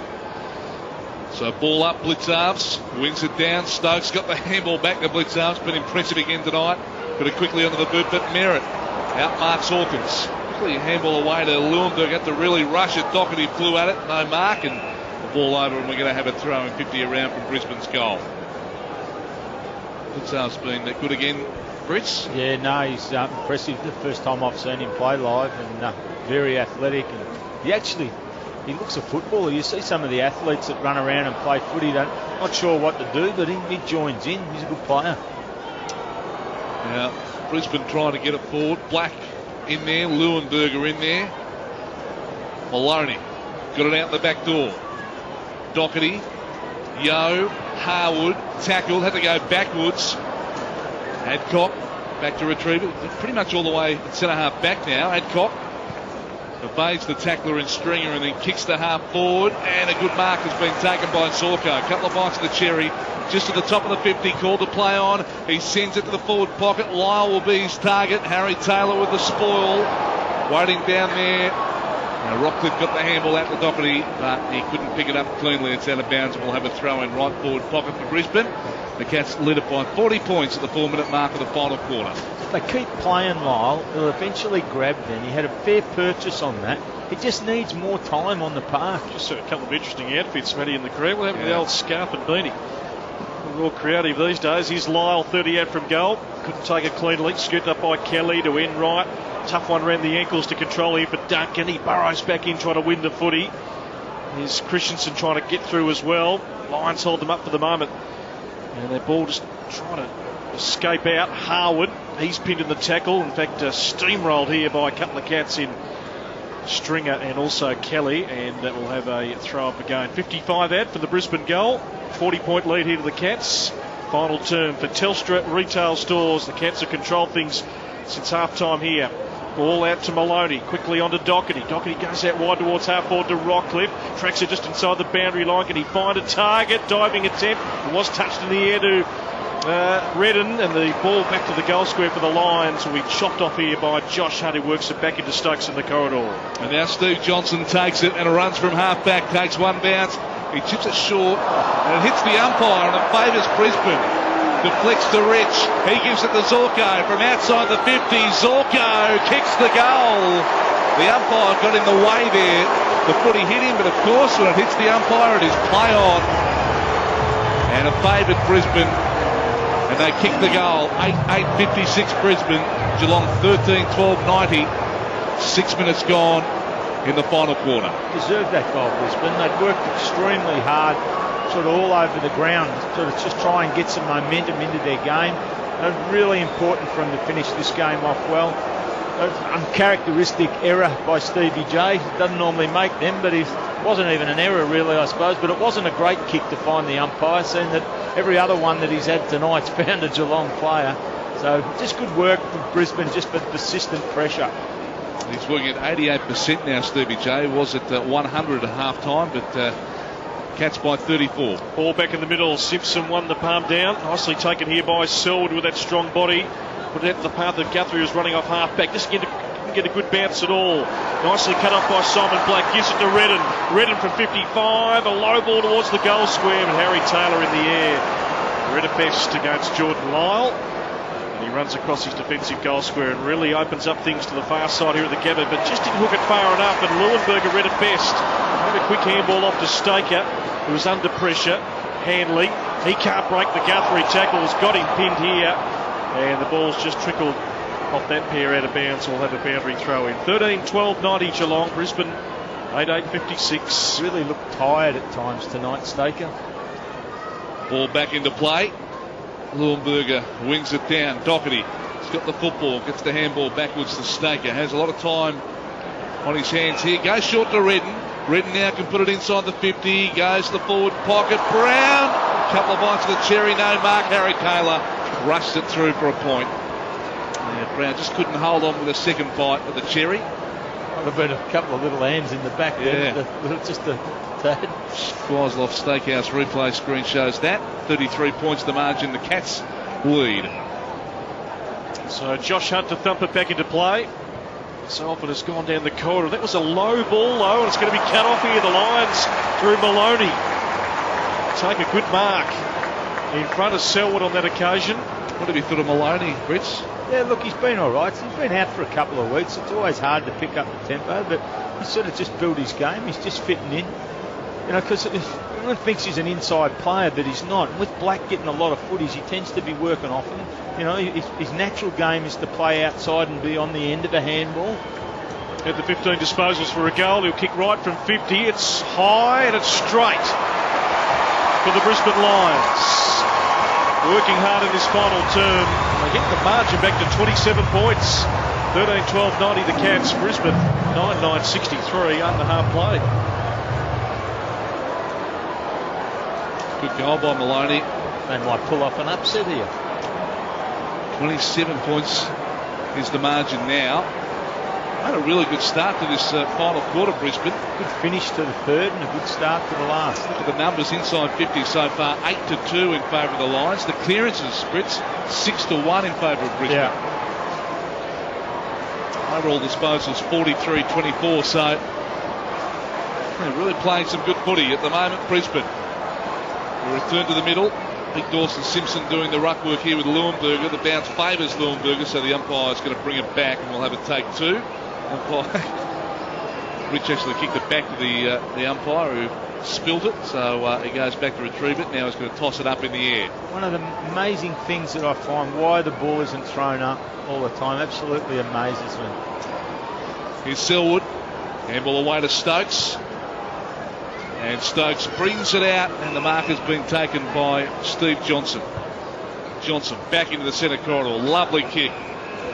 So ball up, Blitzarves wings it down. Stokes got the handball back to Blitzarves. Been impressive again tonight. Got it quickly onto the boot, but Merritt outmarks Hawkins. Quickly handball away to Leuenberg. Had to really rush it. Doherty flew at it, no mark, and ball over, and we're going to have a throw in 50 around from Brisbane's goal. Blitzarve's been good again, Brits. Yeah, no, he's impressive. The first time I've seen him play live, and very athletic. And he looks a footballer. You see some of the athletes that run around and play footy, not sure what to do, but he joins in. He's a good player. Now, Brisbane trying to get it forward. Black in there, Leuenberger in there. Maloney got it out the back door. Doherty, Yo, Harwood, tackled, had to go backwards. Adcock back to retrieve it. Pretty much all the way at centre half back now. Adcock evades the tackler in Stringer and then kicks the half forward. And a good mark has been taken by Zorko. A couple of bites of the cherry just at the top of the 50. Called to play on. He sends it to the forward pocket. Lyle will be his target. Harry Taylor with the spoil. Waiting down there. Now Rockcliffe got the handball out to Doherty, but he couldn't pick it up cleanly. It's out of bounds, and we'll have a throw in right forward pocket for Brisbane. The Cats lead it by 40 points at the 4-minute mark of the final quarter. If they keep playing Lyle, he'll eventually grab them. He had a fair purchase on that. He just needs more time on the park. Just a couple of interesting outfits, Matty, in the career. What happened to the old scarf and beanie? We're all creative these days. Here's Lyle, 30 out from goal. Couldn't take it cleanly. Scooped up by Kelly to end right. Tough one around the ankles to control here for Duncan. He burrows back in trying to win the footy. Here's Christensen trying to get through as well. Lions hold them up for the moment. And their ball just trying to escape out. Harwood, he's pinned in the tackle. In fact, steamrolled here by a couple of Cats in Stringer and also Kelly. And that will have a throw up again. 55 out for the Brisbane goal. 40-point lead here to the Cats. Final term for Telstra Retail Stores. The Cats have controlled things since half-time here. Ball out to Maloney, quickly onto Doherty. Doherty goes out wide towards half forward to Rockcliffe. Tracks it just inside the boundary line. Can he find a target? Diving attempt. It was touched in the air to Redden, and the ball back to the goal square for the Lions. Will be chopped off here by Josh Hunt, who works it back into Stokes in the corridor. And now Steve Johnson takes it and runs from half back. Takes one bounce. He chips it short and it hits the umpire and it favours Brisbane. Deflects to Rich. He gives it to Zorko from outside the 50. Zorko kicks the goal. The umpire got in the way there. The footy hit him, but of course when it hits the umpire it is play on. And it favoured Brisbane. And they kick the goal. 8-8-56 Brisbane. Geelong 13-12-90. 6 minutes gone in the final quarter. Deserved that goal, Brisbane. They'd worked extremely hard, sort of all over the ground, sort of just try and get some momentum into their game. Really important for him to finish this game off well. An uncharacteristic error by Stevie J. Doesn't normally make them, but it wasn't even an error really, I suppose. But it wasn't a great kick to find the umpire, seeing that every other one that he's had tonight's found a Geelong player. So just good work from Brisbane, just for persistent pressure. He's working at 88% now, Stevie J. Was at 100 at half time, but Cats by 34. Ball back in the middle. Simpson won the palm down. Nicely taken here by Selwood with that strong body. Put it out to the path that Guthrie was running off half back. Just didn't get a good bounce at all. Nicely cut off by Simon Black. Gives it to Redden. Redden from 55. A low ball towards the goal square, but Harry Taylor in the air. Redefest against Jordan Lyle. And he runs across his defensive goal square and really opens up things to the far side here at the Gabba, but just didn't hook it far enough. And Leuenberger read it best. Had a quick handball off to Staker, who was under pressure. Handley, he can't break the Guthrie tackles. Got him pinned here. And the ball's just trickled off that pair out of bounds. We'll have a boundary throw in. 13-12-90 Geelong. Brisbane 8-8-56. Really looked tired at times tonight, Staker. Ball back into play. Leuenberger wings it down. Doherty has got the football, gets the handball backwards to Staker. Has a lot of time on his hands here. Goes short to Redden. Redden now can put it inside the 50. Goes to the forward pocket. Brown. A couple of bites of the cherry. No mark. Harry Taylor rushed it through for a point. Yeah, Brown just couldn't hold on with a second bite of the cherry. Might have been a couple of little hands in the back there. Just a tad. Schweizloff Steakhouse replay screen shows that. 33 points the margin. The Cats lead. So Josh Hunt to thump it back into play. So often has gone down the corridor. That was a low ball, though, and it's going to be cut off here. The Lions through Maloney. Take a good mark in front of Selwood on that occasion. What have you thought of Maloney, Brits? Yeah, look, he's been all right. He's been out for a couple of weeks. It's always hard to pick up the tempo, but he's sort of just built his game. He's just fitting in. You know, because everyone thinks he's an inside player, but he's not. And with Black getting a lot of footies, he tends to be working often. You know, his natural game is to play outside and be on the end of a handball. Had the 15 disposals for a goal. He'll kick right from 50. It's high and it's straight for the Brisbane Lions. Working hard in this final term. They get the margin back to 27 points. 13-12-90 the Cats. Brisbane 9-9-63 under half play. Good goal by Maloney. They might pull off an upset here. 27 points is the margin now. Had a really good start to this final quarter, Brisbane. Good finish to the third and a good start to the last. Look at the numbers inside 50 so far. 8-2 in favour of the Lions. The clearances, Brits, 6-1 in favour of Brisbane. Yeah. Overall disposals 43-24. So they're really playing some good footy at the moment, Brisbane. We return to the middle. Big Dawson Simpson doing the ruck work here with Leuenberger. The bounce favours Leuenberger, so the umpire is going to bring it back and we'll have a take two. Rich actually kicked it back to the umpire who spilt it, so he goes back to retrieve it. Now he's going to toss it up in the air. One of the amazing things that I find, why the ball isn't thrown up all the time, absolutely amazes me. Here's Selwood. Handball away to Stokes. And Stokes brings it out, and the mark has been taken by Steve Johnson. Johnson back into the centre corridor. Lovely kick.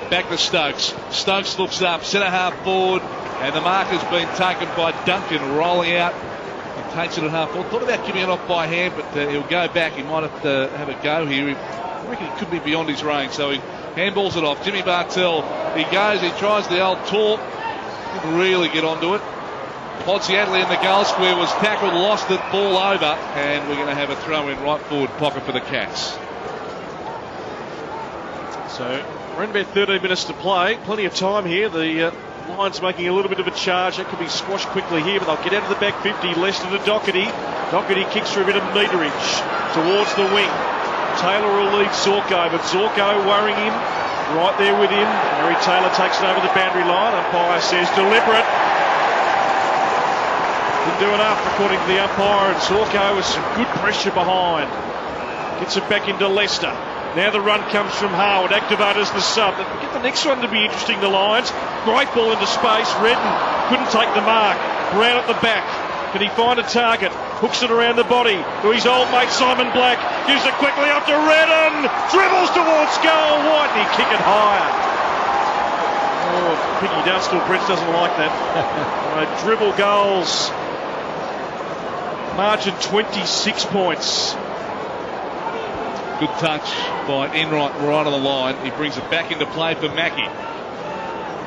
Back to Stokes. Stokes looks up, centre half forward, and the mark has been taken by Duncan rolling out. He takes it at half forward. Thought about giving it off by hand, but he'll go back. He might have a go here. I reckon he could be beyond his range, so he handballs it off. Jimmy Bartell, he goes, he tries the old talk. Didn't really get onto it. Podsiadley in the goal square was tackled, lost it, ball over, and we're going to have a throw in right forward pocket for the Cats. So we're in about 13 minutes to play. Plenty of time here. The Lions making a little bit of a charge. That could be squashed quickly here, but they'll get out of the back 50. Lester to Doherty. Doherty kicks for a bit of meterage towards the wing. Taylor will lead Zorko, but Zorko worrying him right there with him. Harry Taylor takes it over the boundary line. Umpire says deliberate. Didn't do enough according to the umpire, and Zorko with some good pressure behind. Gets it back into Lester. Now the run comes from Howard. Activators the sub. Get the next one to be interesting, the Lions. Great ball into space. Redden couldn't take the mark. Brown at the back. Can he find a target? hooks it around the body to his old mate Simon Black, gives it quickly up to Redden, dribbles towards goal, Whitney kick it higher. Oh, Piggy Dunstall, Brett doesn't like that. Dribble goals, margin 26 points. Good touch by Enright right on the line. He brings it back into play for Mackie.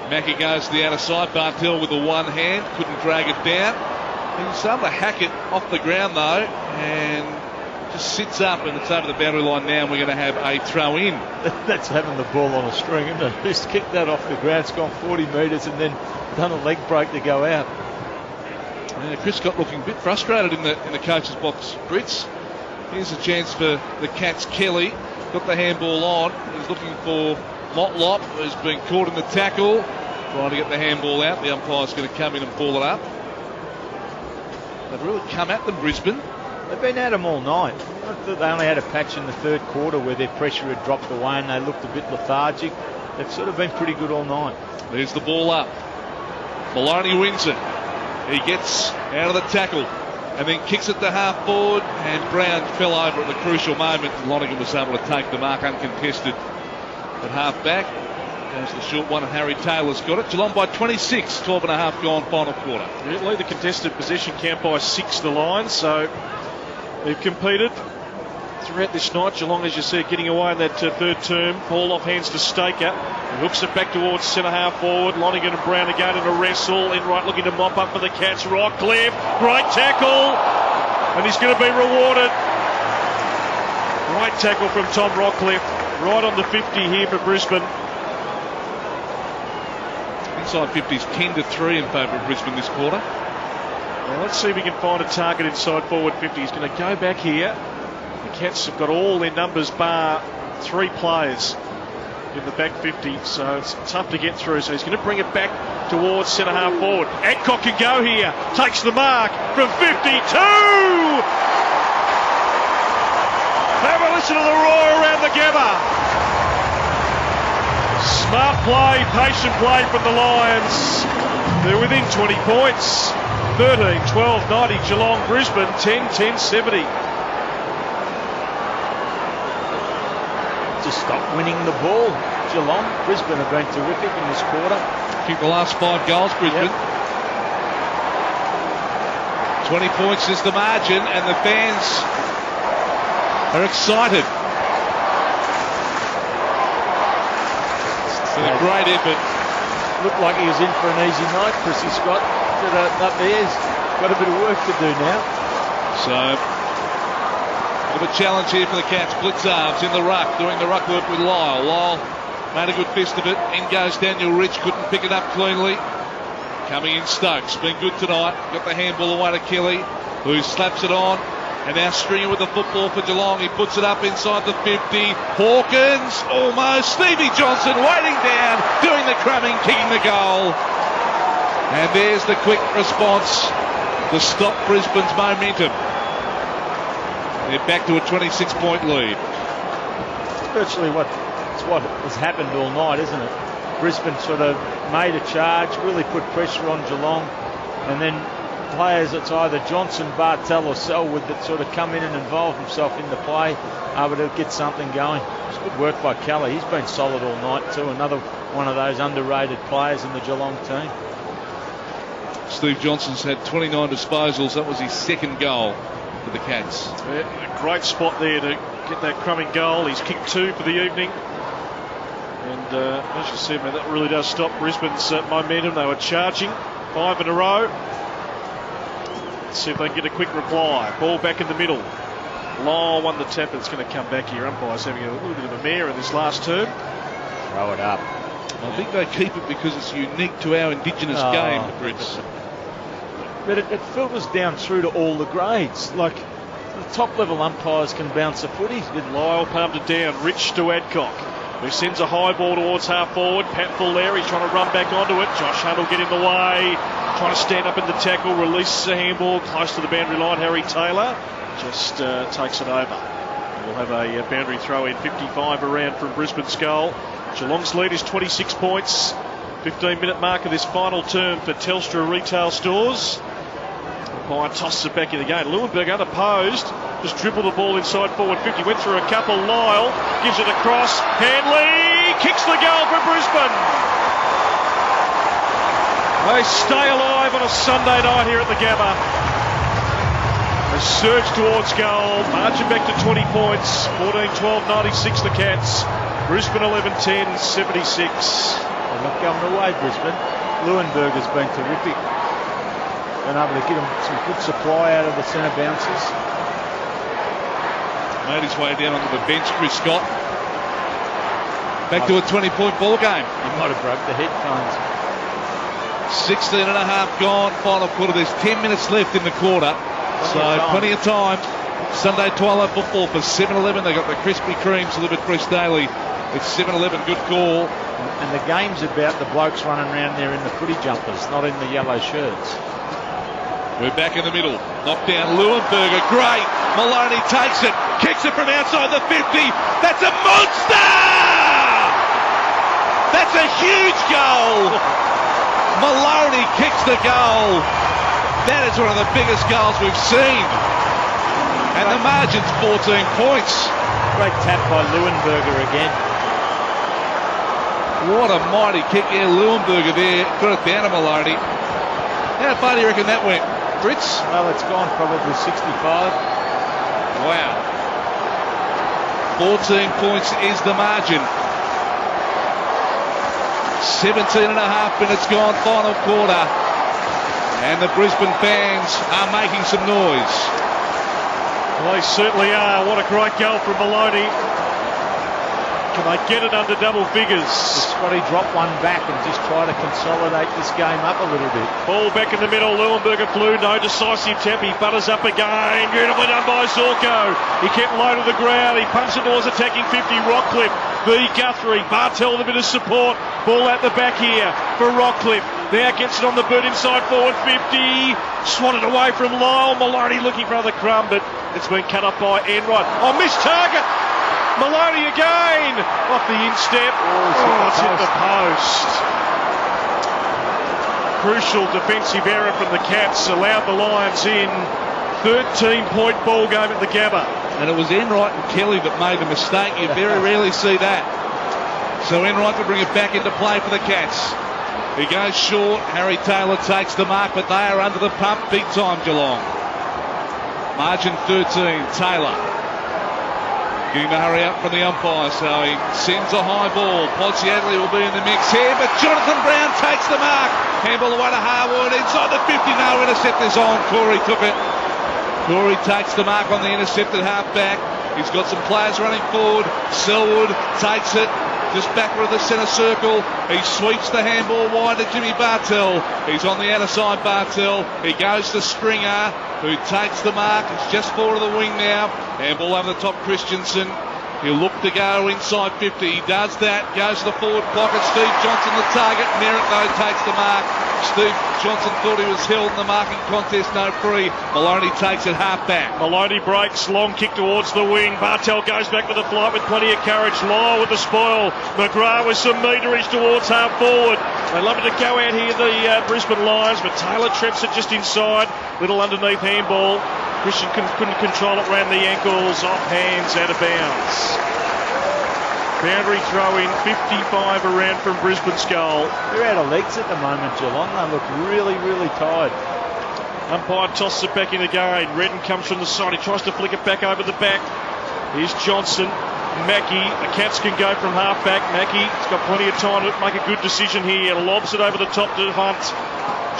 Mackie goes to the outer side. Bartel with the one hand, couldn't drag it down. He's able to hack it off the ground though, and just sits up, and it's over the boundary line now, and we're going to have a throw in. That's having the ball on a string, isn't it? Just kicked that off the ground, it's gone 40 metres and then done a leg break to go out. Yeah, Chris Scott looking a bit frustrated in the coach's box, Brits. Here's a chance for the Cats. Kelly got the handball on. He's looking for Motlop, who's been caught in the tackle, trying to get the handball out. The umpire's going to come in and pull it up. They've really come at them, Brisbane. They've been at them all night. I thought they only had a patch in the third quarter where their pressure had dropped away and they looked a bit lethargic. They've sort of been pretty good all night. There's the ball up. Maloney wins it. He gets out of the tackle and then kicks it to half forward, and Brown fell over at the crucial moment. Lonergan was able to take the mark uncontested at half back. Goes the short one, and Harry Taylor's got it. Geelong by 26, 12 and a half gone, final quarter. Lead the contested possession count by 6 the line, so they've competed throughout this night. Geelong, as you said, getting away in that third term. Ball off hands to Staker. He hooks it back towards centre half forward. Lonergan and Brown again in a wrestle. Enright looking to mop up for the Cats. Rockcliffe, great tackle, and he's going to be rewarded. Great tackle from Tom Rockcliffe, right on the 50 here for Brisbane. Inside 50s 10-3 in favour of Brisbane this quarter. Well, let's see if we can find a target inside forward 50. He's going to go back here. The Cats have got all their numbers bar 3 players in the back 50, so it's tough to get through. So he's going to bring it back towards centre half forward. Adcock can go here, takes the mark from 52. Have a listen to the roar around the Gabba. Smart play, patient play from the Lions. They're within 20 points. 13-12-90 Geelong, Brisbane 10-10-70. Just stop winning the ball. Geelong, Brisbane have been terrific in this quarter. Kicked the last 5 goals, Brisbane. Yep. 20 points is the margin, and the fans are excited. It's been a great effort. Looked like he was in for an easy night, Chrissy Scott. But up there's got a bit of work to do now. So, a bit of a challenge here for the Cats. Blitzarves in the ruck, doing the ruck work with Lyle. Lyle made a good fist of it. In goes Daniel Rich, couldn't pick it up cleanly. Coming in Stokes, been good tonight. Got the handball away to Kelly, who slaps it on. And now Stringer with the football for Geelong. He puts it up inside the 50. Hawkins, almost. Stevie Johnson waiting down, doing the crumbing, kicking the goal. And there's the quick response to stop Brisbane's momentum. They're back to a 26-point lead. It's virtually what has happened all night, isn't it? Brisbane sort of made a charge, really put pressure on Geelong, and then players, it's either Johnson, Bartel or Selwood that sort of come in and involve himself in the play, able to get something going. It's good work by Kelly. He's been solid all night too. Another one of those underrated players in the Geelong team. Steve Johnson's had 29 disposals. That was his second goal for the Cats. Yeah, a great spot there to get that crumbing goal. He's kicked 2 for the evening. And as you said, man, that really does stop Brisbane's momentum. They were charging 5 in a row. Let's see if they can get a quick reply. Ball back in the middle. Lyle won the tap. It's going to come back here. Umpire's having a little bit of a mare in this last term. Throw it up. I think they keep it because it's unique to our Indigenous game, Brits. But it filters down through to all the grades. Like, the top level umpires can bounce a footy. Lyle palmed it down. Rich to Adcock, who sends a high ball towards half forward. Pat Full there. He's trying to run back onto it. Josh Hunt will get in the way. Trying to stand up in the tackle. Releases a handball close to the boundary line. Harry Taylor just takes it over. We'll have a boundary throw in. 55 around from Brisbane's goal. Geelong's lead is 26 points. 15-minute mark of this final term for Telstra retail stores. Umpire tosses it back in the game. Leuenberg unopposed, just dribbled the ball inside forward 50, went through a couple. Lyle gives it across. Hanley kicks the goal for Brisbane. They stay alive on a Sunday night here at the Gabba. They surge towards goal, marching back to 20 points. 14-12, 96 the Cats. Brisbane 11-10, 76. They're not going away, Brisbane. Leuenberg has been terrific. Been able to get them some good supply out of the centre bounces. Made his way down onto the bench, Chris Scott. Back to a 20-point ball game. He might have broke the headphones. 16 and a half gone, final quarter. There's 10 minutes left in the quarter. Plenty of time. Sunday twilight football for 7-Eleven. They got the Krispy Kremes delivered fresh daily. It's 7-Eleven, good call. And the game's about the blokes running around there in the footy jumpers, not in the yellow shirts. We're back in the middle. Knocked down Leuenberger. Great. Maloney takes it. Kicks it from outside the 50. That's a monster! That's a huge goal. Maloney kicks the goal. That is one of the biggest goals we've seen. And the margin's 14 points. Great tap by Leuenberger again. What a mighty kick there. Leuenberger there. Got it down to Maloney. How far do you reckon that went, Fritz? Well, it's gone probably 65. Wow. 14 points is the margin. 17 and a half minutes gone, final quarter. And the Brisbane fans are making some noise. Well, they certainly are. What a great goal from Maloney. Can they get it under double figures? Scotty drop one back and just try to consolidate this game up a little bit. Ball back in the middle. Leuenberger flew. No decisive tap. He butters up again. Beautifully done by Zorko. He kept low to the ground. He punched it towards attacking 50. Rockcliffe. B. Guthrie. Bartel with a bit of support. Ball at the back here for Rockcliffe. Now gets it on the boot inside forward 50. Swatted away from Lyle. Maloney looking for another crumb, but it's been cut up by Enright. Oh, missed target. Maloney again. Off the instep. It's hit the post. Crucial defensive error from the Cats. Allowed the Lions in. 13-point ball game at the Gabba. And it was Enright and Kelly that made the mistake. You very rarely see that. So Enright will bring it back into play for the Cats. He goes short. Harry Taylor takes the mark, but they are under the pump big time, Geelong. Margin 13. Taylor getting to hurry up from the umpire, so he sends a high ball. Podsiadly will be in the mix here, but Jonathan Brown takes the mark. Handball away to Harwood inside the 50. No, intercept is on. Corey took it. Corey takes the mark on the intercepted halfback. He's got some players running forward. Selwood takes it just backward of the centre circle. He sweeps the handball wide to Jimmy Bartel. He's on the outer side, Bartel. He goes to Stringer, who takes the mark. It's just forward of the wing now. Handball over the top, Christensen. He'll look to go inside 50. He does that. Goes to the forward pocket. Steve Johnson the target. Merritt, though, takes the mark. Steve Johnson thought he was held in the marking contest. No free. Maloney takes it half back. Maloney breaks. Long kick towards the wing. Bartel goes back with the flight with plenty of courage. Lyle with the spoil. McGrath with some meterage towards half forward. They love it to go out here, the Brisbane Lions, but Taylor traps it just inside. Little underneath handball. Christian couldn't control it round the ankles, off hands, out of bounds. Boundary throw in, 55 around from Brisbane's goal. They're out of legs at the moment, Geelong. They look really, really tired. Umpire tosses it back in again. Redden comes from the side. He tries to flick it back over the back. Here's Johnson. Mackie. The Cats can go from half back. Mackie's got plenty of time to make a good decision here. Lobs it over the top to Hunt.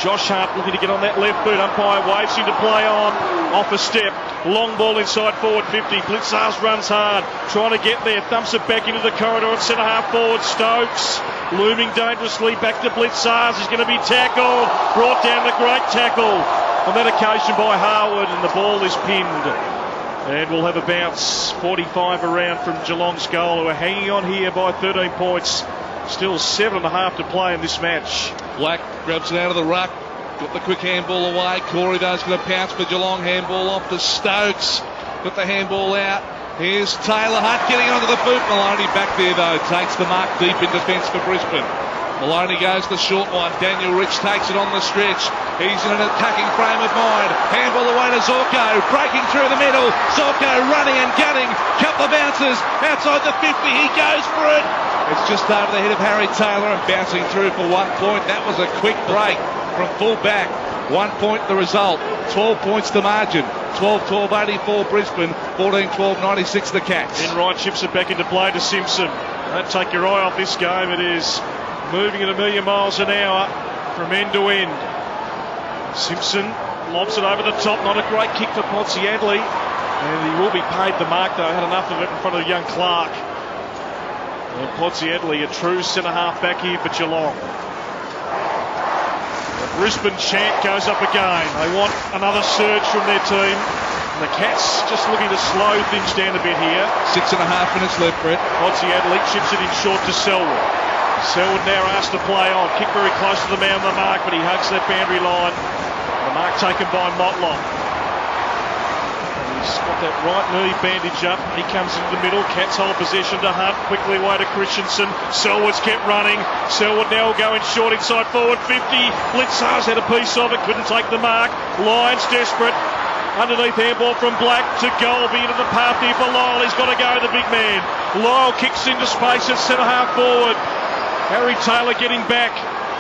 Josh Hart looking to get on that left boot. Umpire waves him to play on. Off a step. Long ball inside forward 50. Blitzars runs hard. Trying to get there. Thumps it back into the corridor at centre half forward. Stokes looming dangerously back to Blitzars. He's going to be tackled. Brought down the great tackle on that occasion by Harwood, and the ball is pinned. And we'll have a bounce. 45 around from Geelong's goal, who are hanging on here by 13 points. Still 7.5 to play in this match. Black grabs it out of the ruck. Got the quick handball away. Corey does going to pounce for Geelong. Handball off to Stokes. Got the handball out. Here's Taylor Hunt getting onto the boot. Maloney back there though. Takes the mark deep in defence for Brisbane. Maloney goes the short one. Daniel Rich takes it on the stretch. He's in an attacking frame of mind. Handball away to Zorko. Breaking through the middle. Zorko running and gunning. Couple of bounces outside the 50. He goes for it. It's just over the head of Harry Taylor and bouncing through for 1 point. That was a quick break from full back. 1 point the result. 12 points the margin. 12-12 84 Brisbane. 14-12 96 the Cats. Then Ryan chips it back into play to Simpson. Don't take your eye off this game. It is moving at 1,000,000 miles an hour from end to end. Simpson lobs it over the top. Not a great kick for Ponsiadli. And he will be paid the mark though. Had enough of it in front of young Clark. And Ponsiadli, a true centre-half back here for Geelong. The Brisbane chant goes up again. They want another surge from their team. And the Cats just looking to slow things down a bit here. 6.5 minutes left, Brett. Ponsiadli chips it in short to Selwood. Selwood now asked to play on. Kick very close to the man on the mark, but he hugs that boundary line. The mark taken by Motlop. He's got that right knee bandage up. He comes into the middle. Cats hold possession to Hunt. Quickly away to Christensen. Selwood's kept running. Selwood now going short inside forward 50. Blitzar's had a piece of it. Couldn't take the mark. Lyons desperate. Underneath handball from Black to Golby into the path here for Lyle. He's got to go, the big man. Lyle kicks into space at centre half forward. Harry Taylor getting back.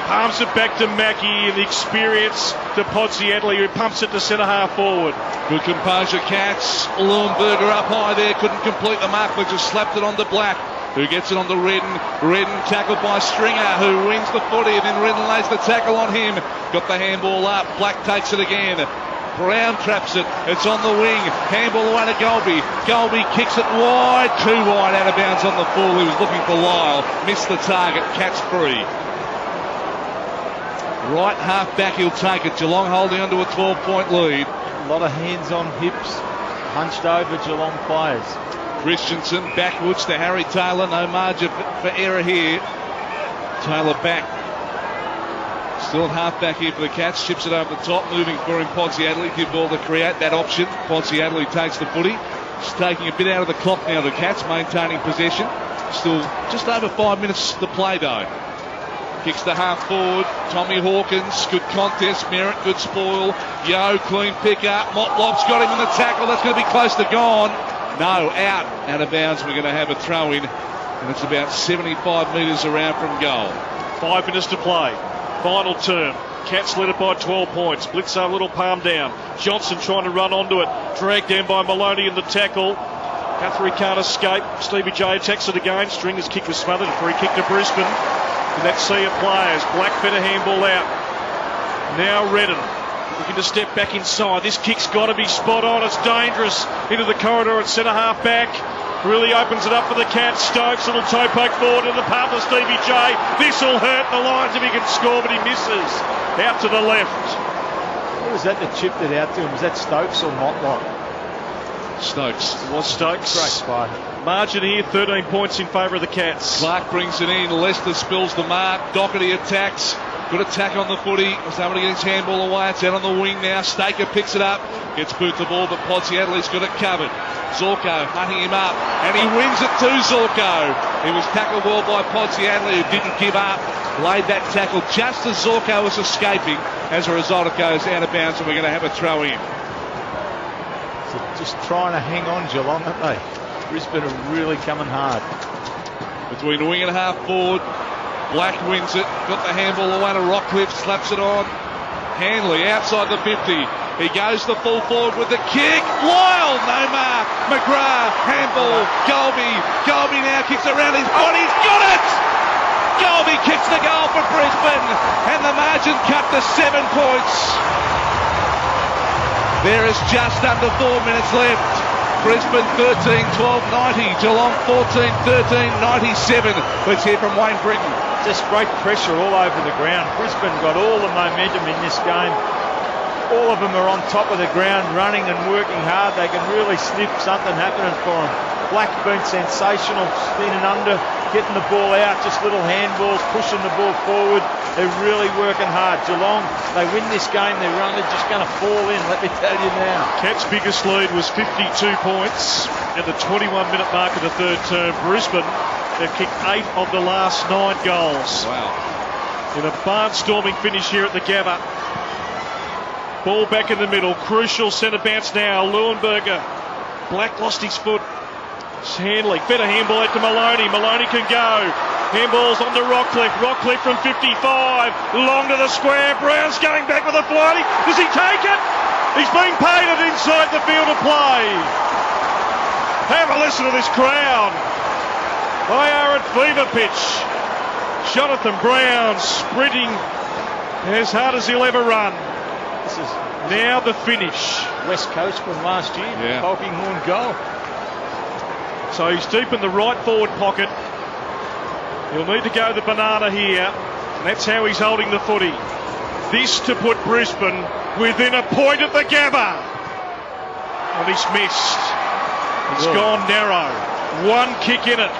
Palms it back to Mackie, and the experience to Ponsiadli, who pumps it to centre half forward. Good composure, Cats. Leuenberger up high there, couldn't complete the mark, but just slapped it on to Black, who gets it on to Redden. Redden tackled by Stringer, who wins the footy, and then Redden lays the tackle on him. Got the handball up. Black takes it again. Brown traps it. It's on the wing. Handball away to Golby. Golby kicks it wide. Too wide, out of bounds on the full. He was looking for Lyle. Missed the target. Cats free. Right half back, he'll take it. Geelong holding onto a 12-point lead. A lot of hands on hips, hunched over Geelong players. Christensen backwards to Harry Taylor. No margin for error here. Taylor back. Still at half back here for the Cats. Chips it over the top. Moving for him, Ponsiadli. Give ball to create that option. Ponsiadli takes the footy. Just taking a bit out of the clock now, the Cats. Maintaining possession. Still just over 5 minutes to play though. Kicks the half forward. Tommy Hawkins. Good contest. Merritt. Good spoil. Yo, clean pick up. Motlop's got him in the tackle. That's going to be close to gone. No, out. Out of bounds. We're going to have a throw in. And it's about 75 metres around from goal. 5 minutes to play. Final term. Cats led it by 12 points. Blitzer, a little palm down. Johnson trying to run onto it. Dragged down by Maloney in the tackle. Guthrie can't escape. Stevie J attacks it again. Stringer's kick was smothered. A free kick to Brisbane. And that sea of players. Black better handball out. Now Redden looking to step back inside. This kick's got to be spot on. It's dangerous. Into the corridor at centre half back. Really opens it up for the Cats. Stokes, little toe poke forward in the path of Stevie J. This will hurt the Lions if he can score, but he misses. Out to the left. Who was that chipped it out to him? Was that Stokes or Motlop? Stokes. It was Stokes. Great spot. Margin here, 13 points in favour of the Cats. Clark brings it in. Lester spills the mark. Doherty attacks. Good attack on the footy. Was able to get his handball away. It's out on the wing now. Staker picks it up. Gets boot the ball, but Ponsiadli's got it covered. Zorko hunting him up, and he wins it to Zorko. He was tackled well by Ponsiadli, who didn't give up. Laid that tackle just as Zorko was escaping. As a result, it goes out of bounds, and we're going to have a throw in. So just trying to hang on, Geelong, aren't they? Brisbane are really coming hard. Between wing and half forward. Black wins it. Got the handball away to Rockcliffe. Slaps it on. Hanley outside the 50. He goes the full forward with the kick. Lyle, no mark. McGrath, handball. Golby now kicks around his body. He's got it! Golby kicks the goal for Brisbane. And the margin cut to 7 points. There is just under 4 minutes left. Brisbane 13-12-90. Geelong 14-13-97. Let's hear from Wayne Britton. Just great pressure all over the ground. Brisbane got all the momentum in this game. All of them are on top of the ground, running and working hard. They can really sniff something happening for them. Black's been sensational, spinning under, getting the ball out, just little handballs, pushing the ball forward. They're really working hard. Geelong, they win this game, they're just going to fall in, let me tell you now. Cats' biggest lead was 52 points at the 21-minute mark of the third term. Brisbane, they've kicked 8 of the last 9 goals. Wow. in a barnstorming finish here at the Gabba. Ball back in the middle. Crucial centre bounce now. Leuenberger. Black lost his foot. Handley. Better handball out to Maloney. Maloney can go. Handball's on to Rockcliffe. Rockcliffe from 55. Long to the square. Brown's going back with a flighty. Does he take it? He's being painted inside the field of play. Have a listen to this crowd. They are at fever pitch. Jonathan Brown sprinting as hard as he'll ever run. This is now the finish. West Coast from last year. Yeah. Polkinghorne goal. So he's deep in the right forward pocket. He'll need to go the banana here. And that's how he's holding the footy. This to put Brisbane within a point at the Gabba. And he's missed. It's gone narrow. One kick in it.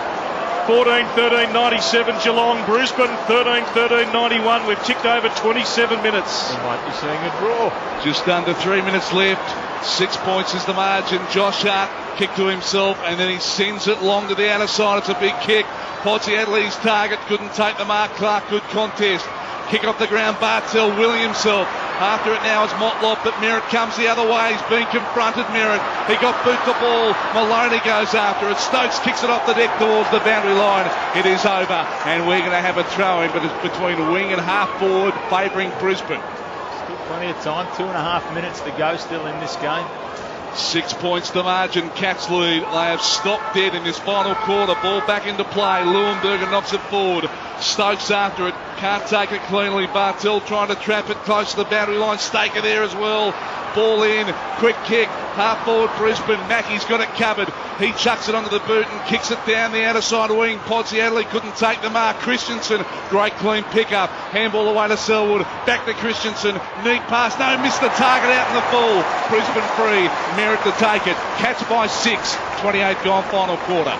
14-13-97 Geelong. Brisbane 13-13-91. We've ticked over 27 minutes. We might be seeing a draw. Just under 3 minutes left. 6 points is the margin. Josh Hart kick to himself and then he sends it long to the outer side. It's a big kick. Podsiadly's target couldn't take the mark. Clark, good contest. Kick off the ground. Bartell will himself. After it now is Motlop, but Merritt comes the other way. He's been confronted, Merritt. He got boot the ball. Maloney goes after it. Stokes kicks it off the deck towards the boundary line. It is over, and we're going to have a throw-in, but it's between wing and half forward, favouring Brisbane. Still plenty of time. 2.5 minutes to go still in this game. 6 points to margin. Cats lead. They have stopped dead in this final quarter. Ball back into play. Leuenberger knocks it forward. Stokes after it. Can't take it cleanly. Bartell trying to trap it close to the boundary line. Staker there as well. Ball in. Quick kick. Half forward Brisbane. Mackey's got it covered. He chucks it onto the boot and kicks it down the outer side wing. Podsiadly couldn't take the mark. Christensen. Great clean pickup. Handball away to Selwood. Back to Christensen. Neat pass. No, missed the target out in the full. Brisbane free. Merritt to take it. Cats by 6. 28 gone final quarter.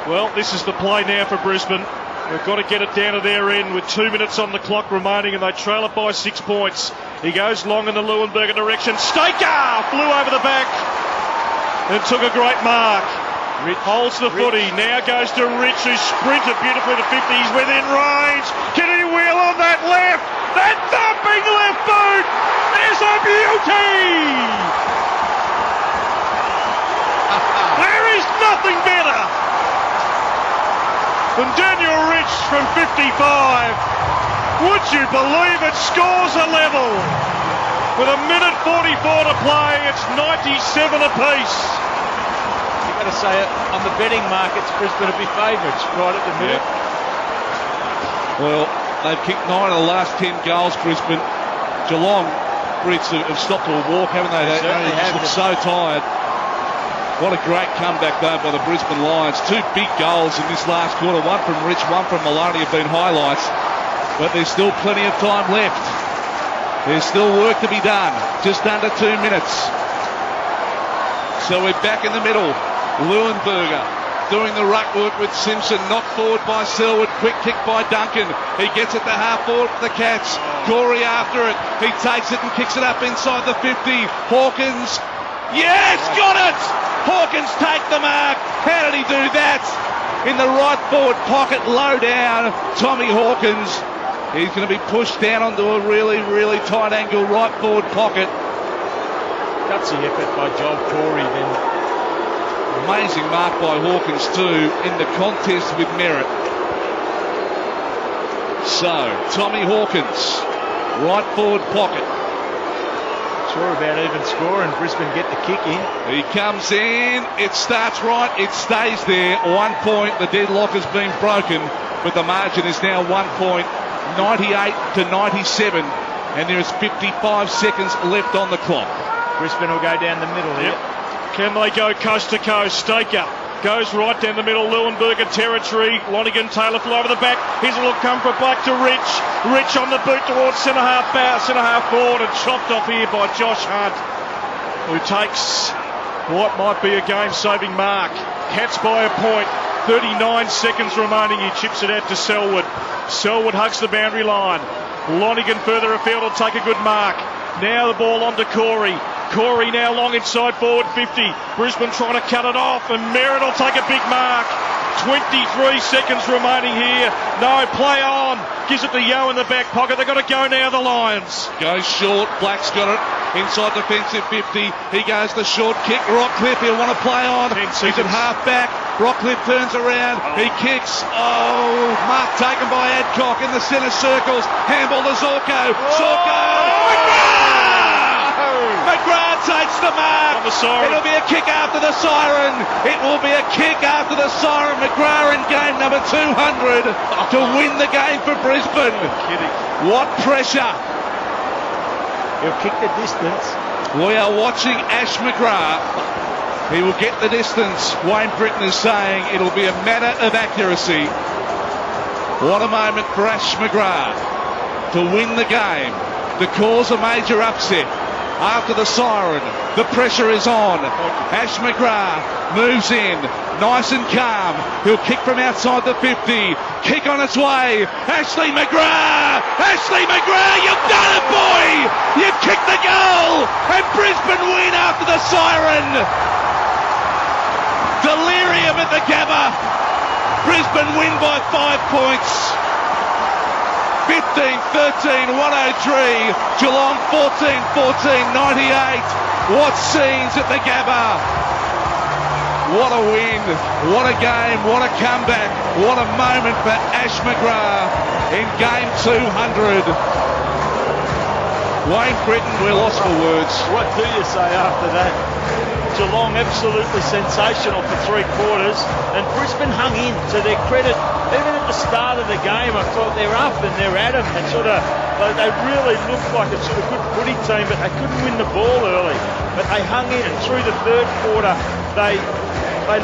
Well, this is the play now for Brisbane. We've got to get it down to their end with 2 minutes on the clock remaining, and they trail it by 6 points. He goes long in the Leuenberger direction. Staker flew over the back and took a great mark. Rich Holds the footy. Now goes to Rich, who sprinted beautifully to 50. He's within range. Can he wheel on that left? That thumping left boot is a beauty. There is nothing better than Daniel Rich from 55. Would you believe it? Scores a level. With a minute 44 to play, it's 97 apiece. You've got to say it, on the betting markets, Brisbane will be favourites right at the minute. Well, they've kicked 9 of the last 10 goals, Brisbane. Geelong, Brits have stopped to a walk, haven't they? They just look so tired. What a great comeback, though, by the Brisbane Lions. 2 big goals in this last quarter. One from Rich, one from Maloney have been highlights. But there's still plenty of time left. There's still work to be done. Just under 2 minutes. So we're back in the middle. Leuenberger doing the ruck work with Simpson. Knocked forward by Selwood. Quick kick by Duncan. He gets it to half forward for the Cats. Corey after it. He takes it and kicks it up inside the 50. Hawkins. Yes, got it! Hawkins take the mark. How did he do that? In the right forward pocket, low down. Tommy Hawkins. He's going to be pushed down onto a really, really tight angle right forward pocket. Gutsy effort by Joel Corey then. Amazing mark by Hawkins too in the contest with Merritt. So, Tommy Hawkins, right forward pocket. Sure about even score and Brisbane get the kick in. He comes in, it starts right, it stays there. 1 point, the deadlock has been broken, but the margin is now 1 point, 98 to 97, and there is 55 seconds left on the clock. Brisbane will go down the middle here. Can they go coast to coast? Staker goes right down the middle. Leuenberger territory. Lonigan Taylor flew over the back. Here's a look come from Black to Rich. Rich on the boot towards centre half forward and chopped off here by Josh Hunt, who takes what might be a game-saving mark. Cats by a point. 39 seconds remaining. He chips it out to Selwood. Selwood hugs the boundary line. Lonigan further afield will take a good mark. Now the ball on to Corey. Corey now long inside forward 50. Brisbane trying to cut it off, and Merritt will take a big mark. 23 seconds remaining here. No, play on. Gives it to Yo in the back pocket. They've got to go now, the Lions. Goes short. Black's got it. Inside defensive 50. He goes the short kick. Rockcliffe, he'll want to play on. He's at half back. Rockcliffe turns around. He kicks. Oh, mark taken by Adcock in the centre circles. Handball to Zorko. Zorko. McGrath takes the mark. On the siren. It'll be a kick after the siren. It will be a kick after the siren. McGrath in game number 200 to win the game for Brisbane. What pressure. He'll kick the distance. We are watching Ash McGrath. He will get the distance. Wayne Britton is saying it'll be a matter of accuracy. What a moment for Ash McGrath to win the game, to cause a major upset. After the siren, the pressure is on. Ash McGrath moves in, nice and calm. He'll kick from outside the 50. Kick on its way. Ashley McGrath! Ashley McGrath, you've done it, boy! You've kicked the goal! And Brisbane win after the siren! Delirium at the Gabba. Brisbane win by 5 points. 15-13, 103. Geelong 14-14, 98. What scenes at the Gabba. What a win. What a game. What a comeback. What a moment for Ash McGrath in game 200. Wayne Britton, we're lost for words. What do you say after that? Geelong absolutely sensational for 3 quarters, and Brisbane hung in. To their credit, even at the start of the game, I thought they're up and they're at them, and they really looked like a sort of good footy team, but they couldn't win the ball early. But they hung in, and through the third quarter, they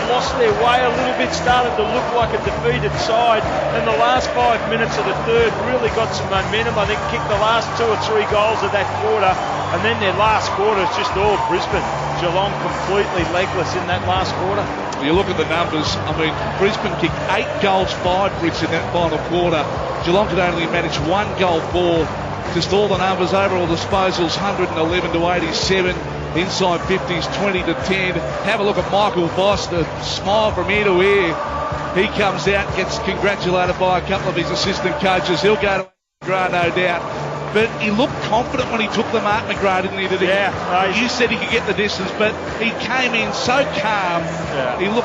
lost their way a little bit, started to look like a defeated side, and the last 5 minutes of the third really got some momentum. I think kicked the last 2 or 3 goals of that quarter, and then their last quarter is just all Brisbane. Geelong completely legless in that last quarter. You look at the numbers, I mean, Brisbane kicked 8 goals, 5 bricks in that final quarter. Geelong could only manage 1 goal, 4. Just all the numbers, overall disposals, 111 to 87. Inside 50s, 20 to 10. Have a look at Michael Voss, the smile from ear to ear. He comes out, gets congratulated by a couple of his assistant coaches. He'll go to McGrath, no doubt. But he looked confident when he took the mark, McGrath, didn't he? You said he could get the distance, but he came in so calm. Yeah. He always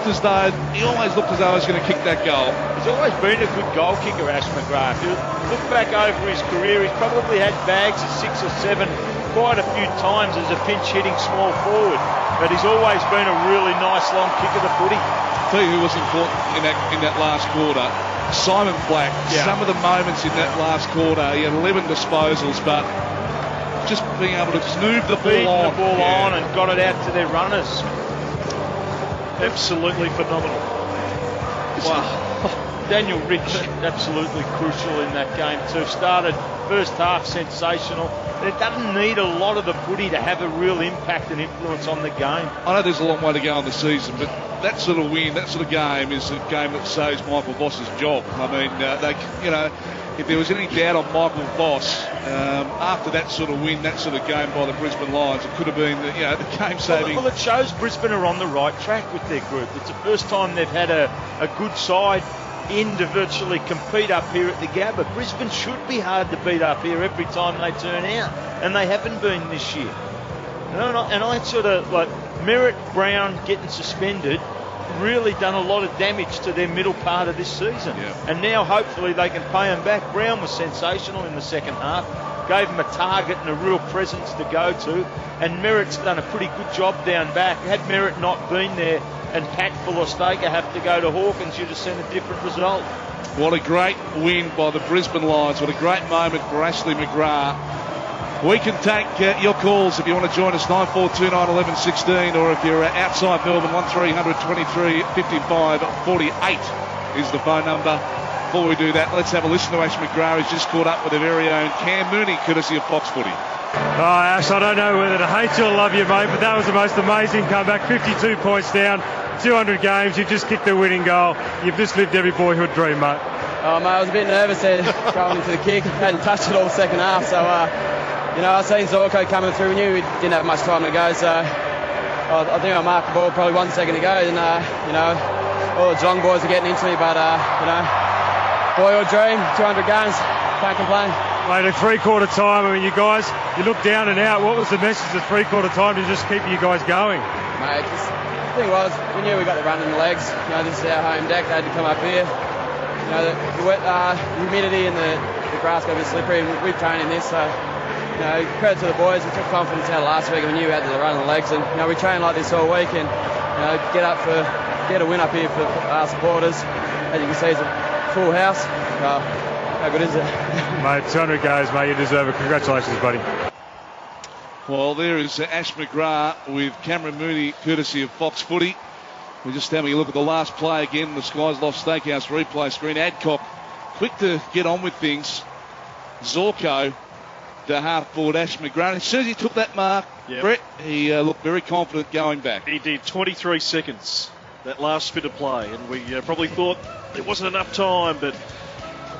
looked as though he was going to kick that goal. He's always been a good goal kicker, Ash McGrath. You look back over his career, he's probably had bags of 6 or 7 quite a few times as a pinch-hitting small forward. But he's always been a really nice long kick of the footy. I'll tell you who was important in that last quarter. Simon Black. Yeah. Some of the moments in that last quarter, he had 11 disposals, but just being able to move the ball on and got it out to their runners. Absolutely phenomenal. Wow. Daniel Rich, absolutely crucial in that game too. Started first half sensational. It doesn't need a lot of the footy to have a real impact and influence on the game. I know there's a long way to go in the season, but that sort of win, that sort of game is a game that saves Michael Voss's job. I mean, if there was any doubt on Michael Voss after that sort of win, that sort of game by the Brisbane Lions, it could have been the game saving. Well, it shows Brisbane are on the right track with their group. It's the first time they've had a good side in to virtually compete up here at the Gabba. Brisbane should be hard to beat up here every time they turn out, and they haven't been this year. And I sort of like Merritt, Brown getting suspended really done a lot of damage to their middle part of this season. Yeah. And now hopefully they can pay them back. Brown was sensational in the second half, gave them a target and a real presence to go to, and Merritt's done a pretty good job down back. Had Merritt not been there and Pat Fuller-Staker have to go to Hawkins, you'd have seen a different result. What a great win by the Brisbane Lions. What a great moment for Ashley McGrath. We can take your calls if you want to join us, 9429 1116, or if you're outside Melbourne, 1300 23 55 48 is the phone number. Before we do that, let's have a listen to Ash McGrath, who's just caught up with their very own Cam Mooney, courtesy of Fox Footy. Oh, Ash, I don't know whether to hate you or love you, mate, but that was the most amazing comeback. 52 points down, 200 games. You've just kicked the winning goal. You've just lived every boyhood dream, mate. Oh, mate, I was a bit nervous there going into the kick. Hadn't touched it all second half, so, I seen Zorko coming through. We knew we didn't have much time to go, so I think I marked the ball probably 1 second to go, and, all the Geelong boys are getting into me, but boy or dream, 200 games, can't complain. Mate, at three-quarter time, I mean, you guys, you look down and out. What was the message at three-quarter time to just keep you guys going? Mate, the thing was, we knew we got the run in the legs. This is our home deck. They had to come up here. The humidity and the grass got a bit slippery, and we've trained in this. So, credit to the boys. We took confidence out of last week, and we knew we had the run in the legs. And we trained like this all week, and get a win up here for our supporters. As you can see, it's a full house. How good is it? Mate, 200 goes, mate. You deserve it. Congratulations, buddy. Well, there is Ash McGrath with Cameron Mooney, courtesy of Fox Footy. We're just having a look at the last play again, the Skies Loft Steakhouse replay screen. Adcock, quick to get on with things. Zorko, the half-forward Ash McGrath. As soon as he took that mark, Brett, he looked very confident going back. He did. 23 seconds, that last bit of play, and we probably thought there wasn't enough time, but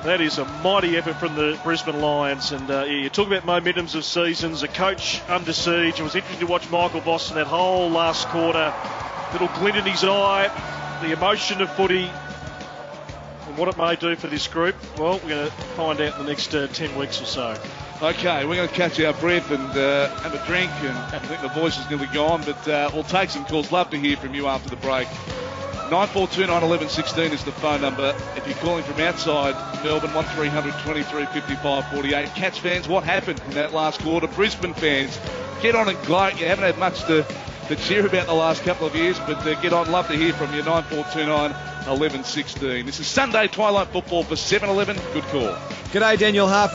that is a mighty effort from the Brisbane Lions. And you talk about momentums of seasons, a coach under siege. It was interesting to watch Michael Voss in that whole last quarter. Little glint in his eye, the emotion of footy, and what it may do for this group. Well, we're going to find out in the next 10 weeks or so. Okay, we're going to catch our breath and have a drink, and I think the voice is nearly gone, but we'll take some calls. Love to hear from you after the break. 942 911 16 is the phone number. If you're calling from outside Melbourne, 1300 23 55 48. Cats fans, what happened in that last quarter? Brisbane fans, get on and gloat. You haven't had much to cheer about the last couple of years, but get on. Love to hear from you. 9429 11 16. This is Sunday Twilight Football for 7-Eleven. Good call. G'day, Daniel Half.